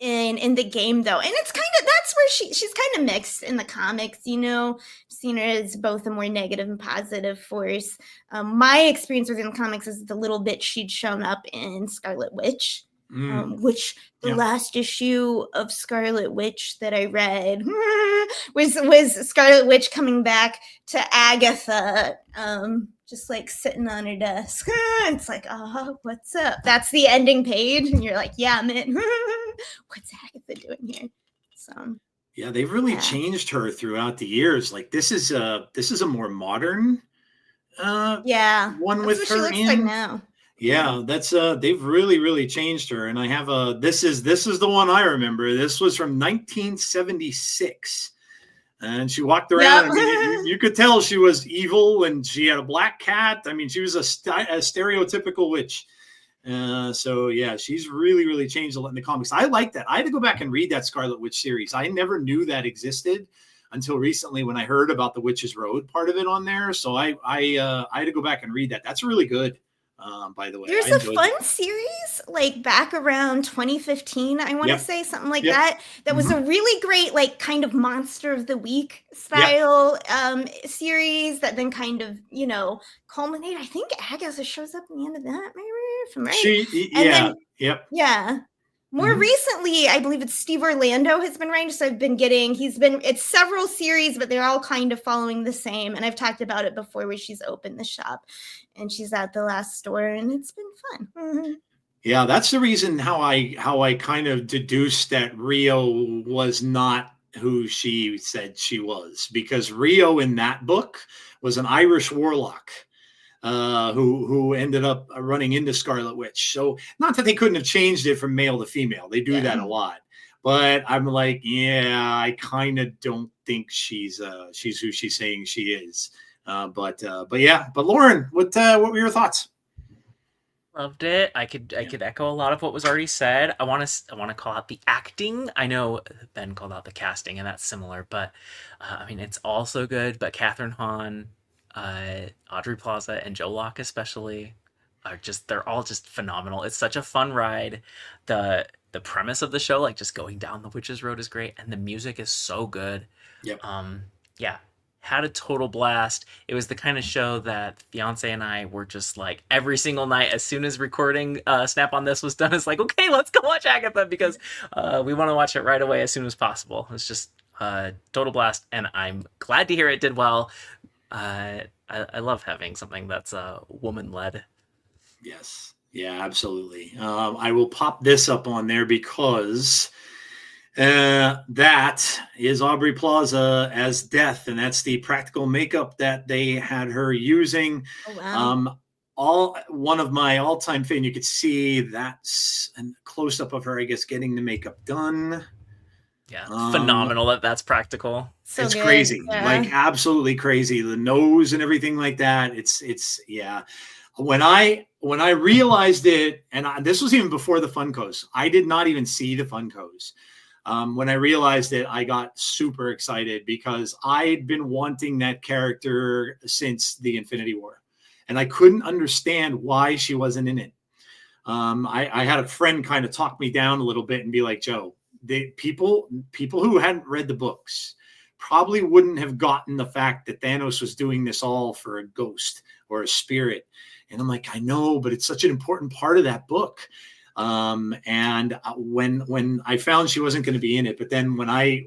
in the game, though, and it's kind of that's where she's kind of mixed in the comics. I've seen her as both a more negative and positive force. My experience within the comics is the little bit she'd shown up in Scarlet Witch. Which the Yeah. last issue of Scarlet Witch that I read was Scarlet Witch coming back to Agatha, just like sitting on her desk. It's like, oh, what's up? That's the ending page, and you're like, yeah, man, what's Agatha doing here? So Yeah, they've really Yeah. changed her throughout the years. Like this is a more modern yeah, one that's with what she her looks in. like now. Yeah, that's they've really changed her. And I have this is the one I remember. This was from 1976. And she walked around. Yep. I mean, you could tell she was evil, and she had a black cat. I mean, she was a stereotypical witch. So yeah, she's really changed a lot in the comics. I like that. I had to go back and read that Scarlet Witch series. I never knew that existed until recently when I heard about the Witch's Road part of it on there. So I had to go back and read that. That's really good. By the way, There's I a enjoyed fun that. series like back around 2015, I want to Yep. say something like Yep. that. That was a really great, like, kind of Monster of the Week style series that then kind of, culminate. I think Agatha shows up in the end of that, maybe, if I'm right. She, And yeah, then- yep. Yeah. More recently, I believe it's Steve Orlando has been writing. So it's several series, but they're all kind of following the same. And I've talked about it before where she's opened the shop and she's at the last store and it's been fun. Yeah, that's the reason how I kind of deduced that Rio was not who she said she was, because Rio in that book was an Irish warlock. Who ended up running into Scarlet Witch. So not that they couldn't have changed it from male to female. They do that a lot. But I'm like, yeah, I kind of don't think she's who she's saying she is. But Lauren, what were your thoughts? Loved it. I could echo a lot of what was already said. I want to call out the acting. I know Ben called out the casting, and that's similar, but I mean it's also good. But Catherine Hahn, Audrey Plaza, and Joe Locke especially they're all just phenomenal. It's such a fun ride. The premise of the show, like just going down the witch's road, is great, and the music is so good. Yep. Yeah, had a total blast. It was the kind of show that fiance and I were just like every single night as soon as recording Snap on This was done, it's like, okay, let's go watch Agatha, because we want to watch it right away as soon as possible. It's just total blast, and I'm glad to hear it did well. I love having something that's woman-led. Yes. Yeah, absolutely. I will pop this up on there because that is Aubrey Plaza as Death, and that's the practical makeup that they had her using. Oh, wow. One of my all-time favorite. You could see that's a close-up of her, I guess, getting the makeup done. Yeah, phenomenal that's practical. So it's good. crazy, Yeah. like absolutely crazy. The nose and everything like that. It's yeah. When I realized it, and this was even before the Funkos. I did not even see the Funkos. When I realized it, I got super excited because I'd been wanting that character since the Infinity War, and I couldn't understand why she wasn't in it. I had a friend kind of talk me down a little bit and be like, Joe, people who hadn't read the books probably wouldn't have gotten the fact that Thanos was doing this all for a ghost or a spirit. And I'm like, I know, but it's such an important part of that book. And when I found she wasn't going to be in it, but then when I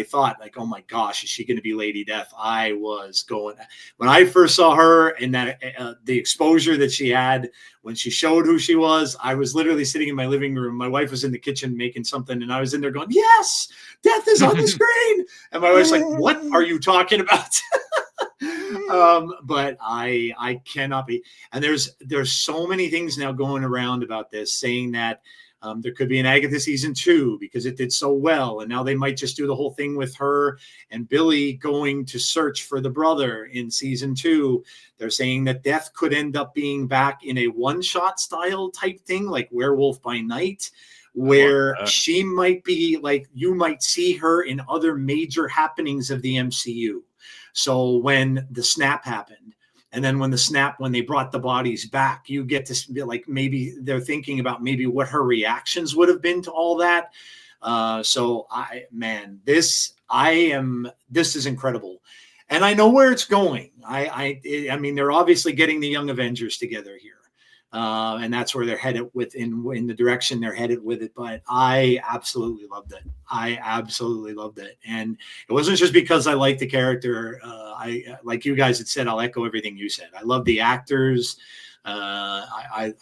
thought like, oh my gosh, is she going to be Lady Death? I was going, when I first saw her and that the exposure that she had when she showed who she was, I was literally sitting in my living room. My wife was in the kitchen making something, and I was in there going, yes, Death is on the screen. And my wife's like, what are you talking about? But I cannot be. And there's so many things now going around about this saying that there could be an Agatha season 2 because it did so well. And now they might just do the whole thing with her and Billy going to search for the brother in season 2. They're saying that Death could end up being back in a one-shot style type thing, like Werewolf by Night, where she might be like, you might see her in other major happenings of the MCU. So when the snap happened, and then when they brought the bodies back, you get to be like, maybe they're thinking about maybe what her reactions would have been to all that. This is incredible. And I know where it's going. I mean, they're obviously getting the Young Avengers together here. And that's where they're headed in the direction they're headed with it. But I absolutely loved it. And it wasn't just because I liked the character. I like you guys had said, I'll echo everything you said. I love the actors. I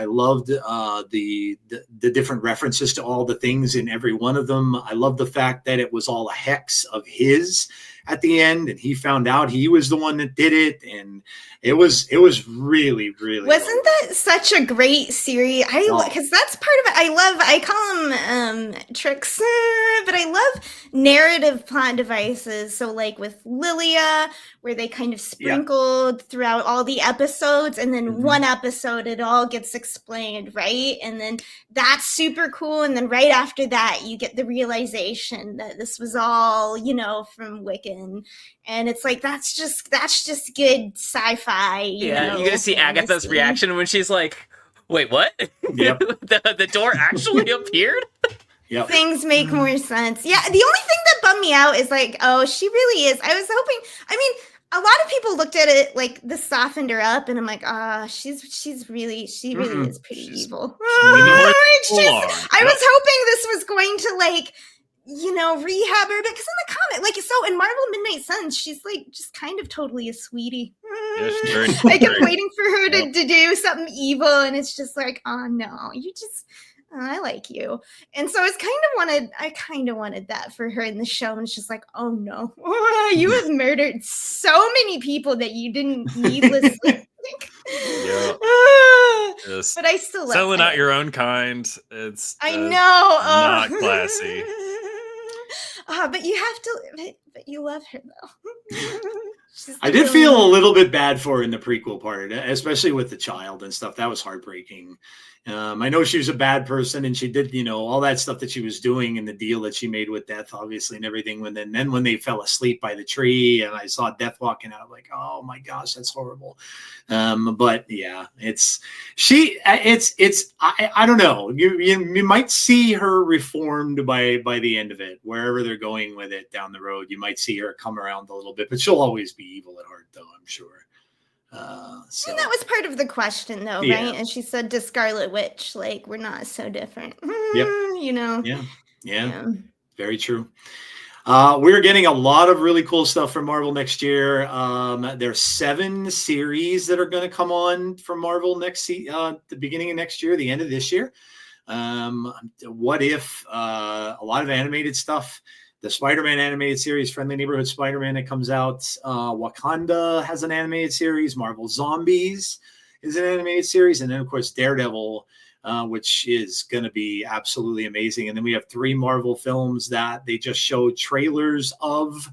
loved the different references to all the things in every one of them. I love the fact that it was all a hex of his at the end, and he found out he was the one that did it, and it was really, really. Wasn't that such a great series? Because that's part of it. I call them tricks, but I love narrative plot devices. So like with Lilia, where they kind of sprinkled throughout all the episodes, and then one episode it all gets explained, right? And then that's super cool. And then right after that, you get the realization that this was all, from Wiccan. And it's like, that's just good sci-fi. You're gonna see Agatha's reaction when she's like, wait, what? Yep. the door actually appeared? Yep. Things make more sense. Yeah, the only thing that bummed me out is like, oh, she really is. I was hoping, a lot of people looked at it like this softened her up, and I'm like, she really is pretty She's- evil. we know where It's people are. I was hoping this was going to like, rehab her, because in the comic, like, so in Marvel Midnight Suns, she's like just kind of totally a sweetie. Yeah, she's very I kept very- waiting for her to do something evil, and it's just like, oh no, I like you. And so I kind of wanted that for her in the show. And it's just like, oh no, you have murdered so many people that you didn't needlessly. Yeah. Just But I still love selling her. out your own kind. It's I know. not classy. But you have to, but you love her though. She's I did the feel a villain. little bit bad for her in the prequel part, especially with the child and stuff. That was heartbreaking. I know she was a bad person, and she did, all that stuff that she was doing, and the deal that she made with Death, obviously, and everything. And then when they fell asleep by the tree, and I saw Death walking out, I'm like, oh my gosh, that's horrible. But yeah, I don't know. You might see her reformed by the end of it, wherever they're going with it down the road. You might see her come around a little bit, but she'll always be evil at heart, though, I'm sure. So. And that was part of the question, though, Yeah. right? And she said to Scarlet Witch, like, we're not so different. Yep. Yeah. Very true. We're getting a lot of really cool stuff from Marvel next year. There's 7 series that are going to come on from Marvel the beginning of next year, the end of this year. What If, a lot of animated stuff. The Spider-Man animated series, Friendly Neighborhood Spider-Man, that comes out. Wakanda has an animated series. Marvel Zombies is an animated series. And then, of course, Daredevil, which is going to be absolutely amazing. And then we have 3 Marvel films that they just showed trailers of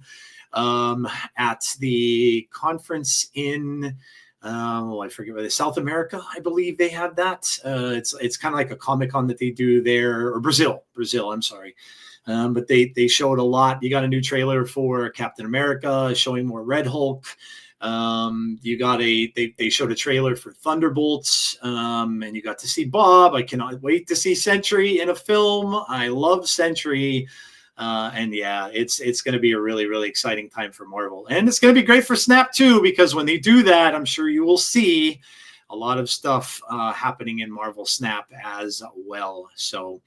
at the conference in I forget whether South America, I believe they have that. It's kind of like a Comic-Con that they do there, or Brazil, I'm sorry. But they showed a lot. You got a new trailer for Captain America showing more Red Hulk. They showed a trailer for Thunderbolts, and you got to see Bob. I cannot wait to see Sentry in a film. I love Sentry. And yeah, it's going to be a really, really exciting time for Marvel. And it's going to be great for Snap too, because when they do that, I'm sure you will see a lot of stuff happening in Marvel Snap as well. So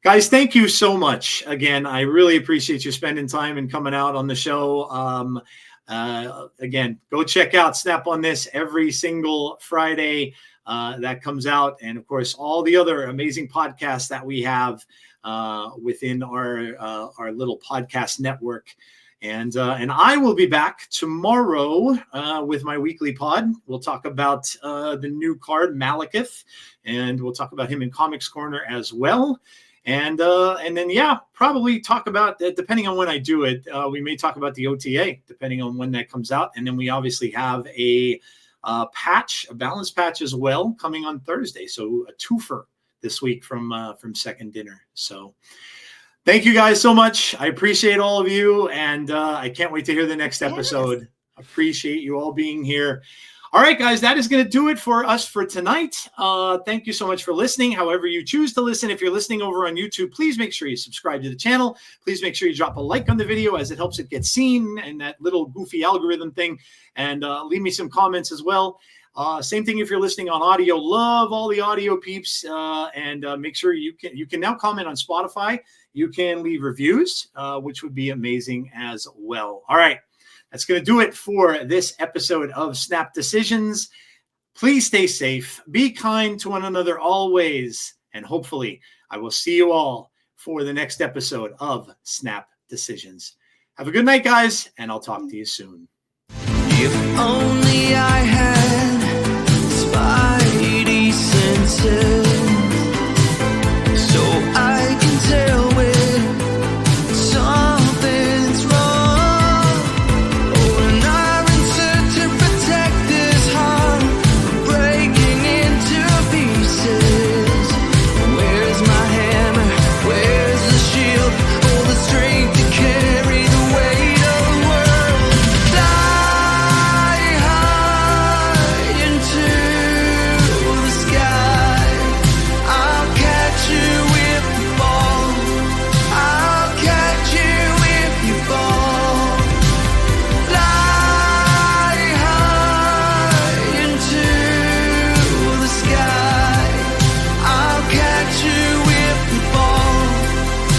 guys, thank you so much. Again, I really appreciate you spending time and coming out on the show. Again, go check out Snap on This every single Friday that comes out. And of course, all the other amazing podcasts that we have within our little podcast network. And I will be back tomorrow with my weekly pod. We'll talk about the new card, Malekith, and we'll talk about him in Comics Corner as well. And then, yeah, probably talk about, depending on when I do it, we may talk about the OTA, depending on when that comes out. And then we obviously have a balance patch as well, coming on Thursday. So a twofer this week from Second Dinner. So thank you guys so much. I appreciate all of you. And I can't wait to hear the next episode. Yes. Appreciate you all being here. All right, guys, that is going to do it for us for tonight. Thank you so much for listening. However you choose to listen, if you're listening over on YouTube, please make sure you subscribe to the channel. Please make sure you drop a like on the video, as it helps it get seen and that little goofy algorithm thing. And leave me some comments as well. Same thing if you're listening on audio. Love all the audio peeps. And make sure you can now comment on Spotify. You can leave reviews, which would be amazing as well. All right. That's going to do it for this episode of Snap Decisions. Please stay safe. Be kind to one another always. And hopefully I will see you all for the next episode of Snap Decisions. Have a good night, guys, and I'll talk to you soon. If only